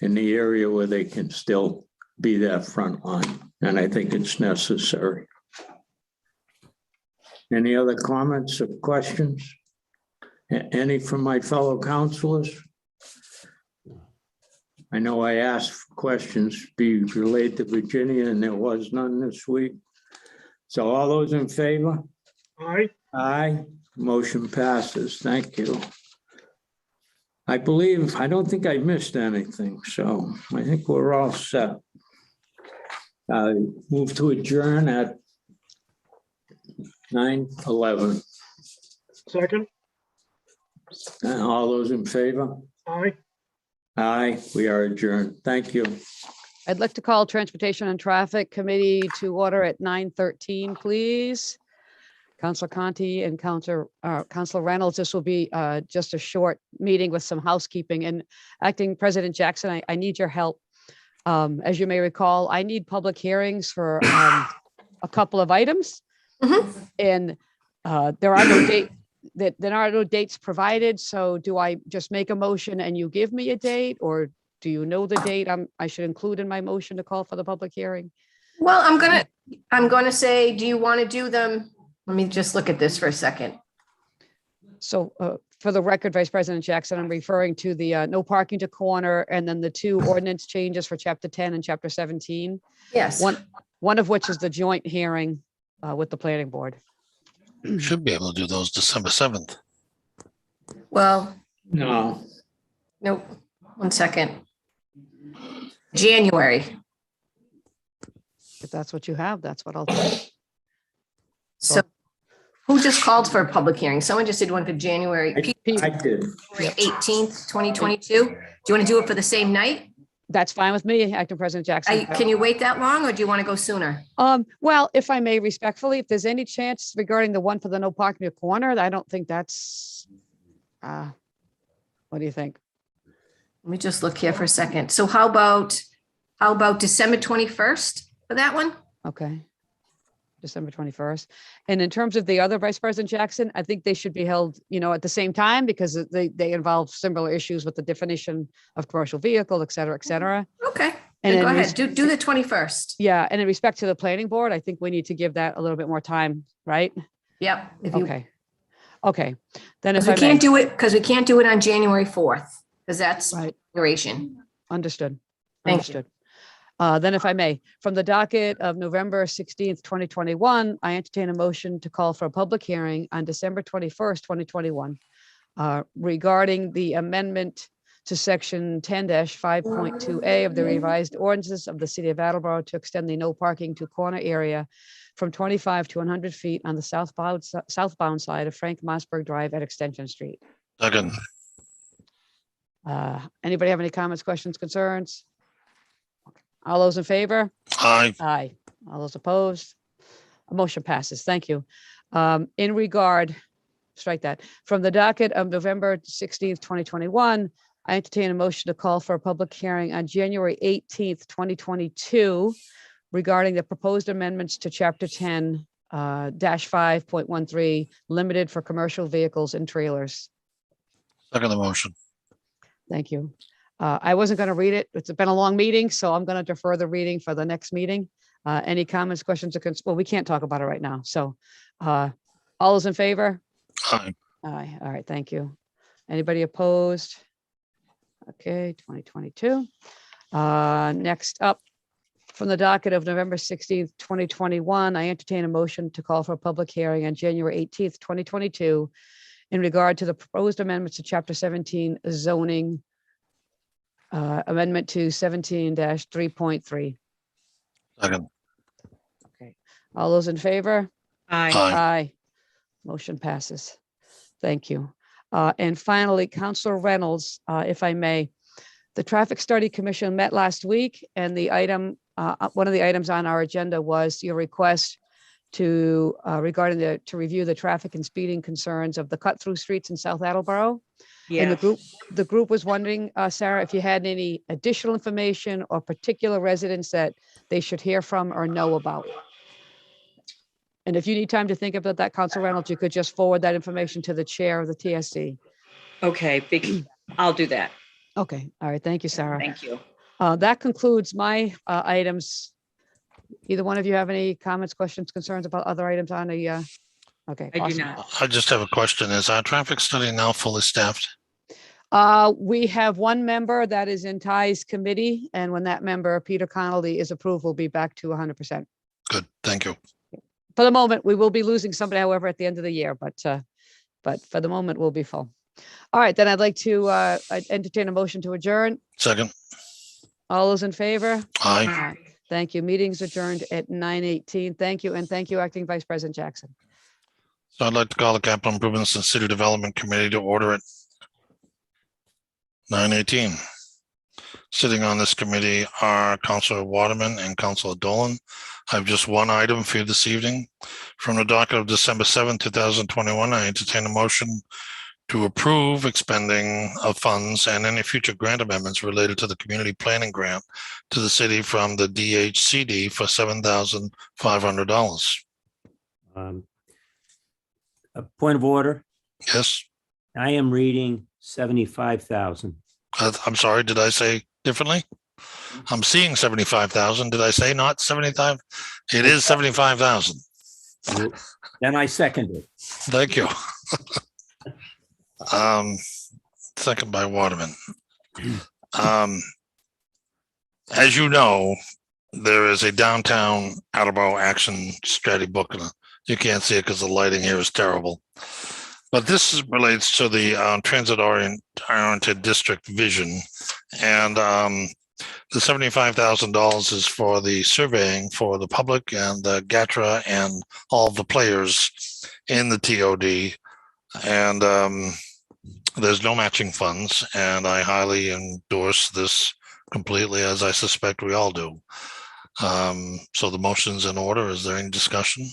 in the area where they can still be that front line. And I think it's necessary. Any other comments or questions? Any from my fellow councilors? I know I asked questions be related to Virginia, and there was none this week. So all those in favor? Aye. Aye. Motion passes. Thank you. I don't think I missed anything, so I think we're all set. Move to adjourn at 9:11. Second. All those in favor? Aye. Aye, we are adjourned. Thank you. I'd like to call Transportation and Traffic Committee to order at 9:13, please. Councilor Conti and Councilor Reynolds, this will be just a short meeting with some housekeeping. And Acting President Jackson, I need your help. As you may recall, I need public hearings for a couple of items. And there are no dates provided. So do I just make a motion and you give me a date, or do you know the date I should include in my motion to call for the public hearing? Well, I'm gonna say, do you want to do them? Let me just look at this for a second. So for the record, Vice President Jackson, I'm referring to the no parking to corner and then the 2 ordinance changes for chapter 10 and chapter 17. Yes. One of which is the joint hearing with the planning board. Should be able to do those December 7th. Well, No, nope. 1 second. January. If that's what you have, that's what I'll take. So who just called for a public hearing? Someone just did one for January I did. 18th, 2022. Do you want to do it for the same night? That's fine with me, Acting President Jackson. Can you wait that long, or do you want to go sooner? Well, if I may respectfully, if there's any chance regarding the one for the no parking to corner, I don't think that's, what do you think? Let me just look here for a second. So how about December 21st for that one? Okay. December 21st. And in terms of the other, Vice President Jackson, I think they should be held, at the same time, because they involve similar issues with the definition of commercial vehicle, et cetera, et cetera. Okay. And Then go in ahead. Do the 21st. Yeah. And in respect to the planning board, I think we need to give that a little bit more time, right? Yep. Okay. Then if We I may. can't do it because we can't do it on January 4th because that's Right. duration. Understood. Thank you. Understood. Then if I may, from the docket of November 16th, 2021, I entertain a motion to call for a public hearing on December 21st, 2021, regarding the amendment to section 10-5.2A of the revised ordinances of the city of Attleboro to extend the no parking to corner area from 25 to 100 feet on the southbound side of Frank Mossberg Drive at Extension Street. Second. Anybody have any comments, questions, concerns? All those in favor? Aye. Aye. All those opposed? A motion passes. Thank you. In regard, strike that, from the docket of November 16th, 2021, I entertain a motion to call for a public hearing on January 18th, 2022 regarding the proposed amendments to chapter 10 -5.13 limited for commercial vehicles and trailers. Second the motion. Thank you. I wasn't going to read it. It's been a long meeting, so I'm going to defer the reading for the next meeting. Any comments, questions, or concerns? Well, we can't talk about it right now. So all those in favor? Aye. Aye. All right. Thank you. Anybody opposed? Okay, 2022. Next up, from the docket of November 16th, 2021, I entertain a motion to call for a public hearing on January 18th, 2022 in regard to the proposed amendments to chapter 17 zoning amendment to 17-3.3. Second. Okay. All those in favor? Aye. Aye. Motion passes. Thank you. And finally, Councilor Reynolds, if I may, the Traffic Study Commission met last week, and the item, one of the items on our agenda was your request to regarding to review the traffic and speeding concerns of the cut-through streets in South Attleboro. And the group was wondering, Sarah, if you had any additional information or particular residents that they should hear from or know about. And if you need time to think about that, Council Reynolds, you could just forward that information to the chair of the TSC. Okay, I'll do that. Okay. All right. Thank you, Sarah. Thank you. That concludes my items. Either one of you have any comments, questions, concerns about other items on the, okay. I do awesome. not. I just have a question. Is our traffic study now fully staffed? We have one member that is in Ty's committee, and when that member, Peter Connolly, is approved, we'll be back to 100%. Good. Thank you. For the moment, we will be losing somebody, however, at the end of the year, but for the moment, we'll be full. All right, then I'd like to entertain a motion to adjourn. Second. All those in favor? Aye. Thank you. Meeting's adjourned at 9:18. Thank you, and thank you, Acting Vice President Jackson. So I'd like to call the Capital Improvements and City Development Committee to order at 9:18. Sitting on this committee are Councilor Waterman and Councilor Dolan. I have just one item for you this evening. From the docket of December 7th, 2021, I entertain a motion to approve expending of funds and any future grant amendments related to the community planning grant to the city from the DHCD for $7,500. A point of order. Yes, I am reading 75,000. I'm sorry, did I say differently? I'm seeing 75,000. Did I say not 75? It is 75,000. Then I second it. Thank you. Second by Waterman. As you know, there is a downtown Attleboro action strategy book. And you can't see it because the lighting here is terrible. But this relates to the transit-oriented district vision. And the $75,000 is for the surveying for the public and the GATRA and all the players in the TOD. And there's no matching funds. And I highly endorse this completely, as I suspect we all do. So the motion's in order. Is there any discussion?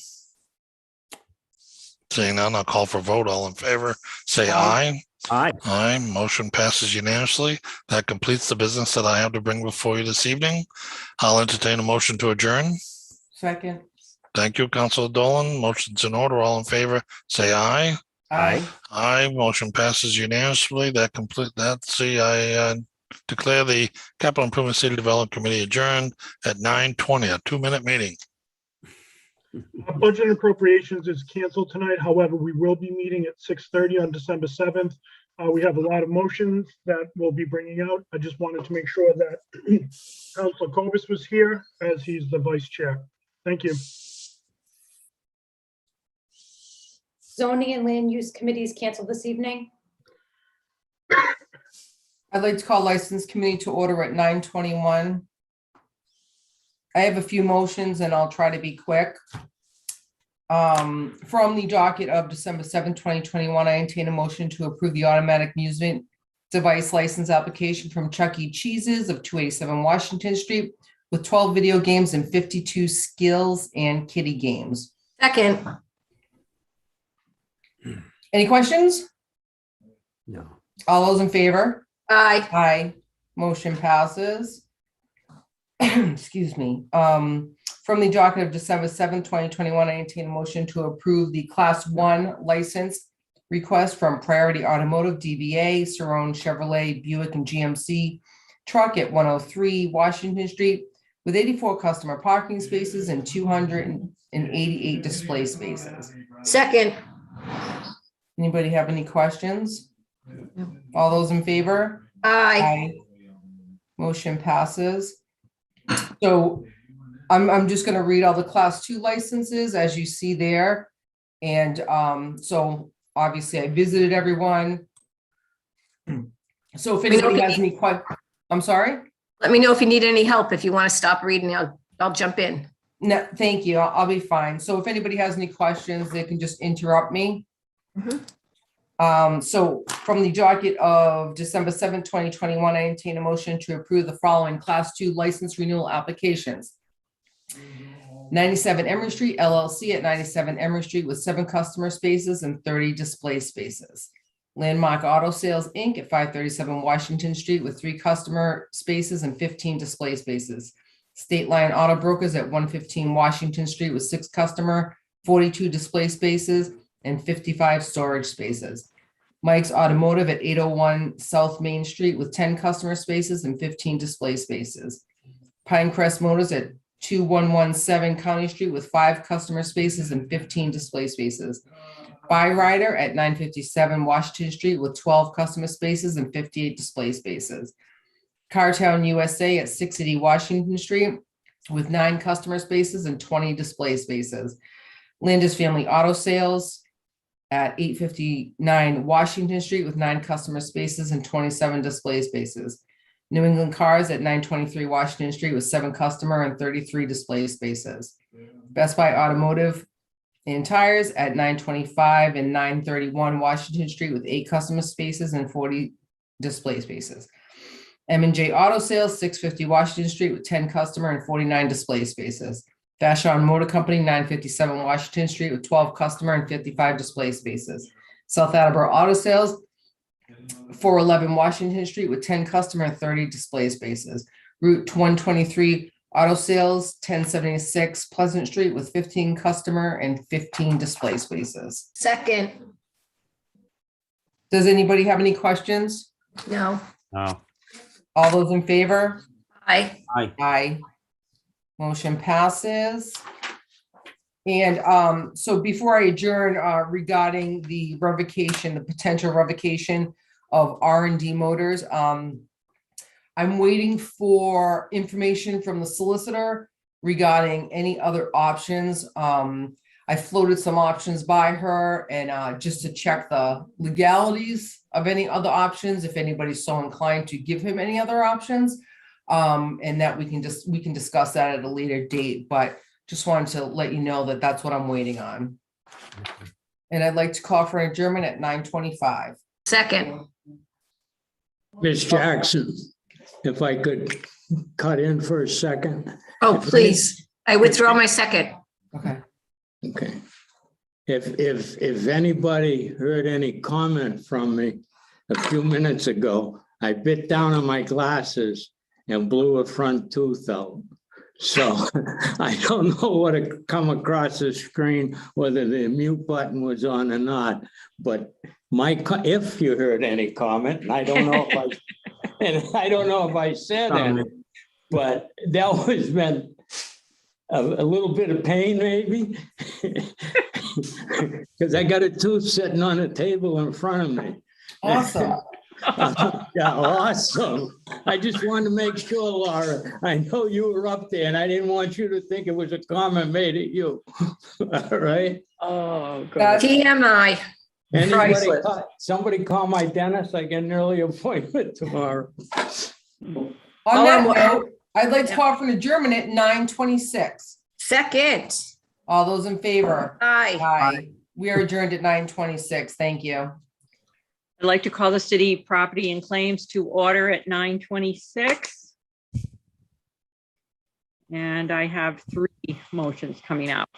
Seeing none, I'll call for a vote. All in favor, say aye. Aye. Aye. Motion passes unanimously. That completes the business that I have to bring before you this evening. I'll entertain a motion to adjourn. Second. Thank you, Councilor Dolan. Motion's in order. All in favor, say aye. Aye. Aye. Motion passes unanimously. I declare the Capital Improvement City Development Committee adjourned at 9:20, a 2-minute meeting. Budget and appropriations is canceled tonight. However, we will be meeting at 6:30 on December 7th. We have a lot of motions that we'll be bringing out. I just wanted to make sure that Councilor Cobus was here as he's the vice chair. Thank you. Zoning and land use committees canceled this evening. I'd like to call License Committee to order at 9:21. I have a few motions and I'll try to be quick. From the docket of December 7th, 2021, I entertain a motion to approve the automatic amusement device license application from Chuck E. Cheese's of 287 Washington Street with 12 video games and 52 skills and kiddie games. Second. Any questions? No. All those in favor? Aye. Aye. Motion passes. Excuse me. From the docket of December 7th, 2021, I entertain a motion to approve the Class 1 license request from Priority Automotive DBA, Cerrone Chevrolet, Buick, and GMC truck at 103 Washington Street with 84 customer parking spaces and 288 display spaces. Second. Anybody have any questions? All those in favor? Aye. Motion passes. So I'm just gonna read all the Class 2 licenses as you see there. And so obviously I visited everyone. So if anybody has any I'm sorry? Let me know if you need any help. If you want to stop reading, I'll jump in. No, thank you. I'll be fine. So if anybody has any questions, they can just interrupt me. So from the docket of December 7th, 2021, I entertain a motion to approve the following Class 2 license renewal applications. 97 Emory Street LLC at 97 Emory Street with 7 customer spaces and 30 display spaces. Landmark Auto Sales Inc. at 537 Washington Street with 3 customer spaces and 15 display spaces. State Line Auto Brokers at 115 Washington Street with 6 customer, 42 display spaces, and 55 storage spaces. Mike's Automotive at 801 South Main Street with 10 customer spaces and 15 display spaces. Pinecrest Motors at 2117 County Street with 5 customer spaces and 15 display spaces. Byrider at 957 Washington Street with 12 customer spaces and 58 display spaces. Cartown USA at 680 Washington Street with 9 customer spaces and 20 display spaces. Landis Family Auto Sales at 859 Washington Street with 9 customer spaces and 27 display spaces. New England Cars at 923 Washington Street with 7 customer and 33 display spaces. Best Buy Automotive and Tires at 925 and 931 Washington Street with 8 customer spaces and 40 display spaces. M&J Auto Sales, 650 Washington Street with 10 customer and 49 display spaces. Vashon Motor Company, 957 Washington Street with 12 customer and 55 display spaces. South Attleboro Auto Sales, 411 Washington Street with 10 customer and 30 display spaces. Route 123 Auto Sales, 1076 Pleasant Street with 15 customer and 15 display spaces. Second, Does anybody have any questions? no, No. All those in favor? I, Aye. Aye. Motion passes. And so before I adjourn, regarding the revocation, the potential revocation of R&D Motors, I'm waiting for information from the solicitor regarding any other options. I floated some options by her and just to check the legalities of any other options, if anybody's so inclined to give him any other options. And that we can discuss that at a later date, but just wanted to let you know that that's what I'm waiting on. And I'd like to call for adjournment at 9:25. second, Ms. Jackson, if I could cut in for a second. oh, please, I withdraw my second. Okay. Okay. If anybody heard any comment from me a few minutes ago, I bit down on my glasses and blew a front tooth out. So I don't know what had come across the screen, whether the mute button was on or not, but if you heard any comment, and I don't know if I said any, but that was meant a little bit of pain maybe. Because I got a tooth sitting on a table in front of me. Awesome. Yeah, awesome. I just wanted to make sure, Laura, I know you were up there and I didn't want you to think it was a comment made at you. All right? Oh, God. TMI. Somebody call my dentist. I get an early appointment tomorrow. On that note, I'd like to call for an adjournment at 9:26. Second, All those in favor? aye. Aye. We are adjourned at 9:26. Thank you. I'd like to call the city property and claims to order at 9:26. And I have 3 motions coming out.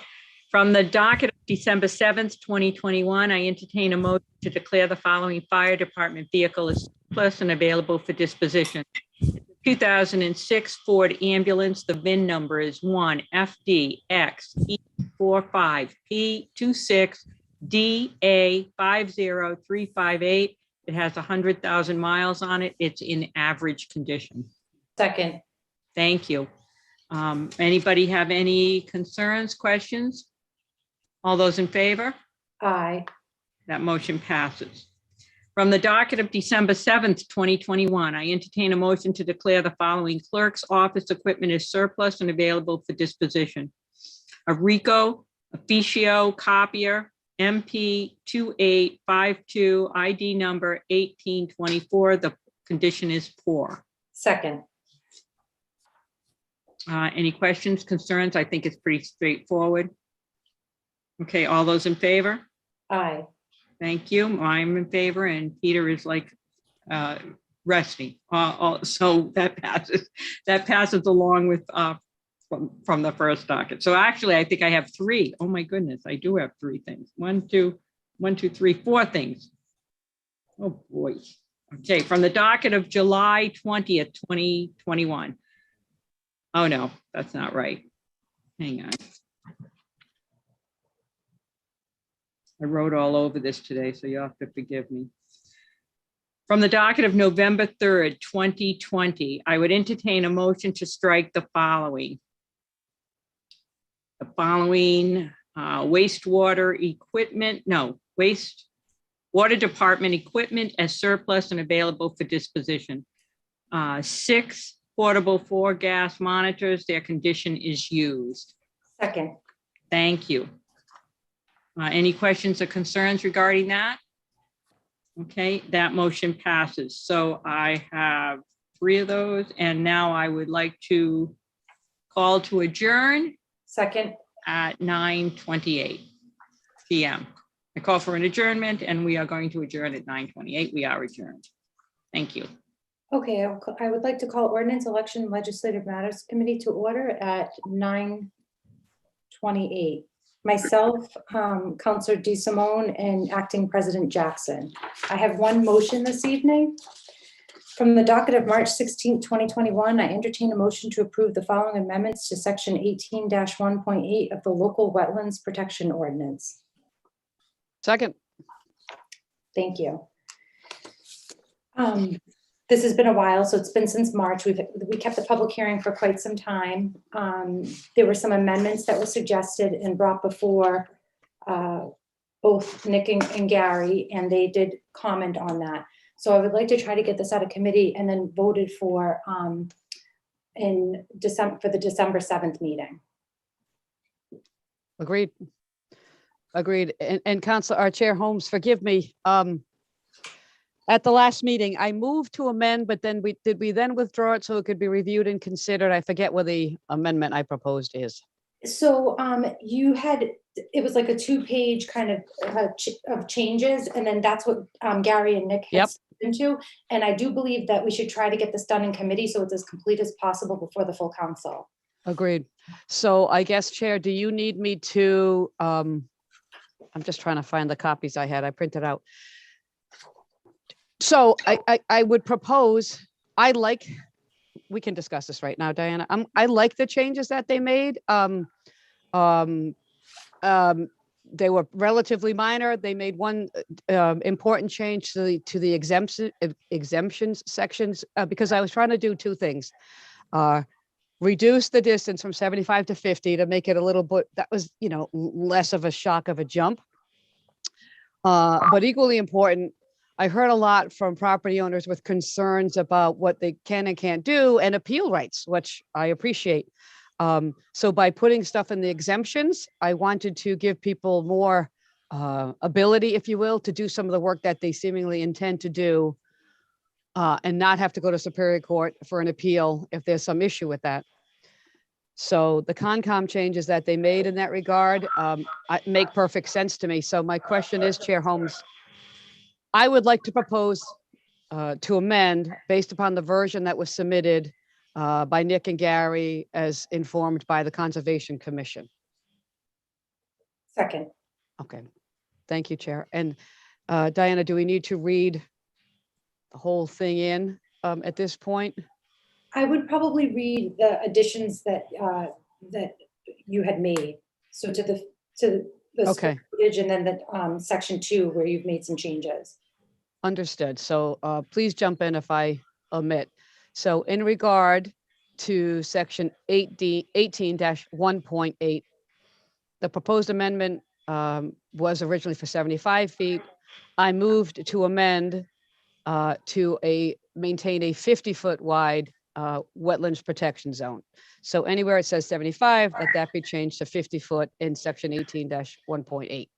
From the docket of December 7th, 2021, I entertain a motion to declare the following fire department vehicle as surplus and available for disposition. 2006 Ford ambulance, the VIN number is 1FDX-E45P26DA50358. It has 100,000 miles on it. It's in average condition. Second, Thank you. Anybody have any concerns, questions? All those in favor? aye. That motion passes. From the docket of December 7th, 2021, I entertain a motion to declare the following clerk's office equipment as surplus and available for disposition. A Ricoh, Officio copier, MP 2852, ID number 1824. The condition is poor. Second, Any questions, concerns? I think it's pretty straightforward. Okay, all those in favor? aye. Thank you. I'm in favor and Peter is like resting. So that passes along with from the first docket. So actually, I think I have 3. Oh my goodness, I do have 3 things. 1, 2, 3, 4 things. Oh boy. Okay, from the docket of July 20th, 2021. Oh no, that's not right. Hang on. I wrote all over this today, so you'll have to forgive me. From the docket of November 3rd, 2020, I would entertain a motion to strike the following. The following wastewater department equipment as surplus and available for disposition. 6 portable 4 gas monitors, their condition is used. Second, Thank you. Any questions or concerns regarding that? Okay, that motion passes. So I have 3 of those, and now I would like to call to adjourn second, at 9:28 p.m. I call for an adjournment, and we are going to adjourn at 9:28. We are adjourned. Thank you. okay, I would like to call Ordinance Election Legislative Matters Committee to order at 9:28. myself, Counselor DeSimone, and Acting President Jackson. I have one motion this evening. From the docket of March 16, 2021, I entertain a motion to approve the following amendments to section 18-1.8 of the local wetlands protection ordinance. Second. Thank you. This has been a while, so it's been since March. We kept the public hearing for quite some time. There were some amendments that were suggested and brought before both Nick and Gary, and they did comment on that. So I would like to try to get this out of committee and then voted for in December, for the December 7th meeting. Agreed. Agreed. And Councilor Chair Holmes, forgive me. At the last meeting, I moved to amend, but then did we then withdraw it so it could be reviewed and considered? I forget what the amendment I proposed is. So you had, it was like a 2-page kind of changes, and then that's what Gary and Nick had into. And I do believe that we should try to get this done in committee so it's as complete as possible before the full council. Agreed. So I guess, Chair, do you need me to, I'm just trying to find the copies I had. I printed out. So I would propose, we can discuss this right now, Diana. I like the changes that they made. They were relatively minor. They made one important change to the exemptions sections because I was trying to do two things. Reduce the distance from 75 to 50 to make it a little bit, that was, less of a shock of a jump. But equally important, I heard a lot from property owners with concerns about what they can and can't do and appeal rights, which I appreciate. So by putting stuff in the exemptions, I wanted to give people more ability, if you will, to do some of the work that they seemingly intend to do and not have to go to Superior Court for an appeal if there's some issue with that. So the Concom changes that they made in that regard make perfect sense to me. So my question is, Chair Holmes, I would like to propose to amend based upon the version that was submitted by Nick and Gary as informed by the Conservation Commission. Second. Okay, thank you, Chair. And Diana, do we need to read the whole thing in at this point? I would probably read the additions that that you had made. So to the okay. and then the section 2 where you've made some changes. Understood. So please jump in if I omit. So in regard to section 18-1.8, the proposed amendment was originally for 75 feet. I moved to amend to maintain a 50-foot wide wetlands protection zone. So anywhere it says 75, let that be changed to 50 foot in section 18-1.8.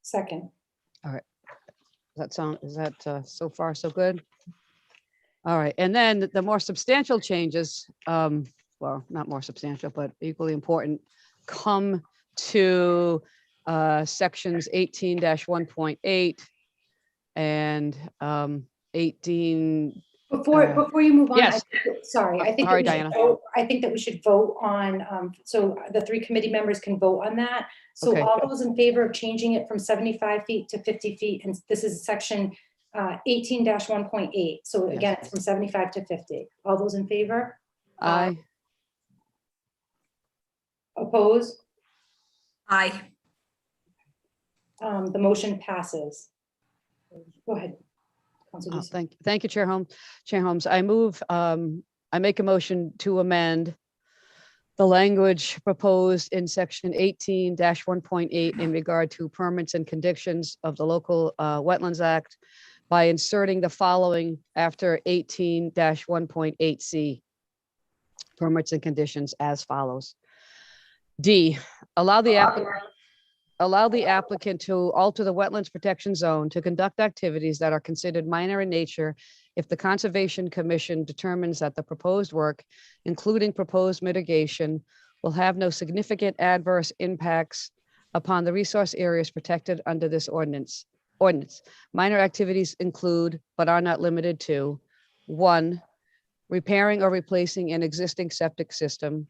Second. All right. Is that so far so good? All right. And then the more substantial changes, well, not more substantial, but equally important, come to sections 18-1.8 and 18. Before you move on, yes. I think Sorry, Diana. I think that we should vote on, so the 3 committee members can vote on that. So Okay. all those in favor of changing it from 75 feet to 50 feet, and this is section 18-1.8. So again, it's from 75 to 50. All those in favor? Aye. Oppose? Aye. The motion passes. Go ahead. Oh, thank you, Chair Holmes. Chair Holmes, I move, I make a motion to amend the language proposed in section 18-1.8 in regard to permits and conditions of the Local Wetlands Act by inserting the following after 18-1.8C. Permits and conditions as follows. D, allow the applicant to alter the wetlands protection zone to conduct activities that are considered minor in nature if the Conservation Commission determines that the proposed work, including proposed mitigation, will have no significant adverse impacts upon the resource areas protected under this ordinance. Minor activities include, but are not limited to, 1, repairing or replacing an existing septic system.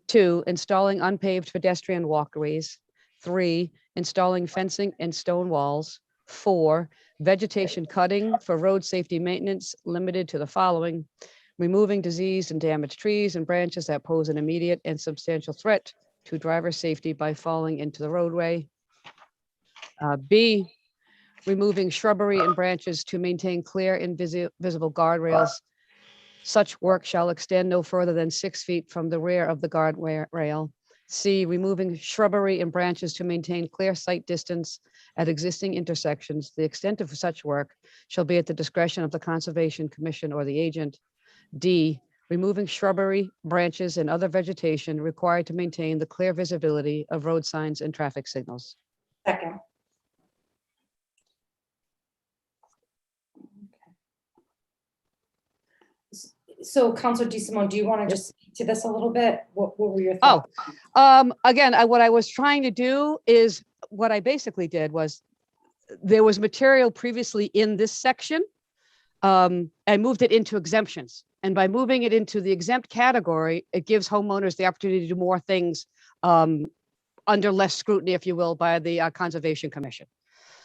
2, installing unpaved pedestrian walkways. 3, installing fencing and stone walls. 4, vegetation cutting for road safety maintenance limited to the following: removing diseased and damaged trees and branches that pose an immediate and substantial threat to driver safety by falling into the roadway. B, removing shrubbery and branches to maintain clear and visible guardrails. Such work shall extend no further than 6 feet from the rear of the guardrail. C, removing shrubbery and branches to maintain clear sight distance at existing intersections. The extent of such work shall be at the discretion of the Conservation Commission or the agent. D, removing shrubbery, branches, and other vegetation required to maintain the clear visibility of road signs and traffic signals. Second. So Councilor DeSimone, do you want to just speak to this a little bit? What were your thoughts? Again, what I was trying to do is, what I basically did was, there was material previously in this section. I moved it into exemptions. And by moving it into the exempt category, it gives homeowners the opportunity to do more things under less scrutiny, if you will, by the Conservation Commission.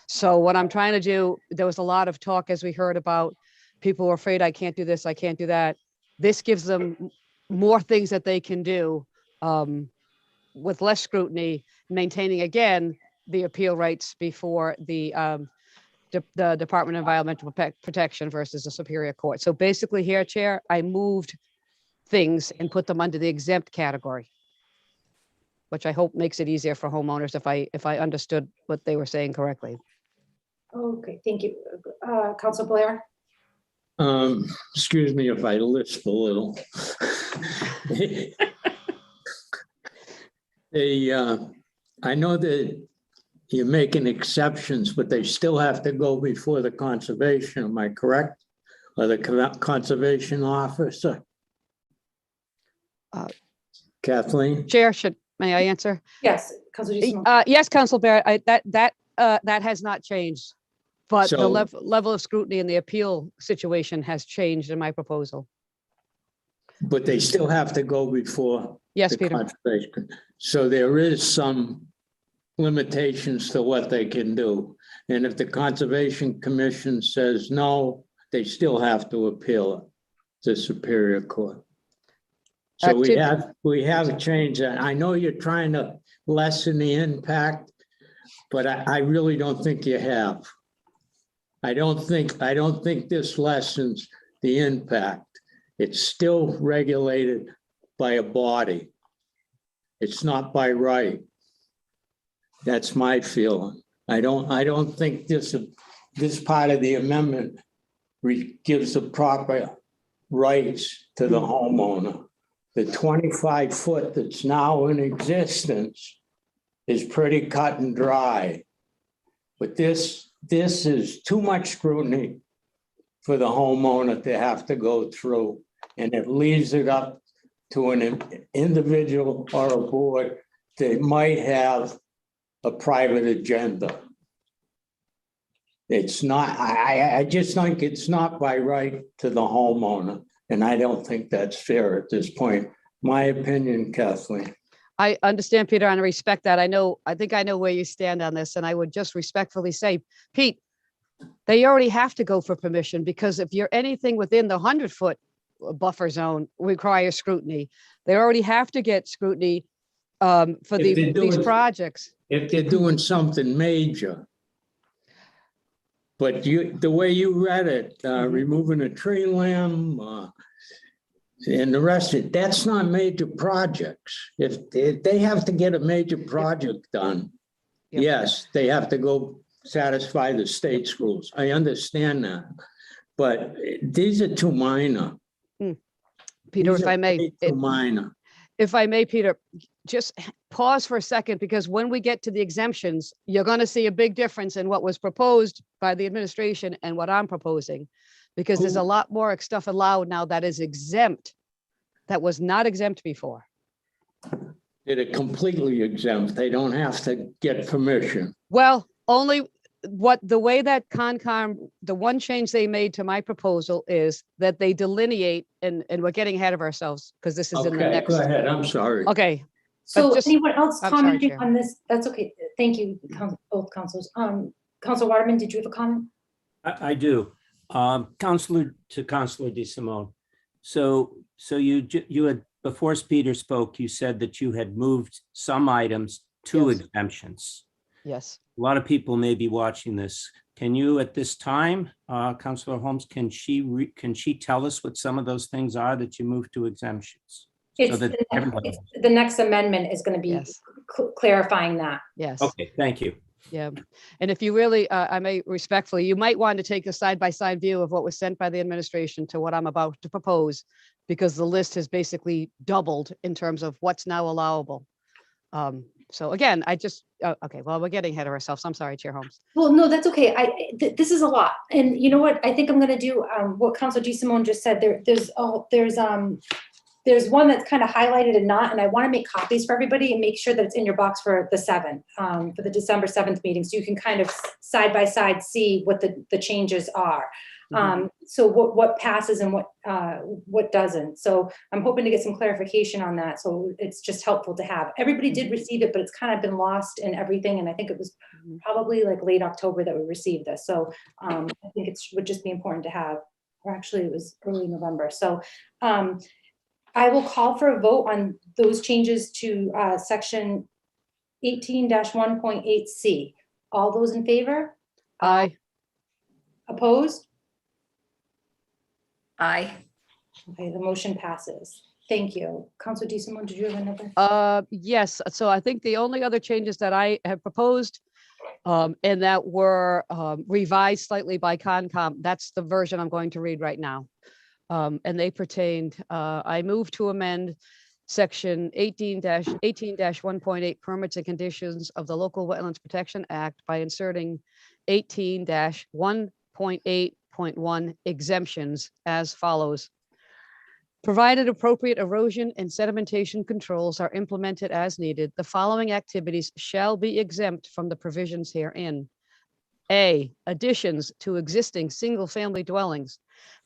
So what I'm trying to do, there was a lot of talk, as we heard, about people were afraid, I can't do this, I can't do that. This gives them more things that they can do with less scrutiny, maintaining, again, the appeal rights before the Department of Environmental Protection versus the Superior Court. So basically here, Chair, I moved things and put them under the exempt category, which I hope makes it easier for homeowners if I understood what they were saying correctly. Okay, thank you. Councilor Blair? Excuse me if I lisp a little. I know that you're making exceptions, but they still have to go before the conservation, am I correct? Or the conservation officer? Kathleen? Chair, may I answer? Yes, Councilor DeSimone. Yes, Council Barrett, that has not changed. But the So- level of scrutiny in the appeal situation has changed in my proposal. But they still have to go before. Yes, the Peter. conservation. So there is some limitations to what they can do. And if the Conservation Commission says no, they still have to appeal it to Superior Court. So we have changed that. I know you're trying to lessen the impact, but I really don't think you have. I don't think this lessens the impact. It's still regulated by a body. It's not by right. That's my feeling. I don't think this part of the amendment gives the proper rights to the homeowner. The 25 foot that's now in existence is pretty cut and dry. But this is too much scrutiny for the homeowner to have to go through. And it leaves it up to an individual or a board that might have a private agenda. It's not, I just think it's not by right to the homeowner. And I don't think that's fair at this point. My opinion, Kathleen. I understand, Peter, and I respect that. I think I know where you stand on this, and I would just respectfully say, Pete, they already have to go for permission, because if you're anything within the 100-foot buffer zone requires scrutiny. They already have to get scrutiny for these projects. If they're doing something major. But the way you read it, removing a tree limb, and the rest of it, that's not major projects. If they have to get a major project done, yes, they have to go satisfy the state's rules. I understand that. But these are too minor. Peter, These if I may, too minor. if I may, Peter, just pause for a second, because when we get to the exemptions, you're going to see a big difference in what was proposed by the administration and what I'm proposing, because there's a lot more stuff allowed now that is exempt, that was not exempt before. It completely exempt. They don't have to get permission. Well, only what the way that Concom, the one change they made to my proposal is that they delineate, and we're getting ahead of ourselves because this is in the Okay, next. go ahead. I'm sorry. Okay. So just- anyone else I'm sorry, commenting Chair. on this? That's okay. Thank you, both councilors. Council Waterman, did you have a comment? I do. Counselor DeSimone. So you had, before Peter spoke, you said that you had moved some items to Yes. exemptions. Yes. A lot of people may be watching this. Can you, at this time, Counselor Holmes, can she tell us what some of those things are that you moved to exemptions? So that everybody. The next amendment is going to be Yes. clarifying that. Yes. Okay, thank you. Yeah. And if you really, I may respectfully, you might want to take a side-by-side view of what was sent by the administration to what I'm about to propose, because the list has basically doubled in terms of what's now allowable. So again, okay, well, we're getting ahead of ourselves. I'm sorry, Chair Holmes. Well, no, that's okay. This is a lot. And you know what? I think I'm going to do what Councilor DeSimone just said. There's one that's kind of highlighted and not, and I want to make copies for everybody and make sure that it's in your box for the 7th, for the December 7th meeting. So you can kind of side by side see what the changes are. So what passes and what doesn't. So I'm hoping to get some clarification on that. So it's just helpful to have. Everybody did receive it, but it's kind of been lost in everything. And I think it was probably like late October that we received this. So I think it would just be important to have, or actually it was early November. So I will call for a vote on those changes to section 18-1.8C. All those in favor? Aye. Opposed? Aye. Okay, the motion passes. Thank you. Councilor DeSimone, did you have another? Yes. So I think the only other changes that I have proposed and that were revised slightly by Concom, that's the version I'm going to read right now. And they pertained, I move to amend section 18-1.8 permits and conditions of the Local Wetlands Protection Act by inserting 18-1.8.1 exemptions as follows. Provided appropriate erosion and sedimentation controls are implemented as needed, the following activities shall be exempt from the provisions herein. A, additions to existing single-family dwellings,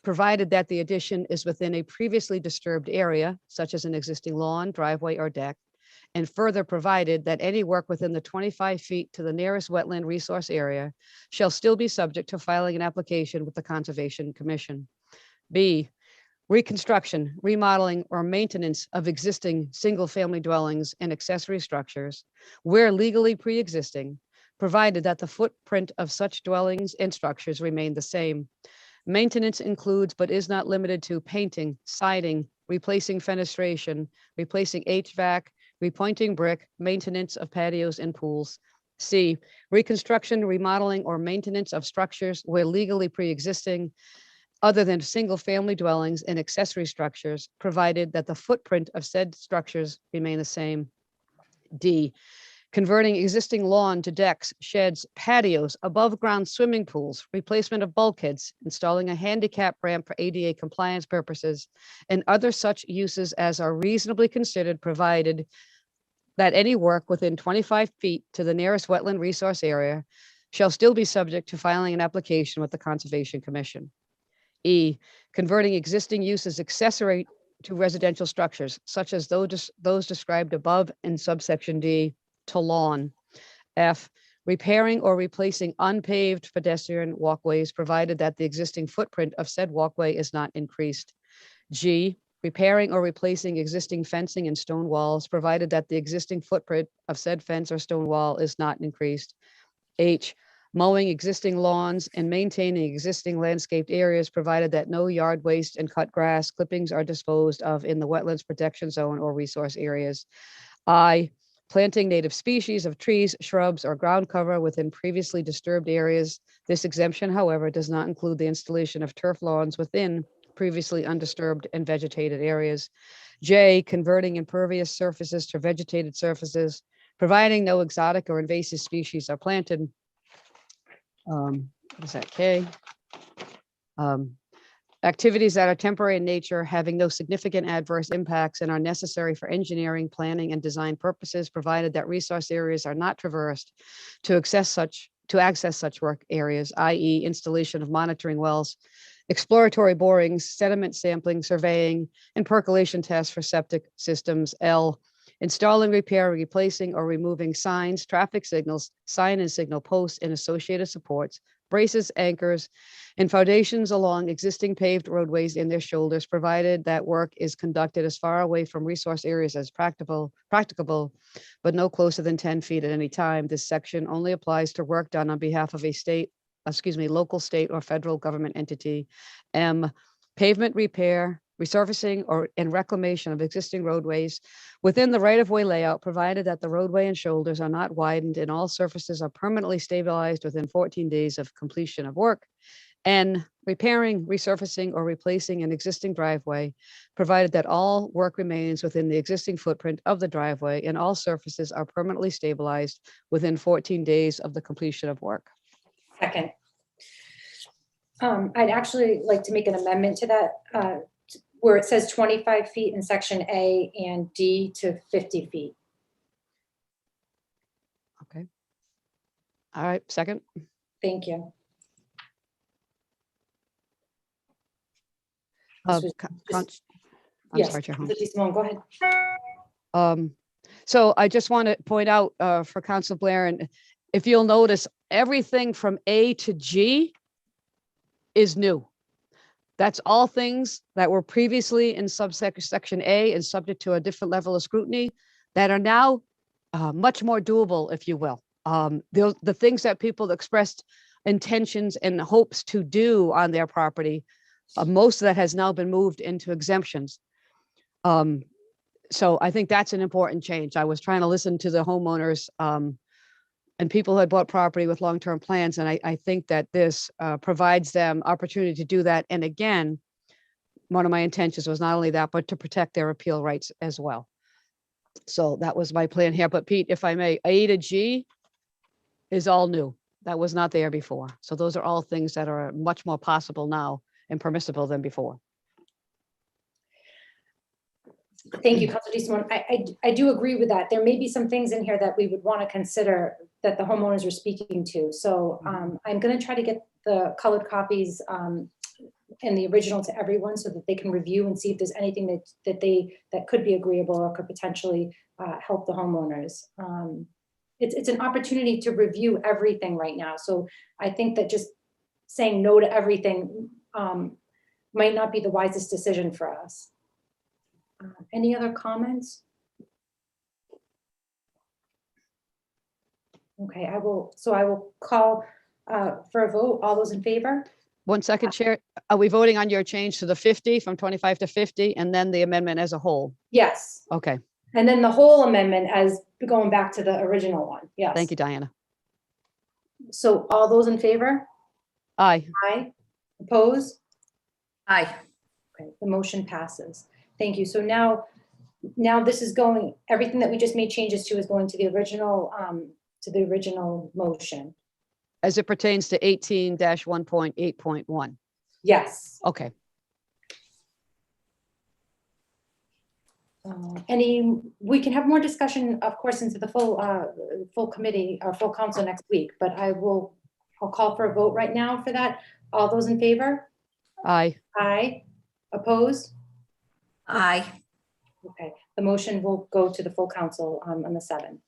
provided that the addition is within a previously disturbed area, such as an existing lawn, driveway, or deck, and further provided that any work within the 25 feet to the nearest wetland resource area shall still be subject to filing an application with the Conservation Commission. B, reconstruction, remodeling, or maintenance of existing single-family dwellings and accessory structures where legally pre-existing, provided that the footprint of such dwellings and structures remain the same. Maintenance includes, but is not limited to, painting, siding, replacing fenestration, replacing HVAC, repointing brick, maintenance of patios and pools. C, reconstruction, remodeling, or maintenance of structures where legally pre-existing, other than single-family dwellings and accessory structures, provided that the footprint of said structures remain the same. D, converting existing lawn to decks, sheds, patios, above-ground swimming pools, replacement of bulkheads, installing a handicap ramp for ADA compliance purposes, and other such uses as are reasonably considered, provided that any work within 25 feet to the nearest wetland resource area shall still be subject to filing an application with the Conservation Commission. E, converting existing uses accessory to residential structures, such as those described above in subsection D, to lawn. F, repairing or replacing unpaved pedestrian walkways, provided that the existing footprint of said walkway is not increased. G, repairing or replacing existing fencing and stone walls, provided that the existing footprint of said fence or stone wall is not increased. H, mowing existing lawns and maintaining existing landscaped areas, provided that no yard waste and cut grass clippings are disposed of in the wetlands protection zone or resource areas. I, planting native species of trees, shrubs, or ground cover within previously disturbed areas. This exemption, however, does not include the installation of turf lawns within previously undisturbed and vegetated areas. J, converting impervious surfaces to vegetated surfaces, providing no exotic or invasive species are planted. What is that, K? Activities that are temporary in nature, having no significant adverse impacts and are necessary for engineering, planning, and design purposes, provided that resource areas are not traversed to access to access such work areas, i.e. installation of monitoring wells, exploratory borings, sediment sampling, surveying, and percolation tests for septic systems. L, installing, repair, replacing, or removing signs, traffic signals, sign and signal posts, and associated supports, braces, anchors, and foundations along existing paved roadways in their shoulders, provided that work is conducted as far away from resource areas as practicable, but no closer than 10 feet at any time. This section only applies to work done on behalf of a local, state, or federal government entity. M, pavement repair, resurfacing, and reclamation of existing roadways within the right-of-way layout, provided that the roadway and shoulders are not widened and all surfaces are permanently stabilized within 14 days of completion of work. N, repairing, resurfacing, or replacing an existing driveway, provided that all work remains within the existing footprint of the driveway and all surfaces are permanently stabilized within 14 days of the completion of work. Second. I'd actually like to make an amendment to that, where it says 25 feet in section A and D to 50 feet. Okay. All right, second. Thank you. I'm Yes, sorry, Chair Holmes. Trustee Simone, go ahead. So I just want to point out for Council Blair, and if you'll notice, everything from A to G is new. That's all things that were previously in subsection A and subject to a different level of scrutiny that are now much more doable, if you will. The things that people expressed intentions and hopes to do on their property, most of that has now been moved into exemptions. So I think that's an important change. I was trying to listen to the homeowners and people who had bought property with long-term plans. And I think that this provides them opportunity to do that. And again, one of my intentions was not only that, but to protect their appeal rights as well. So that was my plan here. But Pete, if I may, A to G is all new. That was not there before. So those are all things that are much more possible now and permissible than before. Thank you, Councilor DeSimone. I do agree with that. There may be some things in here that we would want to consider that the homeowners are speaking to. So I'm going to try to get the colored copies and the original to everyone so that they can review and see if there's anything that could be agreeable or could potentially help the homeowners. It's an opportunity to review everything right now. So I think that just saying no to everything might not be the wisest decision for us. Any other comments? Okay, I will call for a vote. All those in favor? 1 second, Chair. Are we voting on your change to the 50 from 25 to 50 and then the amendment as a whole? Yes. Okay. And then the whole amendment as going back to the original one. Yes. Thank you, Diana. So all those in favor? Aye. Aye. Oppose? Aye. Okay, the motion passes. Thank you. So now this is going, everything that we just made changes to is going to the original motion. As it pertains to 18-1.8.1. Yes. Okay. We can have more discussion, of course, into the full committee or full council next week, but I'll call for a vote right now for that. All those in favor? Aye. Aye. Opposed? Aye. Okay, the motion will go to the full council on the 7th.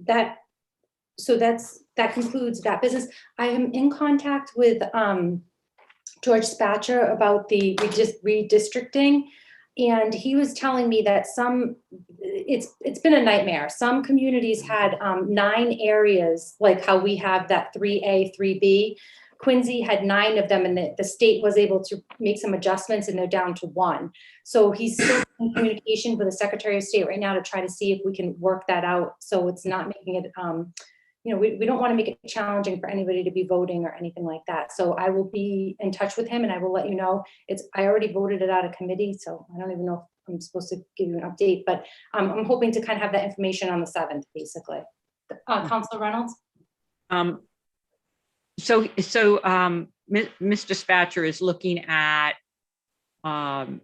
That concludes that business. I am in contact with George Spatcher about the redistricting, and he was telling me that it's been a nightmare. Some communities had 9 areas, like how we have that 3A, 3B. Quincy had 9 of them, and the state was able to make some adjustments, and they're down to 1. So he's still in communication with the Secretary of State right now to try to see if we can work that out. So it's not making it, we don't want to make it challenging for anybody to be voting or anything like that. So I will be in touch with him, and I will let you know. I already voted it out of committee, so I don't even know if I'm supposed to give you an update, but I'm hoping to kind of have that information on the 7th, basically. Councilor Reynolds? So Mr. Spatcher is looking at the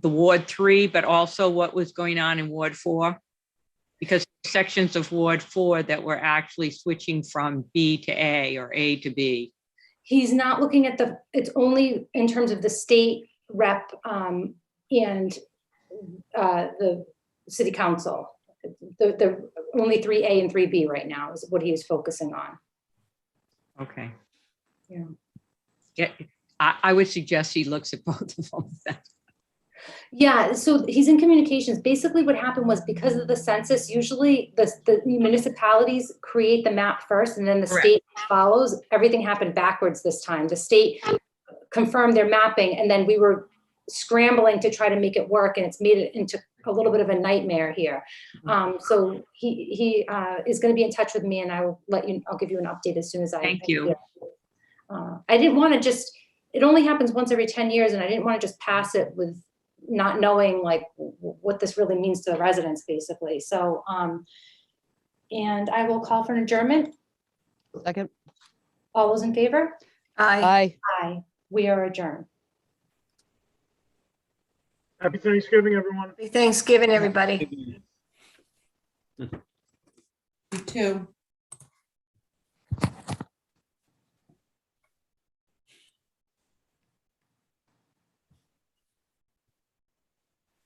Ward 3, but also what was going on in Ward 4? Because sections of Ward 4 that were actually switching from B to A or A to B. He's not looking at it's only in terms of the state rep and the city council. The only 3A and 3B right now is what he is focusing on. Okay. Yeah. Yeah, I would suggest he looks at both of them. Yeah, so he's in communications. Basically what happened was because of the census, usually the municipalities create the map first and then the Correct. state follows. Everything happened backwards this time. The state confirmed their mapping and then we were scrambling to try to make it work and it's made it into a little bit of a nightmare here. So he is going to be in touch with me and I'll give you an update as soon as Thank you. I didn't want to just, it only happens once every 10 years and I didn't want to just pass it with not knowing like what this really means to the residents basically. So, and I will call for an adjournment. Second. All those in favor? Aye. Aye. We are adjourned. Happy Thanksgiving, everyone. Happy Thanksgiving, everybody. You too.